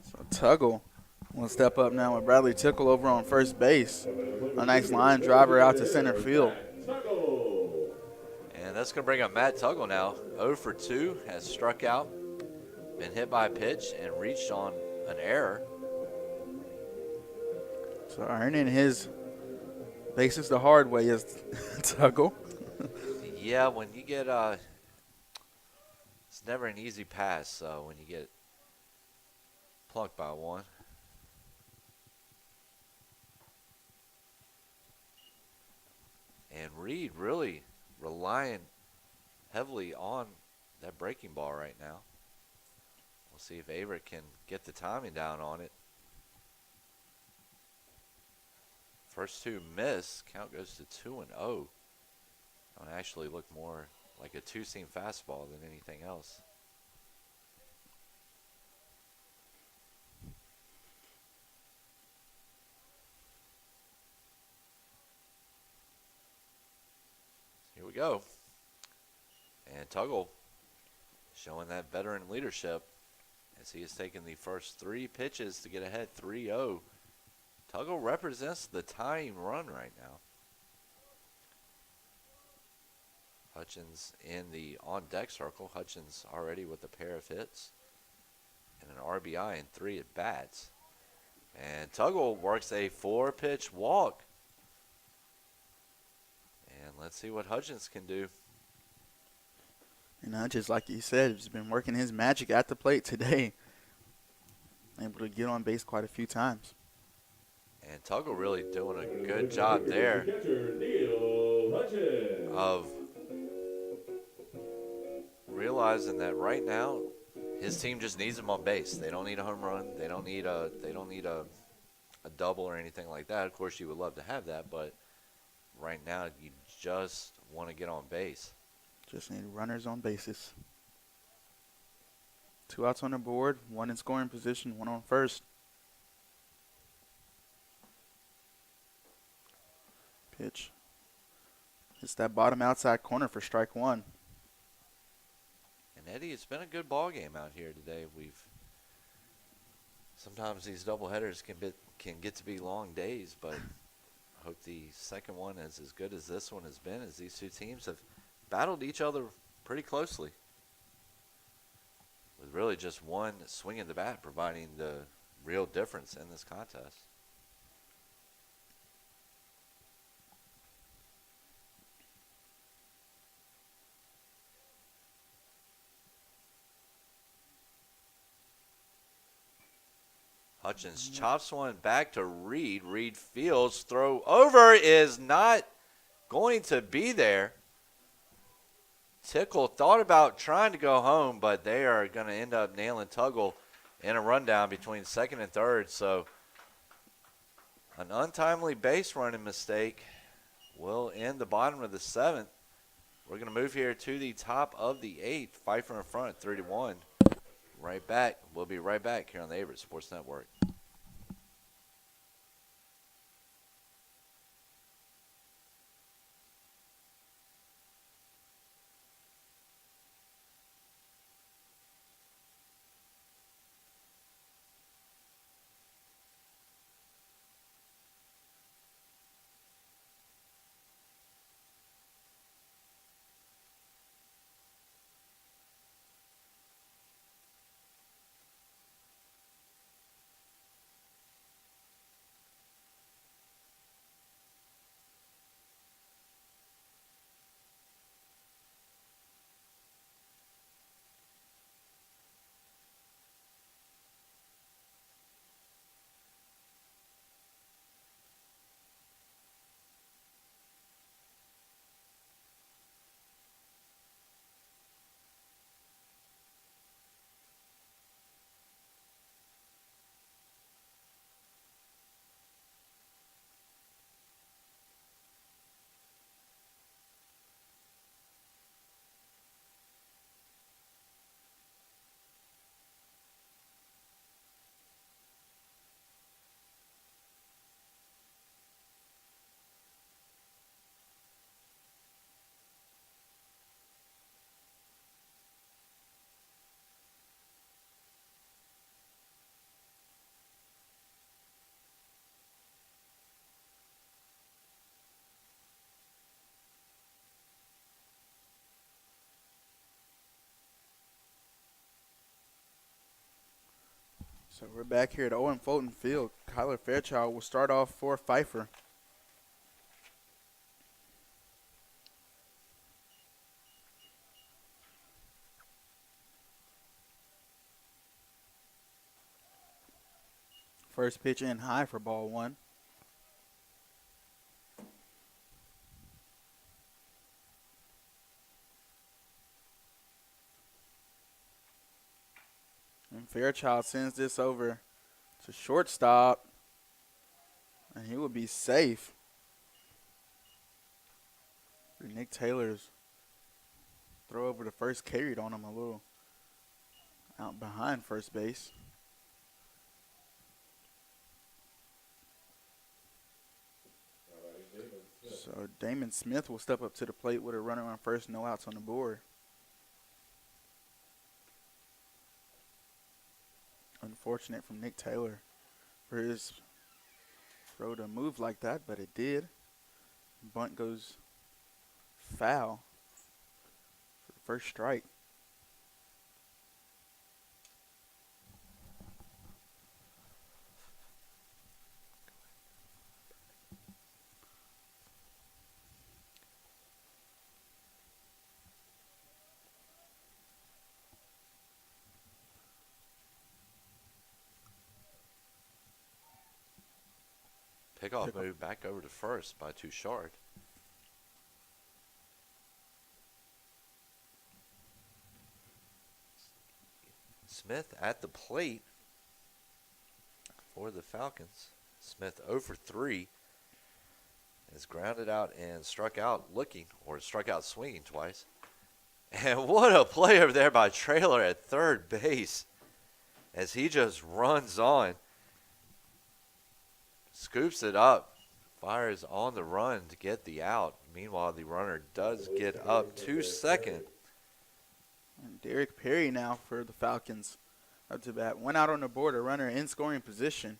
So Tuggle will step up now with Bradley Tickle over on first base. A nice line driver out to center field. And that's going to bring up Matt Tuggle now. 0 for 2, has struck out, been hit by a pitch, and reached on an error. So earning his bases the hard way is Tuggle. Yeah, when you get it's never an easy pass when you get plucked by one. And Reed really relying heavily on that breaking ball right now. We'll see if Averett can get the timing down on it. First 2 miss, count goes to 2-0. That one actually looked more like a 2-seam fastball than anything else. Here we go. And Tuggle showing that veteran leadership as he has taken the first 3 pitches to get ahead 3-0. Tuggle represents the tying run right now. Hutchins in the on-deck circle. Hutchins already with a pair of hits and an RBI and 3 at-bats. And Tuggle works a 4-pitch walk. And let's see what Hutchins can do. And Hutchins, like you said, has been working his magic at the plate today. Able to get on base quite a few times. And Tuggle really doing a good job there of realizing that right now his team just needs him on base. They don't need a home run. They don't need a double or anything like that. Of course, you would love to have that, but right now you just want to get on base. Just need runners on bases. 2 outs on the board, 1 in scoring position, 1 on first. Pitch. It's that bottom outside corner for strike 1. And Eddie, it's been a good ball game out here today. Sometimes these doubleheaders can get to be long days, but I hope the second one is as good as this one has been, as these two teams have battled each other pretty closely, with really just one swing of the bat providing the real difference in this contest. Hutchins chops one back to Reed. Reed fields. Throw over is not going to be there. Tickle thought about trying to go home, but they are going to end up nailing Tuggle in a rundown between second and third. So an untimely base running mistake will end the bottom of the 7th. We're going to move here to the top of the 8th. Pfeiffer in front, 3-1. Right back. We'll be right back here on the Averett Sports Network. So we're back here at Owen Fulton Field. Kyler Fairchild will start off for Pfeiffer. First pitch in high for ball 1. And Fairchild sends this over to shortstop, and he will be safe. Nick Taylor's throw over to first carried on him a little out behind first base. So Damon Smith will step up to the plate with a runner on first, no outs on the board. Unfortunate from Nick Taylor for his throw to move like that, but it did. Bunt goes foul for the first strike. Pickoff move back over to first by Touchard. Smith at the plate for the Falcons. Smith 0 for 3. is grounded out and struck out swinging twice. And what a play over there by Traylor at third base as he just runs on, scoops it up, fires on the run to get the out. Meanwhile, the runner does get up to second. And Derek Perry now for the Falcons up to bat. Went out on the board, a runner in scoring position.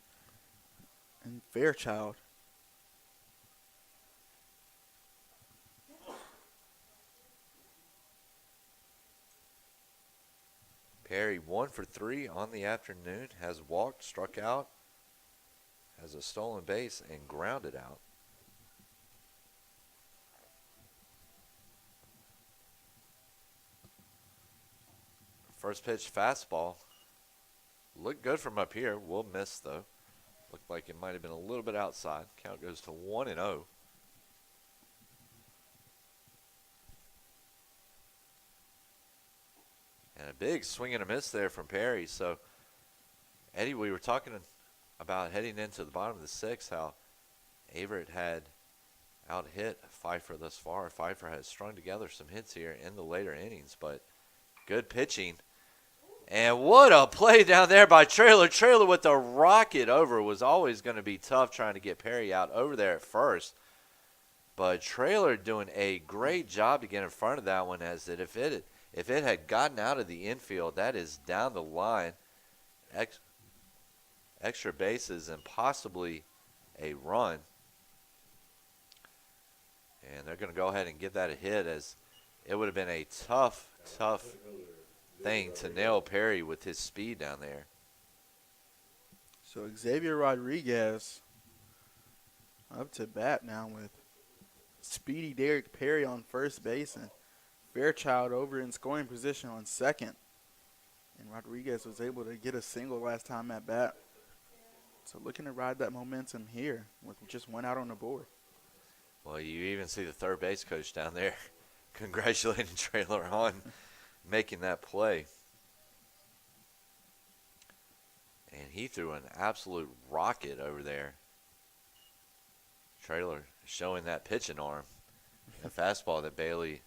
And Fairchild. Perry 1 for 3 on the afternoon, has walked, struck out, has a stolen base, and grounded out. First pitch fastball. Looked good from up here. Will miss, though. Looked like it might have been a little bit outside. Count goes to 1-0. And a big swing and a miss there from Perry. So, Eddie, we were talking about heading into the bottom of the sixth, how Averett had out-hit Pfeiffer thus far. Pfeiffer has strung together some hits here in the later innings, but good pitching. And what a play down there by Traylor. Traylor with the rocket over. Was always going to be tough trying to get Perry out over there at first. But Traylor doing a great job to get in front of that one, as that if it had gotten out of the infield, that is down the line, extra bases and possibly a run. And they're going to go ahead and give that a hit, as it would have been a tough thing to nail Perry with his speed down there. So Xavier Rodriguez up to bat now with speedy Derek Perry on first base and Fairchild over in scoring position on second. And Rodriguez was able to get a single last time at bat. So looking to ride that momentum here with just one out on the board. Well, you even see the third base coach down there congratulating Traylor on making that play. And he threw an absolute rocket over there. Traylor showing that pitching arm. The fastball that Bailey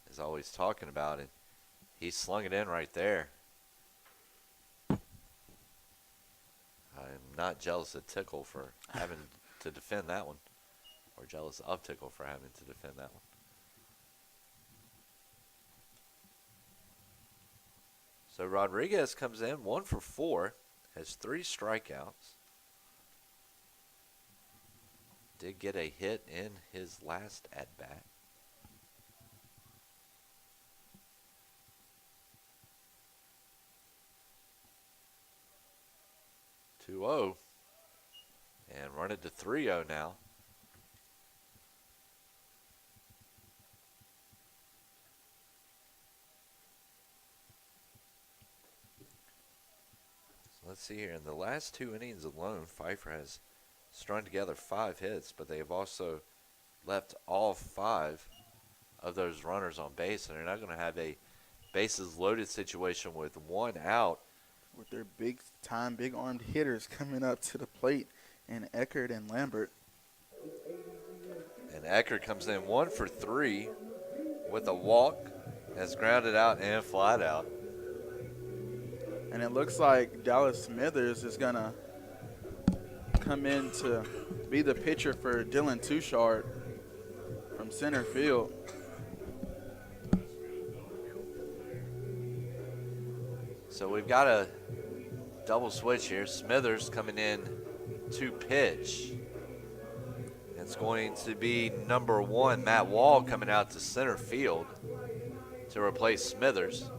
is always talking about it. He slung it in right there. I'm not jealous of Tickle for having to defend that one, or jealous of Tickle for having to defend that one. So Rodriguez comes in 1 for 4, has 3 strikeouts. Did get a hit in his last at-bat. (2-0) and run it to 3-0 now. Let's see here. In the last 2 innings alone, Pfeiffer has strung together 5 hits, but they have also left all 5 of those runners on base, and they're not going to have a bases loaded situation with 1 out. With their big-time, big-armed hitters coming up to the plate, and Eckert and Lambert. And Eckert comes in 1 for 3 with a walk, has grounded out and flied out. And it looks like Dallas Smithers is going to come in to be the pitcher for Dylan Touchard from center field. So we've got a double switch here. Smithers coming in to pitch. It's going to be number 1, Matt Wall, coming out to center field to replace Smithers.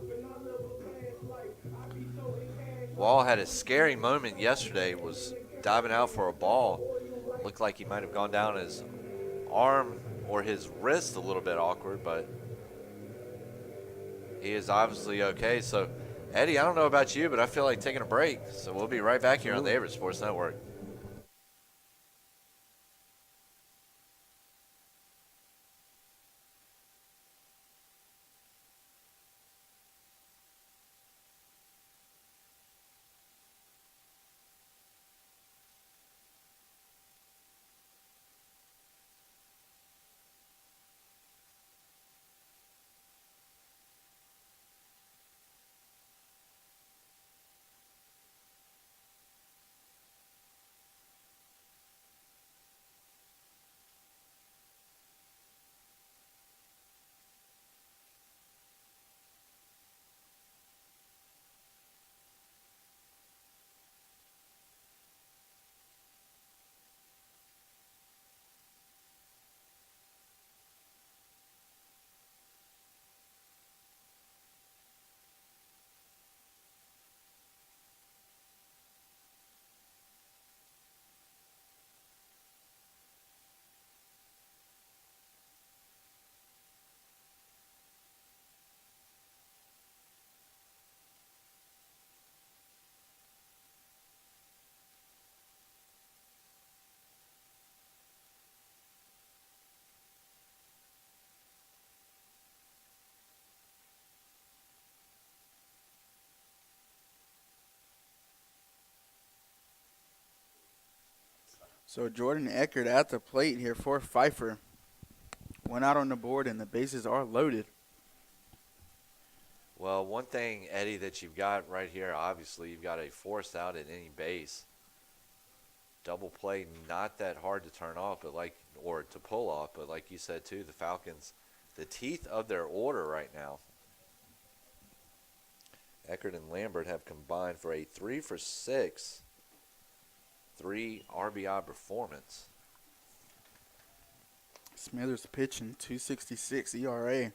Wall had a scary moment yesterday, was diving out for a ball. Looked like he might have gone down his arm or his wrist a little bit awkward, but he is obviously okay. So, Eddie, I don't know about you, but I feel like taking a break. So we'll be right back here on the Averett Sports Network. So Jordan Eckert at the plate here for Pfeiffer. One out on the board, and the bases are loaded. Well, one thing, Eddie, that you've got right here, obviously, you've got a force out at any base. Double play, not that hard to turn off, or to pull off, but like you said too, the Falcons, the teeth of their order right now. Eckert and Lambert have combined for a 3-for-6, 3 RBI performance. Smithers pitching, 2.66 ERA,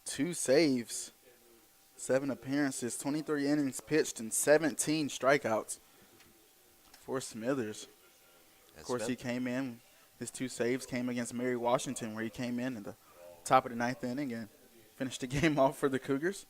2 saves, 7 appearances, 23 innings pitched, and 17 strikeouts for Smithers. Of course, he came in. His 2 saves came against Mary Washington, where he came in at the top of the 9th inning and finished the game off for the Cougars.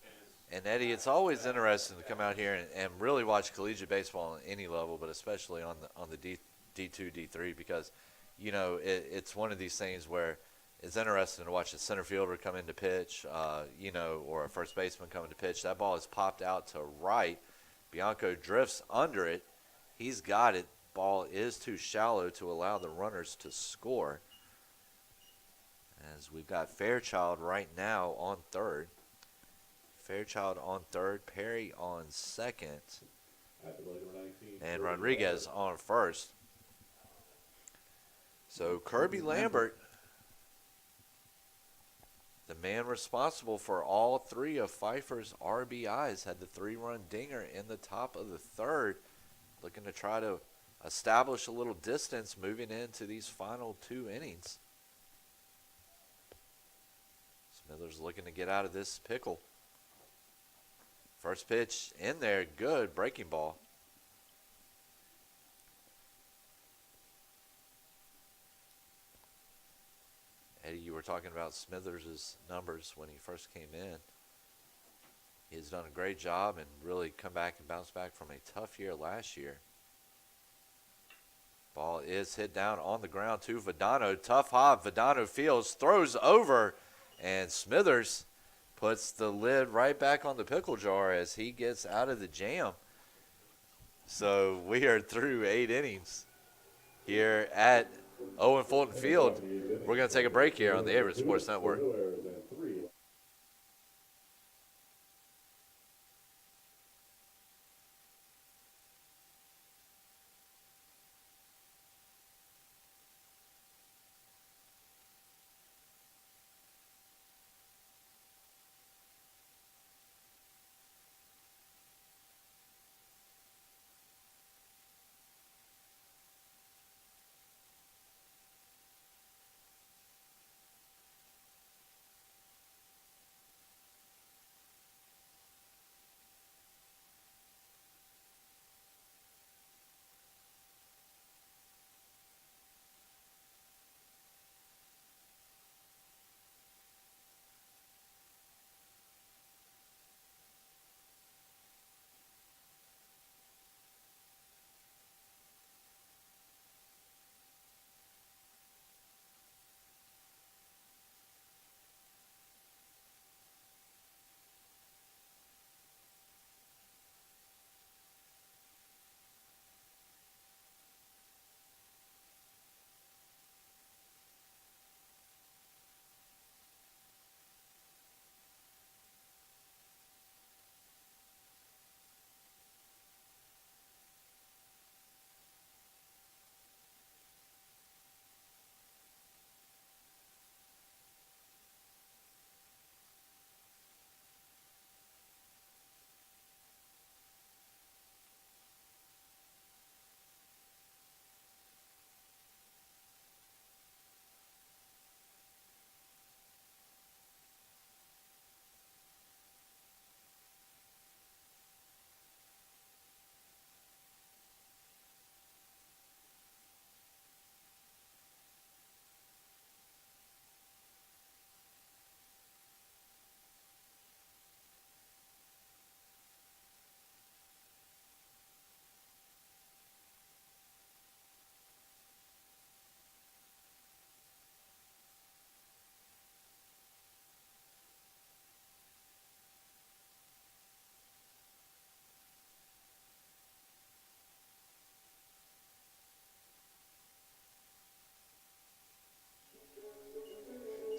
And, Eddie, it's always interesting to come out here and really watch collegiate baseball on any level, but especially on the D2, D3, because, you know, it's one of these things where it's interesting to watch a center fielder come in to pitch, or a first baseman come in to pitch. That ball is popped out to right. Bianco drifts under it. He's got it. Ball is too shallow to allow the runners to score. As we've got Fairchild right now on third. Fairchild on third, Perry on second, and Rodriguez on first. So Kirby Lambert, the man responsible for all 3 of Pfeiffer's RBIs, had the 3-run dinger in the top of the third, looking to try to establish a little distance moving into these final 2 innings. Smithers looking to get out of this pickle. First pitch in there, good breaking ball. Eddie, you were talking about Smithers' numbers when he first came in. He's done a great job and really come back and bounced back from a tough year last year. Ball is hit down on the ground to Vedano. Tough hop. Vedano fields, throws over, and Smithers puts the lid right back on the pickle jar as he gets out of the jam. So we are through 8 innings here at Owen Fulton Field. We're going to take a break here on the Averett Sports Network.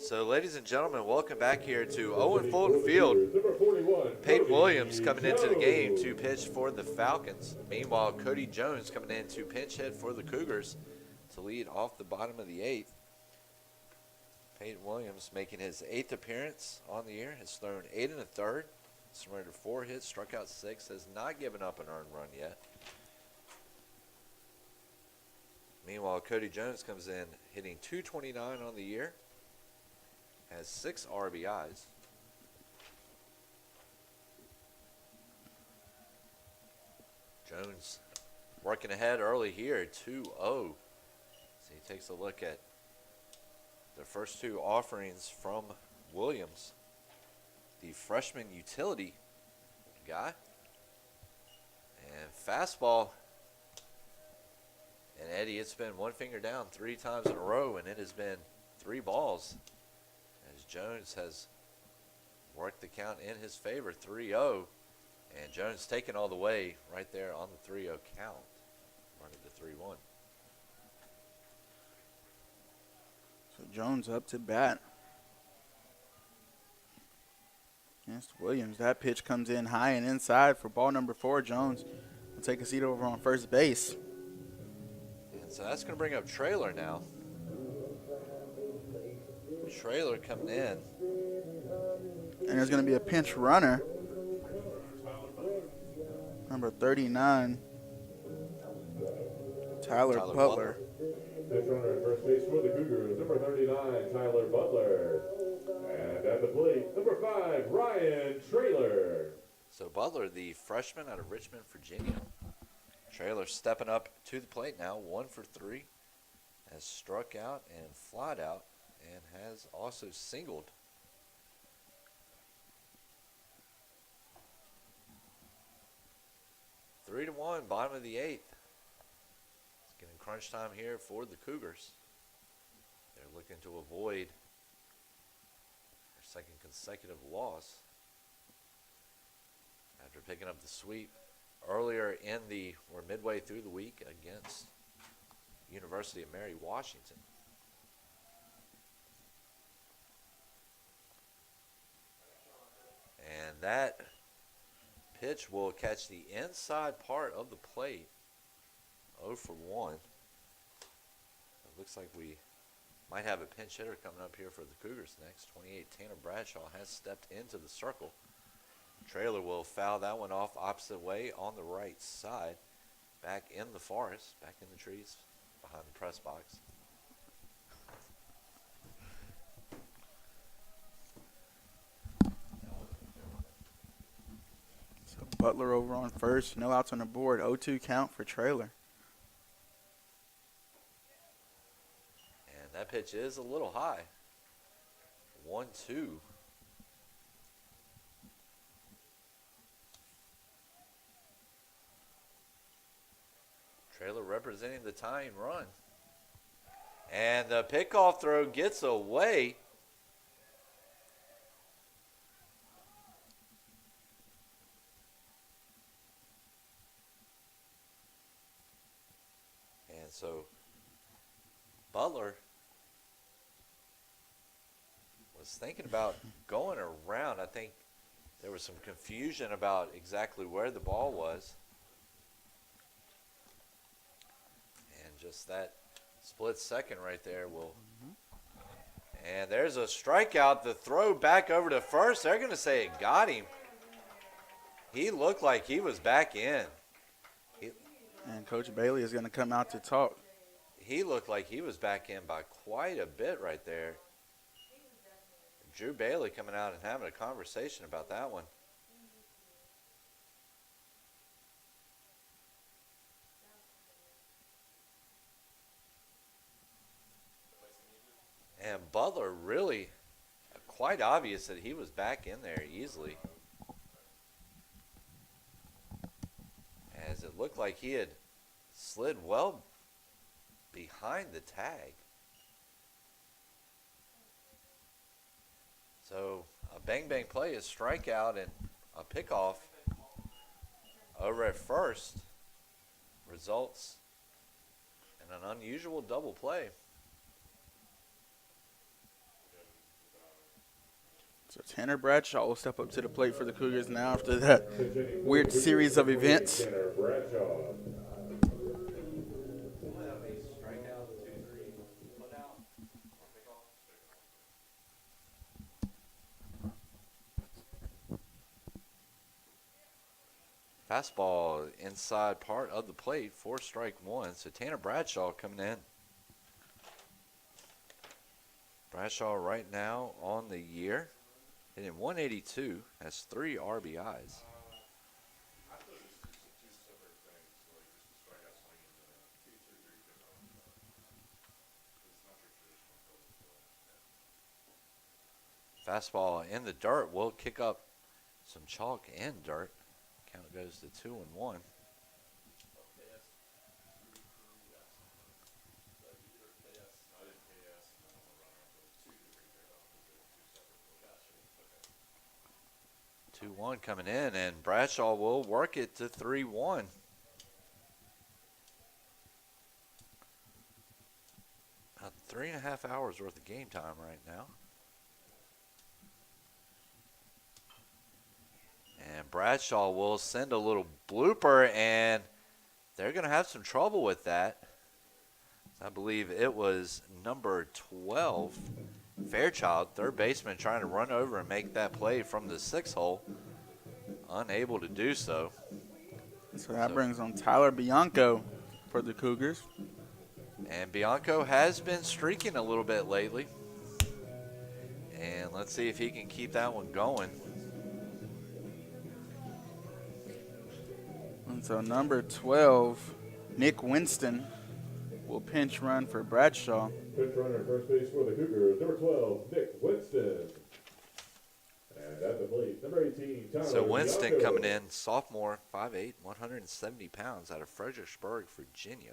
So, ladies and gentlemen, welcome back here to Owen Fulton Field. Number 41, Peyton Cody Williams coming into the game Jones. to pitch for the Falcons. Meanwhile, Cody Jones coming in to pinch hit for the Cougars to lead off the bottom of the 8th. Peyton Williams making his 8th appearance on the year, has thrown 8 1/3, surrendered 4 hits, struck out 6, has not given up an earned run yet. Meanwhile, Cody Jones comes in hitting .229 on the year, has 6 RBIs. Jones working ahead early here, 2-0. So he takes a look at the first 2 offerings from Williams, the freshman utility guy. And fastball. And Eddie, it's been one finger down 3 times in a row, and it has been 3 balls. As Jones has worked the count in his favor, 3-0. And Jones taking all the way right there on the 3-0 count, running to 3-1. So Jones up to bat against Williams. That pitch comes in high and inside for ball number 4. Jones will take a seat over on first base. And so that's going to bring up Trailer now. Trailer coming in. And there's going to be a pinch runner. Number 39, Tyler Butler. Pitch runner at first base for the Cougars, number 39, Tyler Butler. And at the plate, number 5, Ryan Trailer. So Butler, the freshman out of Richmond, Virginia. Trailer stepping up to the plate now, 1 for 3. Has struck out and flied out and has also singled. Three to 1, bottom of the 8th. It's getting crunch time here for the Cougars. They're looking to avoid their second consecutive loss after picking up the sweep earlier or midway through the week against University of Mary Washington. And that pitch will catch the inside part of the plate. 0 for 1. It looks like we might have a pinch hitter coming up here for the Cougars next. 28, Tanner Bradshaw has stepped into the circle. Trailer will foul that one off opposite way on the right side. Back in the forest, back in the trees, behind the press box. So Butler over on first, no outs on the board, 0-2 count for Trailer. And that pitch is a little high. 1-2. Trailer representing the tying run. And the pickoff throw gets away. And so Butler was thinking about going around. I think there was some confusion about exactly where the ball was. And just that split second right there will. And there's a strikeout. The throw back over to first. They're going to say it got him. He looked like he was back in. And Coach Bailey is going to come out to talk. He looked like he was back in by quite a bit right there. Drew Bailey coming out and having a conversation about that one. And Butler really quite obvious that he was back in there easily. As it looked like he had slid well behind the tag. So a bang-bang play, a strikeout, and a pickoff over at first results in an unusual double play. So Tanner Bradshaw will step up to the plate for the Cougars now after that weird series of events. Tanner Bradshaw. Fastball inside part of the plate for strike one. So Tanner Bradshaw coming in. Bradshaw right now on the year, hitting 182, has 3 RBIs. Fastball in the dirt will kick up some chalk and dirt. Count goes to 2-1. Two-one coming in, and Bradshaw will work it to 3-1. About 3.5 hours worth of game time right now. And Bradshaw will send a little blooper, and they're going to have some trouble with that. I believe it was number 12, Fairchild, third baseman, trying to run over and make that play from the 6th hole. Unable to do so. So that brings on Tyler Bianco for the Cougars. And Bianco has been streaking a little bit lately. And let's see if he can keep that one going. And so number 12, Nick Winston, will pinch run for Bradshaw. Pinch runner at first base for the Cougars, number 12, Nick Winston. And at the plate, number 18, Tyler So Winston Bianco. coming in, sophomore, 5'8", 170 pounds, out of Fredericksburg, Virginia.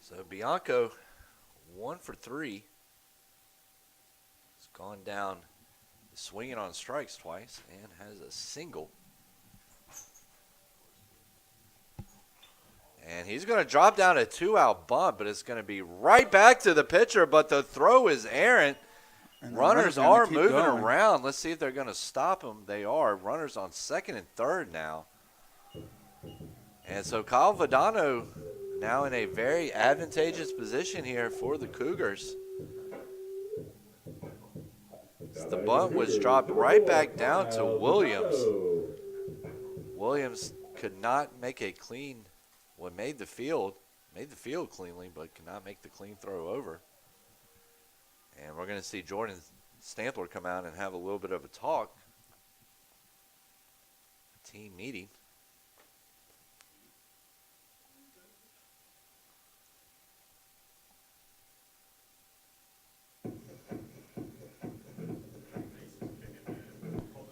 So Bianco, 1 for 3. He's gone down swinging on strikes twice and has a single. And he's going to drop down a 2-out bunt, but it's going to be right back to the pitcher, but the throw is errant. And Runners gonna are keep moving going. around. Let's see if they're going to stop him. They are. Runners on second and third now. And so Kyle Vadano now in a very advantageous position here for the Cougars. The bunt was dropped right back down to Williams. Williams could not make a clean, well, made the field cleanly, but could not make the clean throw over. And we're going to see Jordan Stampler come out and have a little bit of a talk. Team meeting.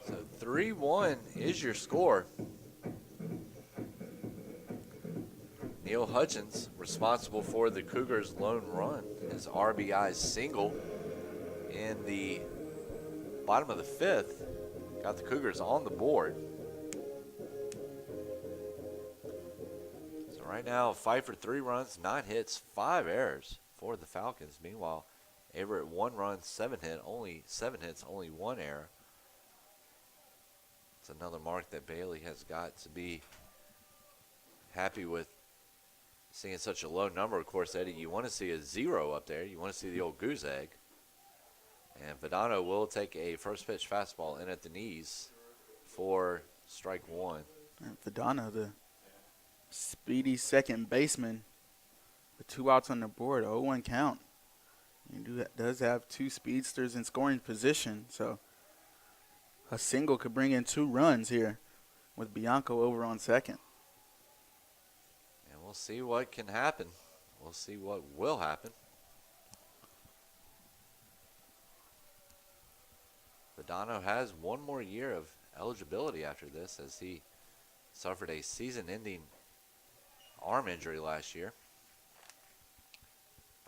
So 3-1 is your score. Neil Hutchins responsible for the Cougars' lone run. His RBI single in the bottom of the 5th got the Cougars on the board. So right now, Pfeiffer 3 runs, 9 hits, 5 errors for the Falcons. Meanwhile, Everett 1 run, 7 hits, only 1 error. It's another mark that Bailey has got to be happy with. Seeing such a low number, of course, Eddie, you want to see a 0 up there. You want to see the old goose egg. And Vadano will take a first pitch fastball in at the knees for strike 1. And Vadano, the speedy second baseman, with 2 outs on the board, 0-1 count. He does have 2 speedsters in scoring position, so a single could bring in 2 runs here with Bianco over on second. And we'll see what can happen. We'll see what will happen. Vadano has 1 more year of eligibility after this, as he suffered a season-ending arm injury last year.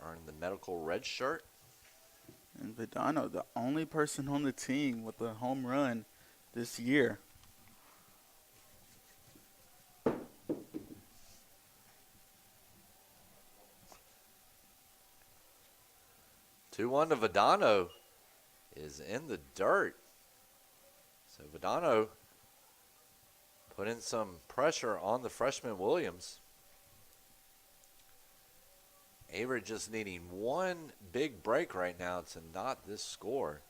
Earned the medical red shirt. And Vadano, the only person on the team with a home run this year. 2-1 to Vedano is in the dirt. So Vedano putting some pressure on the freshman Williams. Averett just needing one big break right now to knot this score.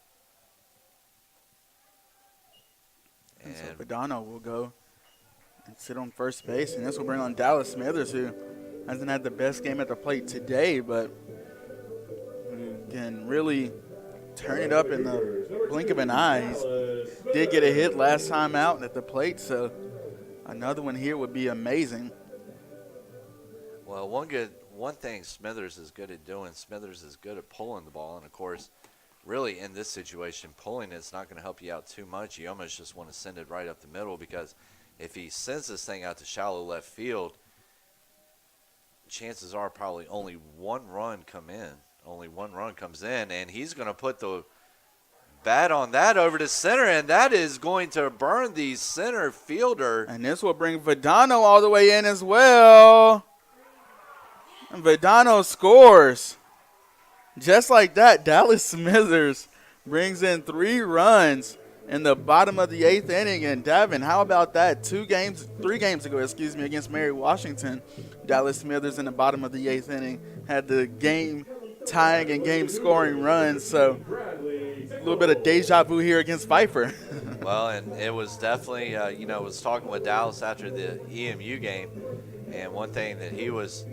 And so Vedano will go and sit on first base, and this will bring on Dallas Smithers, who hasn't had the best game at the plate today, but who can really turn it up in the blink of an eye. He did get a hit last time out at the plate, so another one here would be amazing. Well, one thing Smithers is good at doing, Smithers is good at pulling the ball, and of course, really in this situation, pulling it's not going to help you out too much. You almost just want to send it right up the middle, because if he sends this thing out to shallow left field, chances are probably only one run comes in, and he's going to put the bat on that over to center, and that is going to burn the center fielder. And this will bring Vedano all the way in as well. And Vedano scores. Just like that, Dallas Smithers brings in 3 runs in the bottom of the 8th inning. And Davin, how about that? 3 games ago, against Mary Washington, Dallas Smithers in the bottom of the 8th inning had the game tying and game scoring runs. So a little bit of deja vu here against Pfeiffer. Well, and it was definitely, was talking with Dallas after the EMU game, and one thing that he was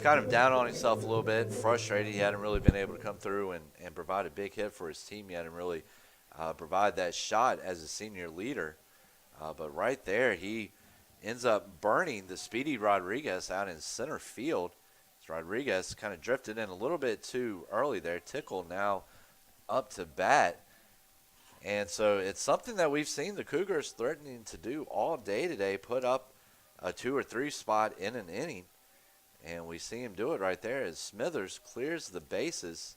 kind of down on himself a little bit, frustrated. He hadn't really been able to come through and provide a big hit for his team yet and really provide that shot as a senior leader. But right there, he ends up burning the speedy Rodriguez out in center field. So Rodriguez kind of drifted in a little bit too early there. Tickle now up to bat. And so it's something that we've seen the Cougars threatening to do all day today, put up a 2 or 3 spot in an inning. And we see him do it right there as Smithers clears the bases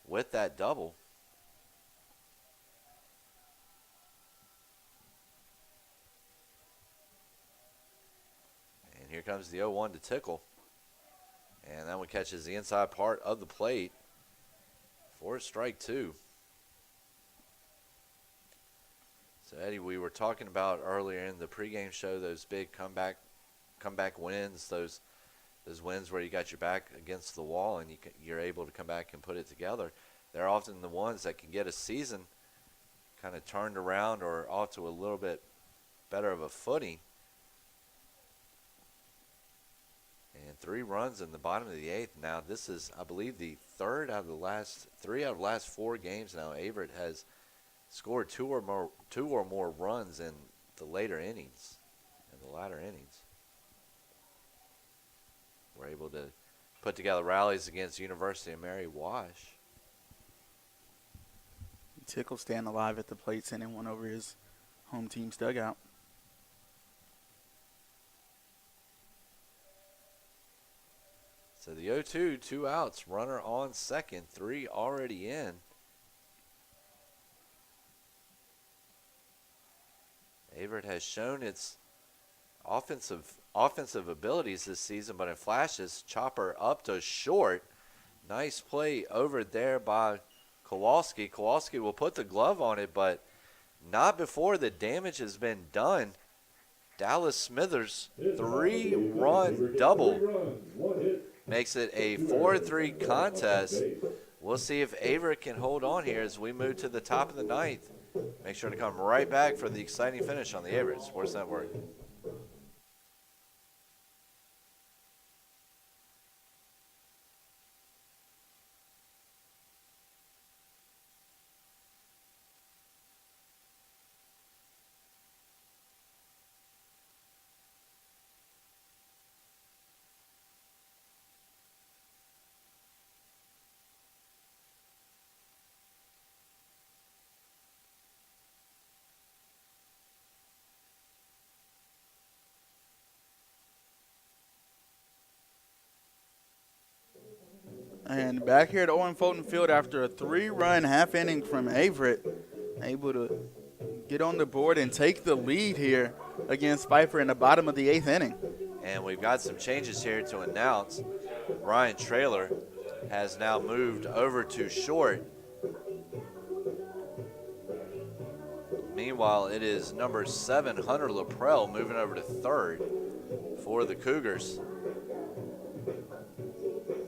with that double. And here comes the 0-1 to Tickle. And that one catches the inside part of the plate for strike 2. So, Eddie, we were talking about earlier in the pregame show those big comeback wins, those wins where you got your back against the wall and you're able to come back and put it together. They're often the ones that can get a season kind of turned around or off to a little bit better of a footing. And 3 runs in the bottom of the 8th. Now, this is, I believe, the 3 out of the last 4 games now. Everett has scored 2 or more runs in the latter innings. We're able to put together rallies against University of Mary Wash. Tickle staying alive at the plate, sending one over his home team's dugout. So the 0-2, 2 outs, runner on second, 3 already in. Everett has shown its offensive abilities this season, but in flashes, chopper up to short. Nice play over there by Kowalski. Kowalski will put the glove on it, but not before the damage has been done. Dallas Smithers, 3-run double. Makes it a 4-3 contest. We'll see if Averett can hold on here as we move to the top of the 9th. Make sure to come right back for the exciting finish on the Averett Sports Network. And back here at Owen Fulton Field after a 3-run half inning from Averett, able to get on the board and take the lead here against Pfeiffer in the bottom of the 8th inning. And we've got some changes here to announce. Ryan Traylor has now moved over to short. Meanwhile, it is number 7, Hunter Laprelle, moving over to third for the Cougars.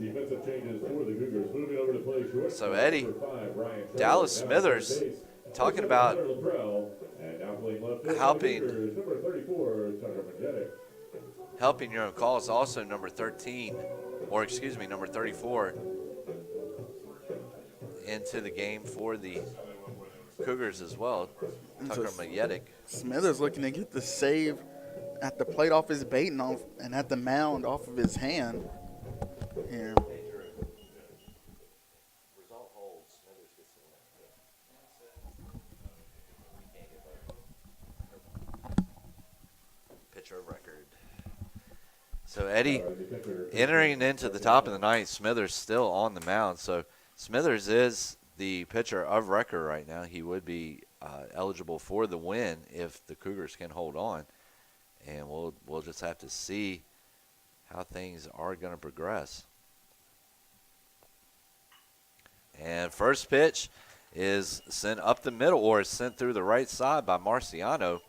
Defensive changes for the Cougars, moving over to play short. So, Eddie, Number 5, Ryan Traylor, Dallas now Smithers first base. talking about Hunter Laprelle, and now playing left field for the helping Cougars, number 34, Tucker Majetic. helping your own calls, also number 13, or excuse me, number 34 into the game for the Cougars as well, Tucker Majetic. Smithers looking to get the save at the plate off his bait and at the mound off of his hand here. Pitcher of record. So, Eddie, entering into the top of the ninth, Smithers still on the mound. So, Smithers is the pitcher of record right now. He would be eligible for the win if the Cougars can hold on. And we'll just have to see how things are going to progress. And first pitch is sent up the middle, or is sent through the right side by Marciano.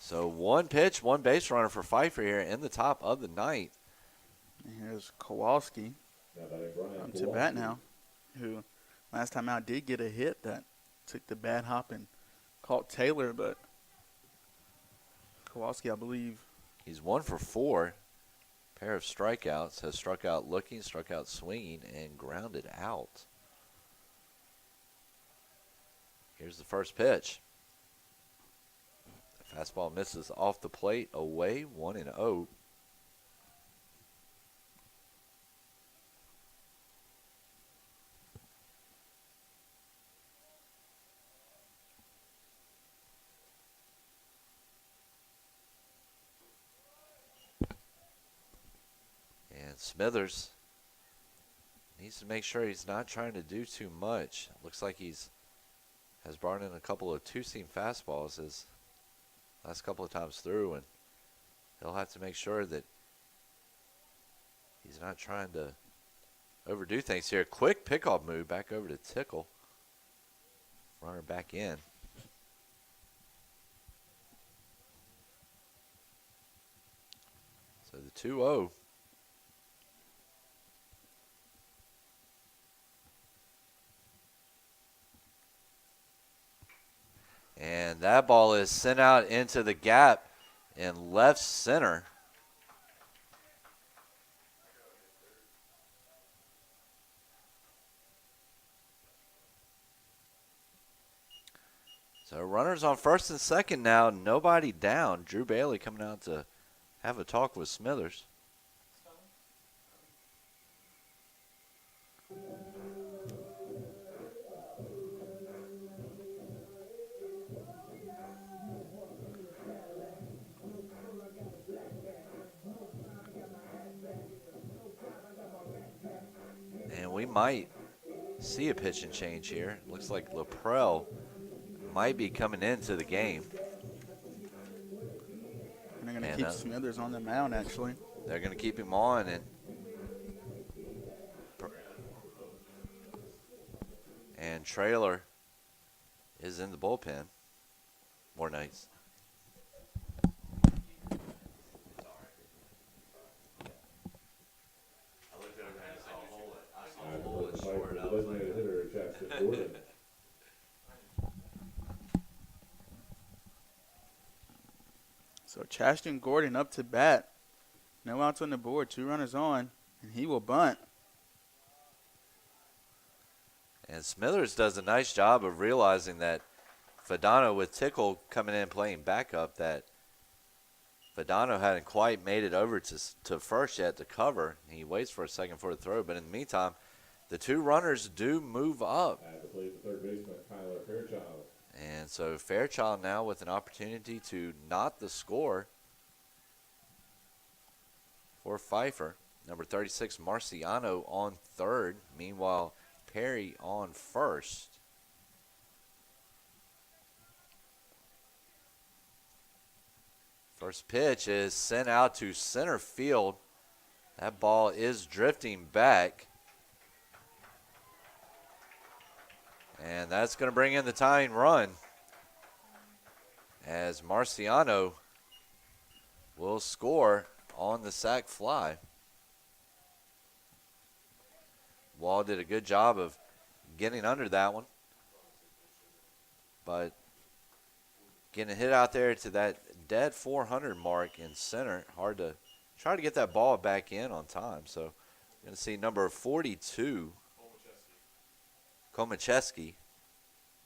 So one pitch, one base runner for Pfeiffer here in the top of the ninth. And here's Kowalski up to bat now, who last time out did get a hit that took the bat hop and caught Taylor, but Kowalski, I believe. He's 1 for 4. Pair of strikeouts. Has struck out looking, struck out swinging, and grounded out. Here's the first pitch. The fastball misses off the plate, away, 1-0. Smithers needs to make sure he's not trying to do too much. Looks like has brought in a couple of two-seam fastballs his last couple of times through, and he'll have to make sure that he's not trying to overdo things here. Quick pickoff move back over to Tickle. Runner back in. So the 2-0. And that ball is sent out into the gap in left center. So runners on first and second now, nobody down. Drew Bailey coming out to have a talk with Smithers. And we might see a pitching change here. Looks like Laprelle might be coming into the game. And they're going to keep Smithers on the mound, actually. They're going to keep him on, and Traylor is in the bullpen. More nights. Designated hitter, Chaston Gordon. So Chaston Gordon up to bat. No outs on the board, 2 runners on, and he will bunt. And Smithers does a nice job of realizing that Fadano with Tickle coming in playing backup, that Fadano hadn't quite made it over to first yet to cover. He waits for a second for the throw, but in the meantime, the 2 runners do move up. At the plate, the third baseman, Tyler Fairchild. And so Fairchild now with an opportunity to knot the score for Pfeiffer. Number 36, Marciano on third. Meanwhile, Perry on first. First pitch is sent out to center field. That ball is drifting back. And that's going to bring in the tying run as Marciano will score on the sac fly. Wall did a good job of getting under that one, but getting hit out there to that dead 400 mark in center, hard to try to get that ball back in on time. So you're going to see number 42, Komacheski,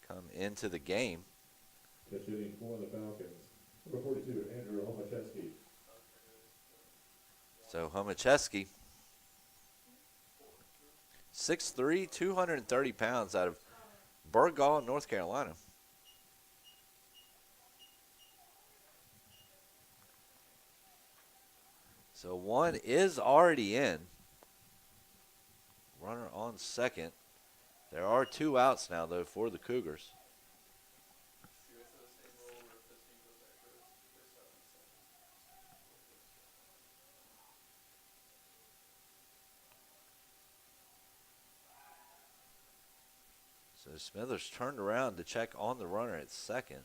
come into the game. Pitch hitting for the Falcons. Number 42, Andrew Homacheski. So Homacheski, 6'3", 230 pounds, out of Burgaw, North Carolina. So one is already in. Runner on second. There are 2 outs now, though, for the Cougars. So Smithers turned around to check on the runner at second.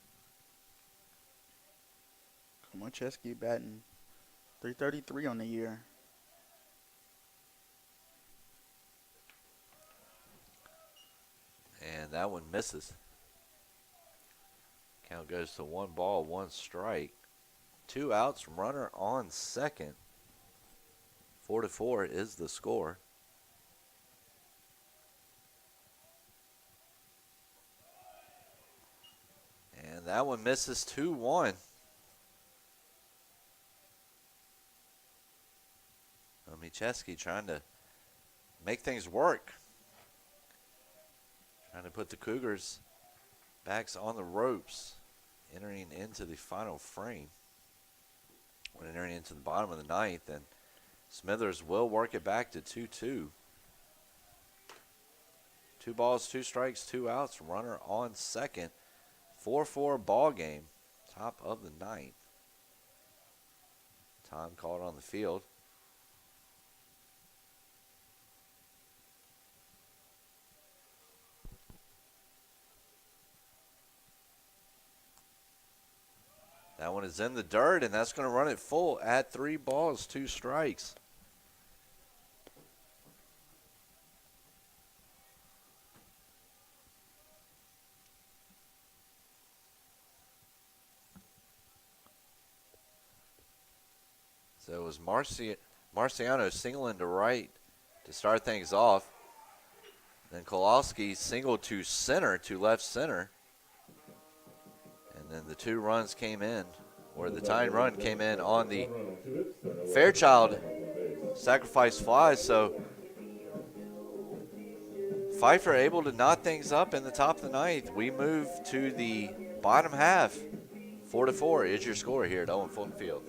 Komacheski batting .333 on the year. And that one misses. Count goes to 1 ball, 1 strike. 2 outs, runner on second. 4-4 is the score. And that one misses 2-1. Micheski trying to make things work. Trying to put the Cougars backs on the ropes, entering into the final frame. When entering into the bottom of the ninth, and Smithers will work it back to 2-2. 2 balls, 2 strikes, 2 outs, runner on second. 4-4 ball game, top of the ninth. Time called on the field. That one is in the dirt, and that's going to run it full at 3 balls, 2 strikes. So it was Marciano singling to right to start things off. Then Kowalski singled to center, to left center. And then the 2 runs came in, or the tying run came in on the Fairchild sacrifice fly. So Pfeiffer able to knot things up in the top of the ninth. We move to the bottom half. 4-4 is your score here at Owen Fulton Field.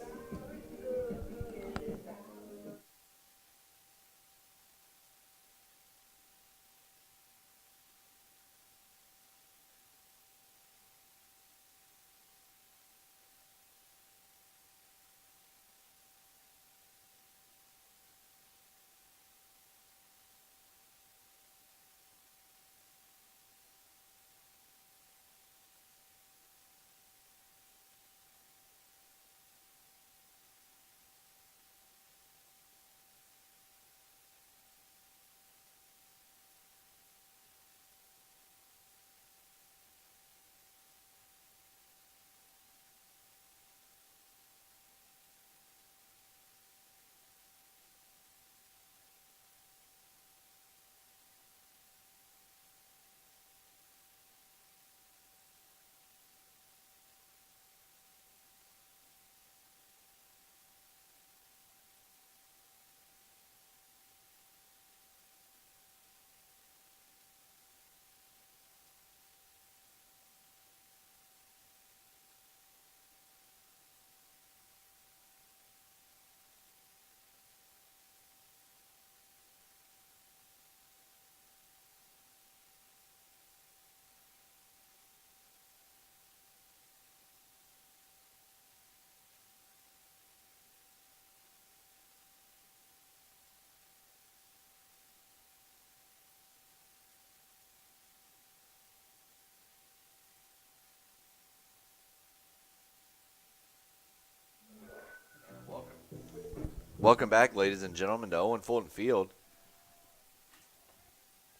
Welcome back, ladies and gentlemen, to Owen Fulton Field.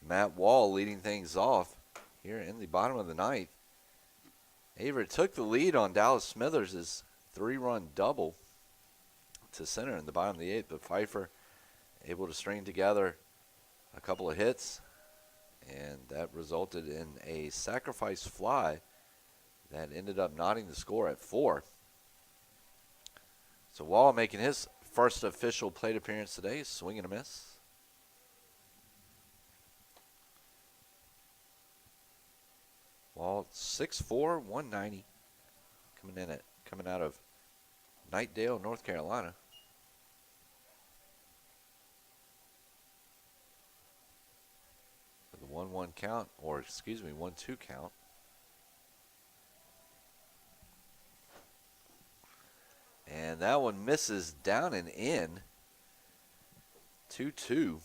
Matt Wall leading things off here in the bottom of the ninth. Averett took the lead on Dallas Smithers' 3-run double to center in the bottom of the eighth, but Pfeiffer able to string together a couple of hits, and that resulted in a sacrifice fly that ended up knotting the score at 4. So Wall making his first official plate appearance today, swing and a miss. Wall 6'4", 190, coming out of Knightdale, North Carolina. With a 1-1 count, or excuse me, 1-2 count. And that one misses down and in. 2-2.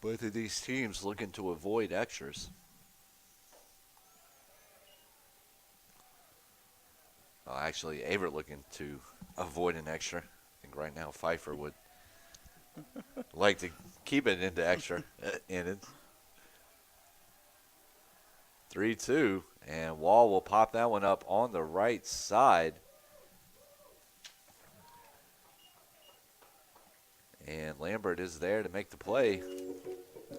Both of these teams looking to avoid extras. Well, actually, Averett looking to avoid an extra. I think right now Pfeiffer would like to keep it into extra innings. 3-2, and Wall will pop that one up on the right side. And Lambert is there to make the play.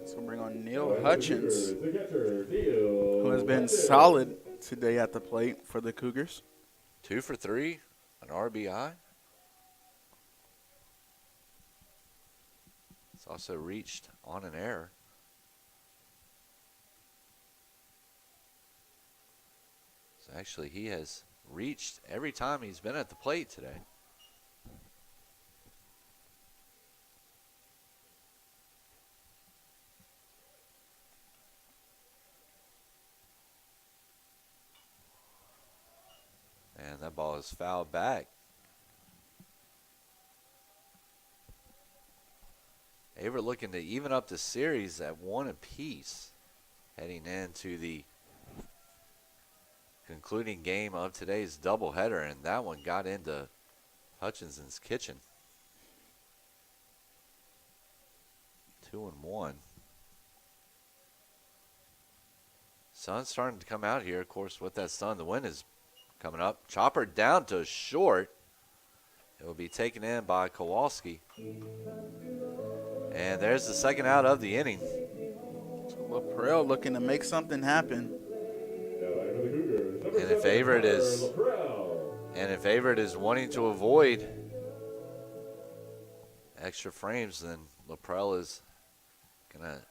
So bring on Neil Hutchins, who has been solid today at the plate for the Cougars. 2 for 3, an RBI. It's also reached on an error. So actually he has reached every time he's been at the plate today. And that ball is fouled back. Averett looking to even up the series at 1 apiece, heading into the concluding game of today's doubleheader, and that one got into Hutchinson's kitchen. 2-1. Sun's starting to come out here, of course, with that sun. The wind is coming up. Chopper down to short. It will be taken in by Kowalski. And there's the second out of the inning. So Laprelle looking to make something happen. And if Averett is wanting to avoid extra frames, then Laprelle is gonna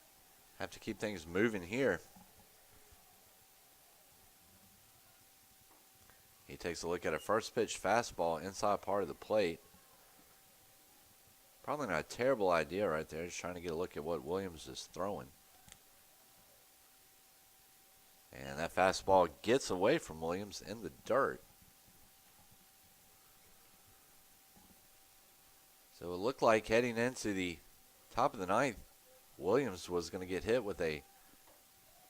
have to keep things moving here. He takes a look at a first pitch fastball inside part of the plate. Probably not a terrible idea right there. Just trying to get a look at what Williams is throwing. And that fastball gets away from Williams in the dirt. So it looked like heading into the top of the ninth, Williams was going to get hit with a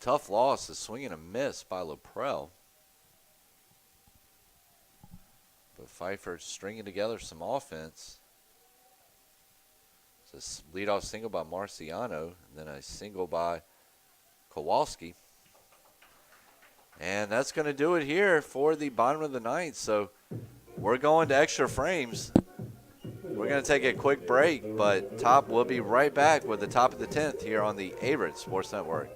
tough loss, a swing and a miss by Laprelle. But Pfeiffer stringing together some offense. It's a leadoff single by Marciano, and then a single by Kowalski. And that's going to do it here for the bottom of the ninth. So we're going to extra frames. We're going to take a quick break, but Top will be right back with the top of the 10th here on the Averett Sports Network.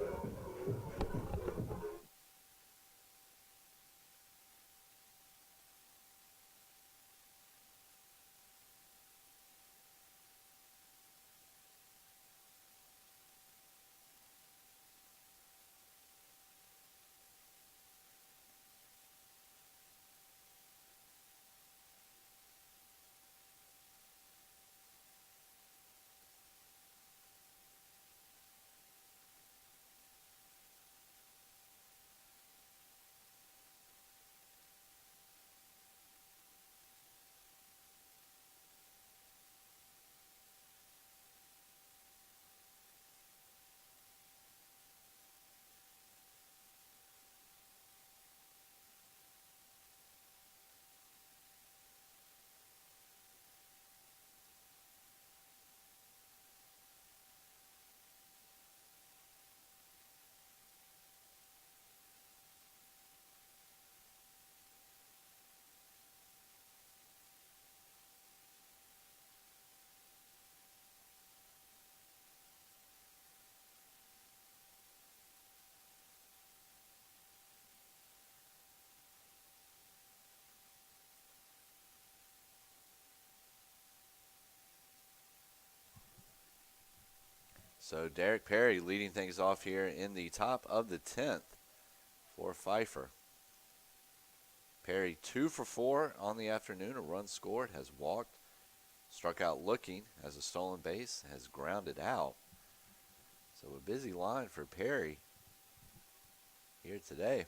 So Derek Perry leading things off here in the top of the 10th for Pfeiffer. Perry 2 for 4 on the afternoon, a run scored, has walked, struck out looking, has a stolen base, has grounded out. So a busy line for Perry here today.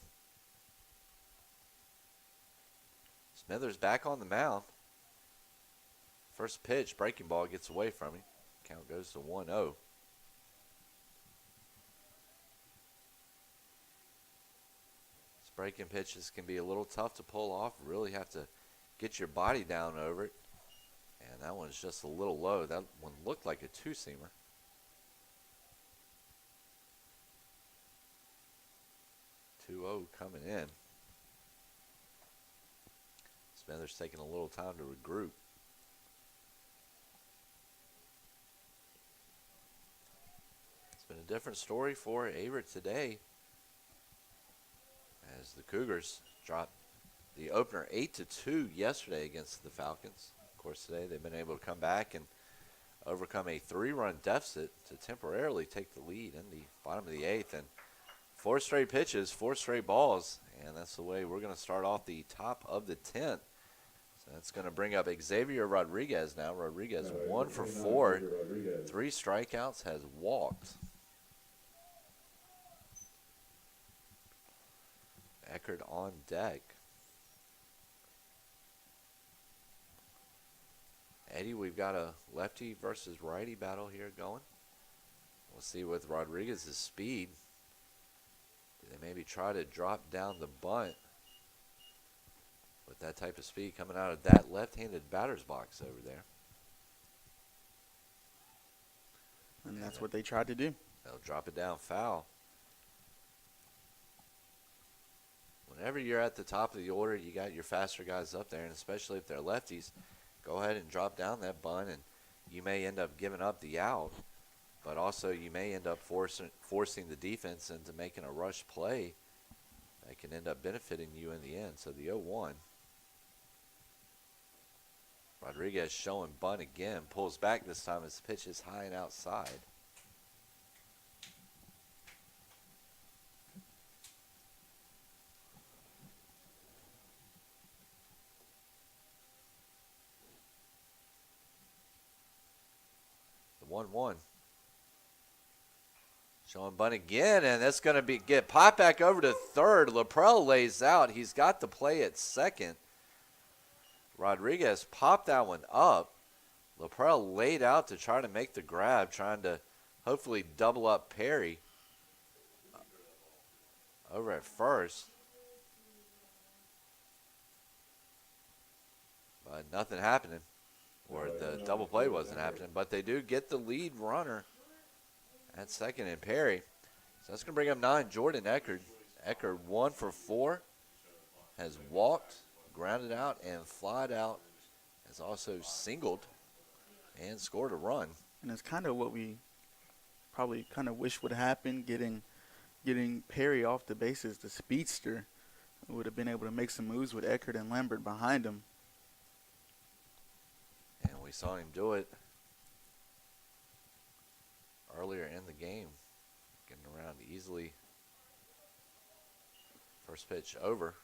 Smithers back on the mound. First pitch, breaking ball gets away from him. Count goes to 1-0. These breaking pitches can be a little tough to pull off. Really have to get your body down over it. And that one's just a little low. That one looked like a two-seamer. Coming in. Smithers taking a little time to regroup. It's been a different story for Averett today as the Cougars dropped the opener 8-2 yesterday against the Falcons. Of course, today they've been able to come back and overcome a 3-run deficit to temporarily take the lead in the bottom of the 8th. And 4 straight pitches, 4 straight balls, and that's the way we're going to start off the top of the 10th. So that's going to bring up Xavier Rodriguez now. Rodriguez 1 for 4, 3 strikeouts, has walked. Eckert on deck. Eddie, we've got a lefty versus righty battle here going. We'll see with Rodriguez's speed. They maybe try to drop down the bunt with that type of speed coming out of that left-handed batter's box over there. And that's what they tried to do. They'll drop it down foul. Whenever you're at the top of the order, you got your faster guys up there, and especially if they're lefties, go ahead and drop down that bunt, and you may end up giving up the out. But also you may end up forcing the defense into making a rush play that can end up benefiting you in the end. So the 0-1. Rodriguez showing bunt again. Pulls back this time as the pitch is high and outside. The 1-1. Showing bunt again, and that's going to get popped back over to third. Laprelle lays out. He's got the play at second. Rodriguez popped that one up. Laprelle laid out to try to make the grab, trying to hopefully double up Perry over at first. But nothing happening, or the double play wasn't happening. But they do get the lead runner at second in Perry. So that's going to bring up 9, Jordan Eckert. Eckert 1 for 4, has walked, grounded out, and flied out. Has also singled and scored a run. And it's kind of what we probably kind of wish would happen, getting Perry off the bases. The speedster would have been able to make some moves with Eckert and Lambert behind him. And we saw him do it earlier in the game, getting around easily. First pitch over,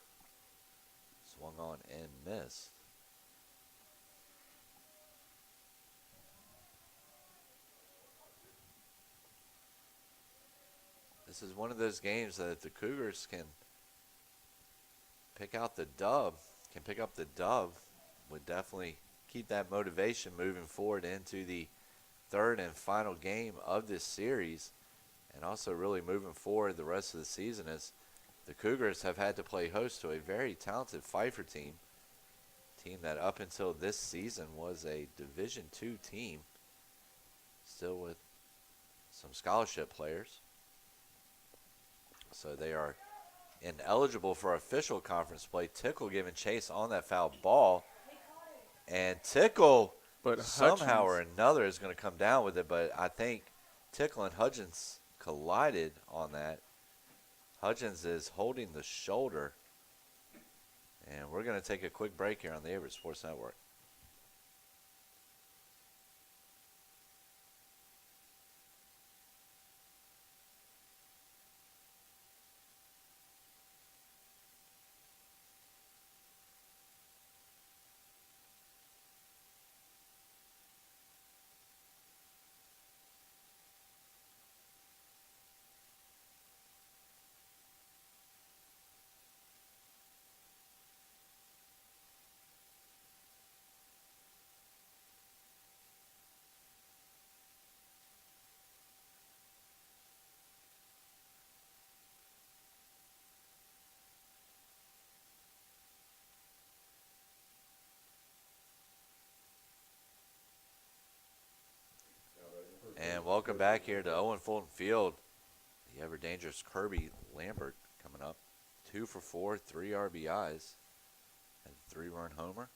swung on and missed. This is one of those games that the Cougars can pick up the dub, would definitely keep that motivation moving forward into the third and final game of this series, and also really moving forward the rest of the season, as the Cougars have had to play host to a very talented Pfeiffer team that up until this season was a Division II team, still with some scholarship players. So they are ineligible for official conference play. Tickle giving chase on that foul ball, and Tickle somehow or another is going to come down with it, but I think Tickle and Hudgens collided on that. Hudgens is holding the shoulder, and we're going to take a quick break here on the Averett Sports Network. And welcome back here to Owen Fulton Field. The ever dangerous Kirby Lambert coming up. 2 for 4, 3 RBIs, and 3-run homer.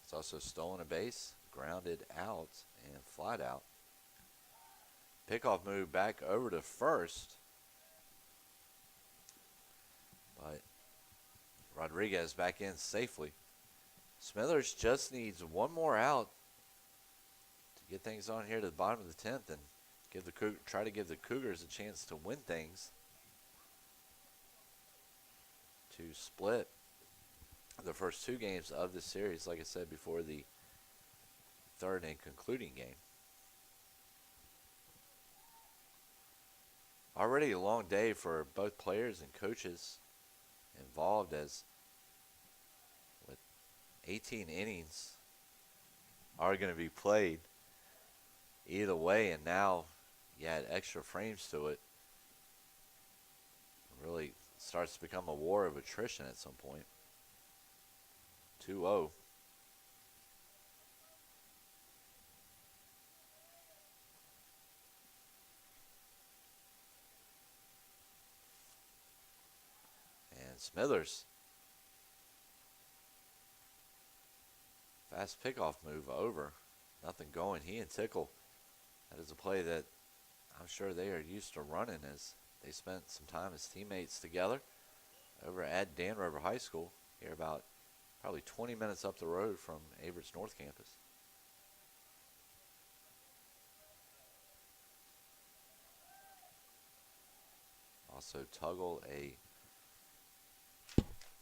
It's also stolen a base, grounded out, and flied out. Pickoff move back over to first, but Rodriguez back in safely. Smithers just needs one more out to get things on here to the bottom of the 10th and try to give the Cougars a chance to win things, to split the first 2 games of the series, like I said, before the third and concluding game. Already a long day for both players and coaches involved, as with 18 innings are going to be played either way, and now you add extra frames to it. It really starts to become a war of attrition at some point. 2-0. And Smithers. Fast pickoff move over. Nothing going. He and Tickle. That is a play that I'm sure they are used to running, as they spent some time as teammates together over at Dan River High School, here about probably 20 minutes up the road from Averett's North Campus. Also Tuggle, a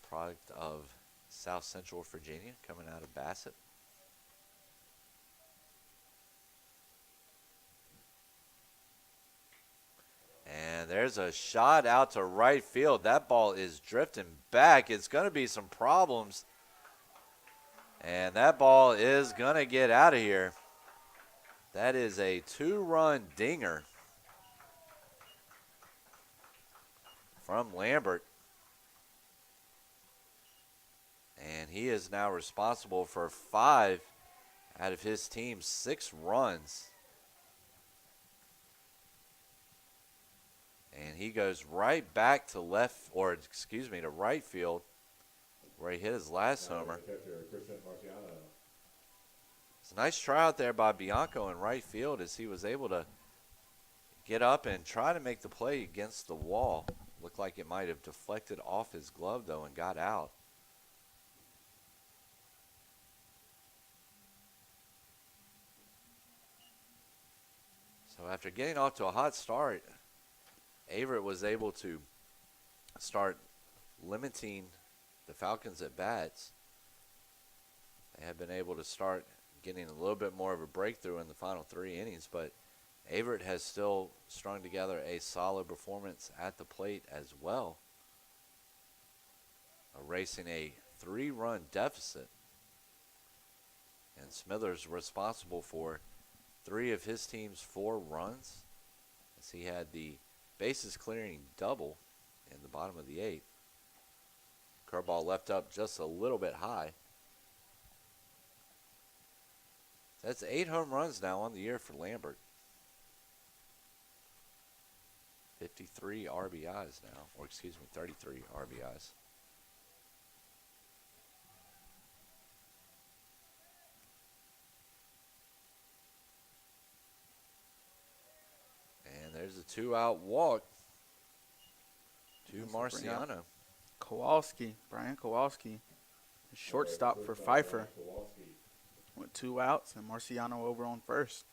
product of South Central Virginia, coming out of Bassett. And there's a shot out to right field. That ball is drifting back. It's going to be some problems. And that ball is going to get out of here. That is a 2-run dinger from Lambert. And he is now responsible for 5 out of his team's 6 runs. And he goes right back to to right field, where he hit his last homer. It's a nice try out there by Bianco in right field, as he was able to get up and try to make the play against the wall. Looked like it might have deflected off his glove, though, and got out. So after getting off to a hot start, Averett was able to start limiting the Falcons at bats. They have been able to start getting a little bit more of a breakthrough in the final 3 innings, but Averett has still strung together a solid performance at the plate as well, erasing a 3-run deficit. And Smithers responsible for 3 of his team's 4 runs, as he had the bases clearing double in the bottom of the 8th. Curveball left up just a little bit high. That's 8 home runs now on the year for Lambert. 53 RBIs now, 33 RBIs. And there's a 2-out walk to Marciano. Brian Kowalski, shortstop for Pfeiffer, with 2 outs, and Marciano over on first.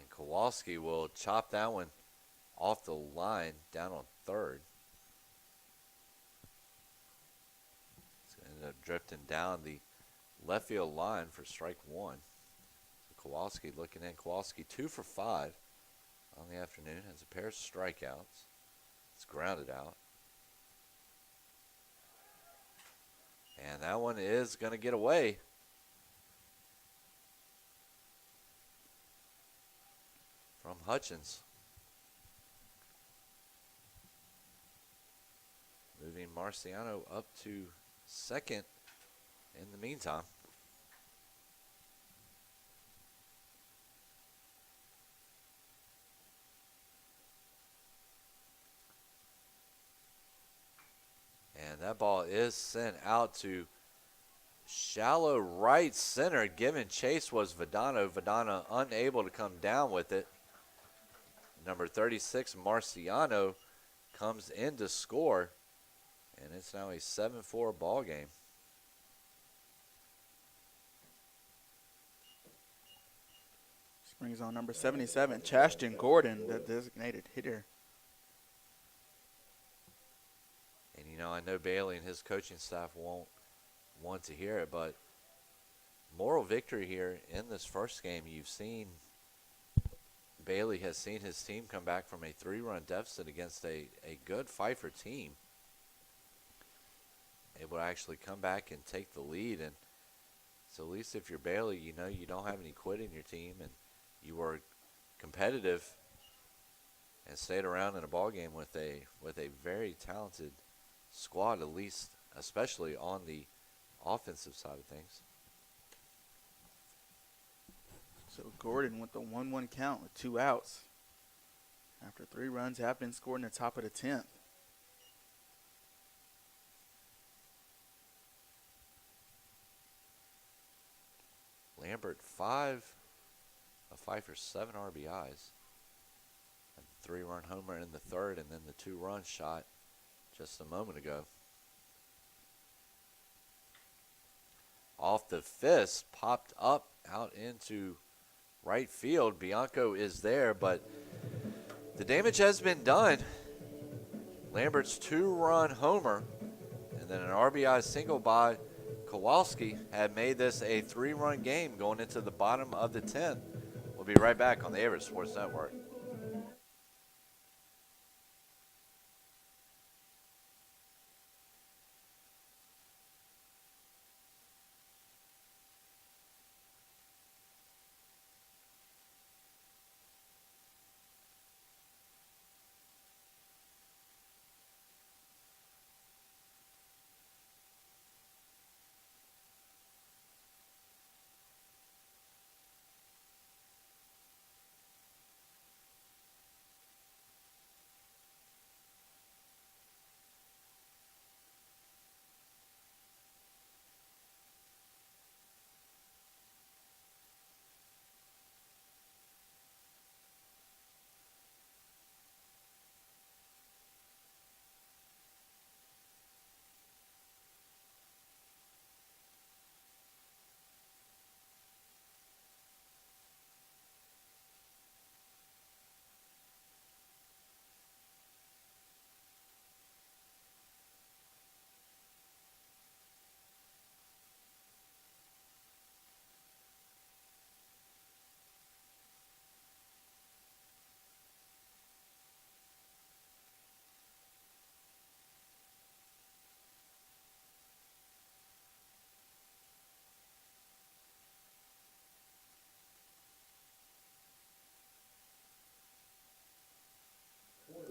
Kowalski will chop that one off the line down on third. It's going to end up drifting down the left field line for strike 1. So Kowalski looking in. Kowalski 2 for 5 on the afternoon. Has a pair of strikeouts. It's grounded out. And that one is going to get away. From Hutchins. Moving Marciano up to second in the meantime. And that ball is sent out to shallow right center. Giving chase was Vidano. Vidano unable to come down with it. Number 36, Marciano, comes in to score. And it's now a 7-4 ball game. This brings on number 77, Chaston Gordon, the designated hitter. And, you know, I know Bailey and his coaching staff won't want to hear it, but moral victory here in this first game. You've seen Bailey has seen his team come back from a 3-run deficit against a good Pfeiffer team. Able to actually come back and take the lead. And so at least if you're Bailey, you know you don't have any quit in your team and you were competitive and stayed around in a ball game with a very talented squad, at least especially on the offensive side of things. So Gordon with the 1-1 count with 2 outs. After 3 runs have been scored in the top of the 10th. Lambert, 5 of Pfeiffer's 7 RBIs. A 3-run homer in the third, and then the 2-run shot just a moment ago. Off the fist, popped up out into right field. Bianco is there, but the damage has been done. Lambert's 2-run homer and then an RBI single by Kowalski had made this a 3-run game going into the bottom of the 10th. We'll be right back on the Averett Sports Network.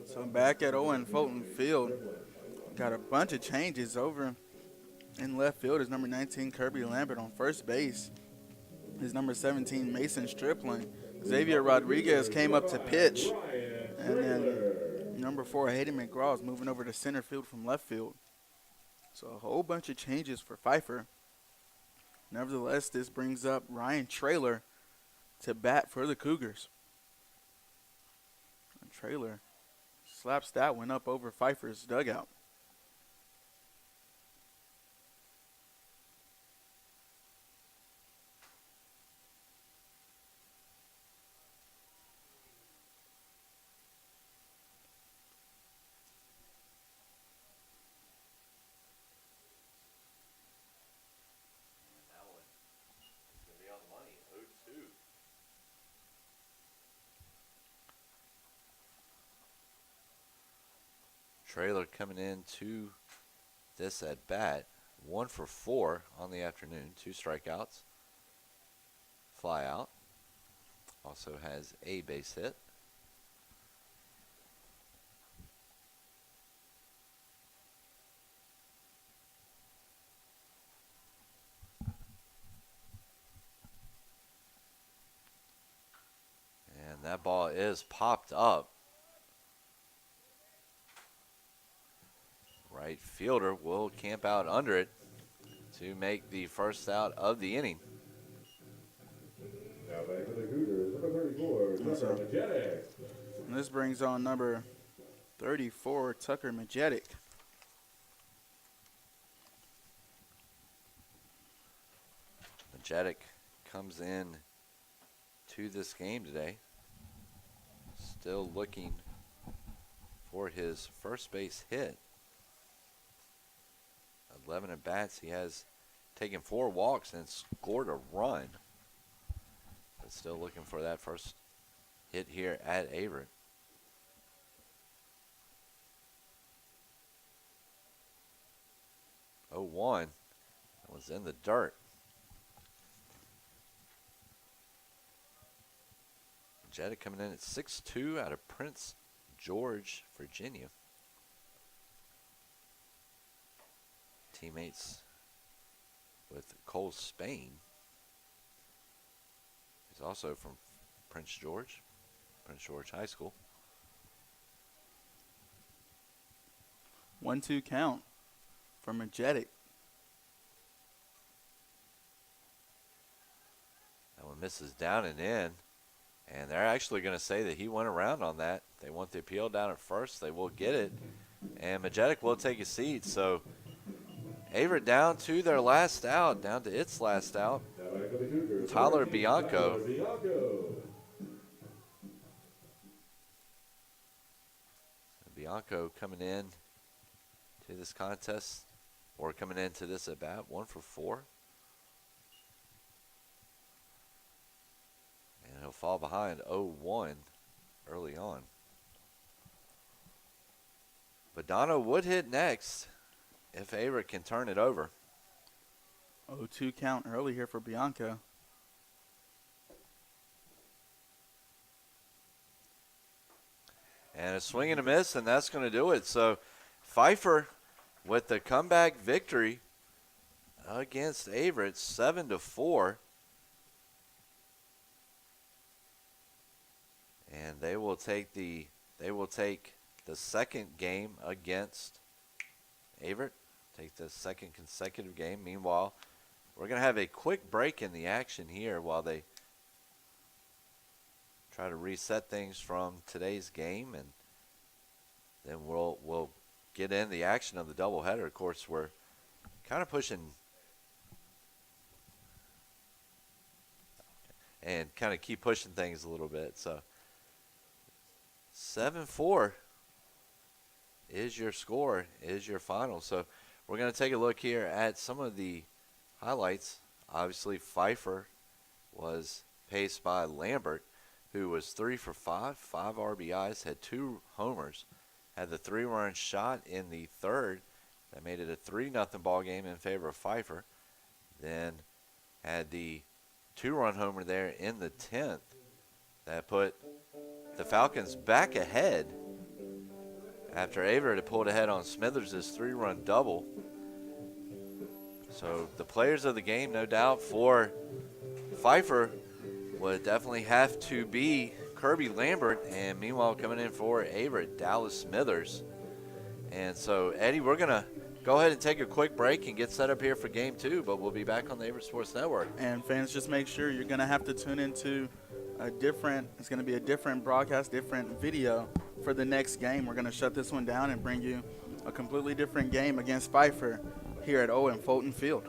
So back at Owen Fulton Field, got a bunch of changes over in left field. Is number 19 Kirby Lambert on first base. His number 17 Mason Stripling. Xavier Rodriguez came up to pitch, and then number 4 Hayden McGraw is moving over to center field from left field. So a whole bunch of changes for Pfeiffer. Nevertheless, this brings up Ryan Traylor to bat for the Cougars. And Traylor slaps that one up over Pfeiffer's dugout. Traylor coming into this at bat 1 for 4 on the afternoon. 2 strikeouts. Fly out. Also has a base hit. And that ball is popped up. Right fielder will camp out under it to make the first out of the inning. Now back to the Cougars, number 34, Tucker Majetic. And this brings on number 34, Tucker Majetic. Majetic comes in to this game today, still looking for his first base hit. 11 at bats. He has taken 4 walks and scored a run. But still looking for that first hit here at Averett. Oh, 1. That was in the dirt. Majetic coming in at 6'2" out of Prince George, Virginia. Teammates with Cole Spain. He's also from Prince George High School. 1-2 count for Majetic. That one misses down and in. And they're actually going to say that he went around on that. They want the appeal down at first. They will get it. And Majetic will take a seat. So Averett down to their last out, down to its last out. Tyler Bianco. Bianco coming in to this contest, or coming into this at bat, 1 for 4. And he'll fall behind 0-1 early on. Badano would hit next if Averett can turn it over. 0-2 count early here for Bianco. And a swing and a miss, and that's going to do it. So Pfeiffer with the comeback victory against Averett, 7-4. And they will take the second game against Averett. Take the second consecutive game. Meanwhile, we're going to have a quick break in the action here while they try to reset things from today's game, and then we'll get in the action of the doubleheader. Of course, we're kind of pushing and kind of keep pushing things a little bit. So 7-4 is your score, is your final. So we're going to take a look here at some of the highlights. Obviously, Pfeiffer was paced by Lambert, who was 3 for 5, 5 RBIs, had 2 homers, had the 3-run shot in the third. That made it a 3-0 ball game in favor of Pfeiffer. Then had the 2-run homer there in the 10th. That put the Falcons back ahead after Averett had pulled ahead on Smithers' 3-run double. So the players of the game, no doubt, for Pfeiffer would definitely have to be Kirby Lambert, and meanwhile coming in for Averett, Dallas Smithers. And so, Eddie, we're going to go ahead and take a quick break and get set up here for Game 2, but we'll be back on the Averett Sports Network. And fans, just make sure you're going to have to tune into it's going to be a different broadcast, different video for the next game. We're going to shut this one down and bring you a completely different game against Pfeiffer here at Owen Fulton Field.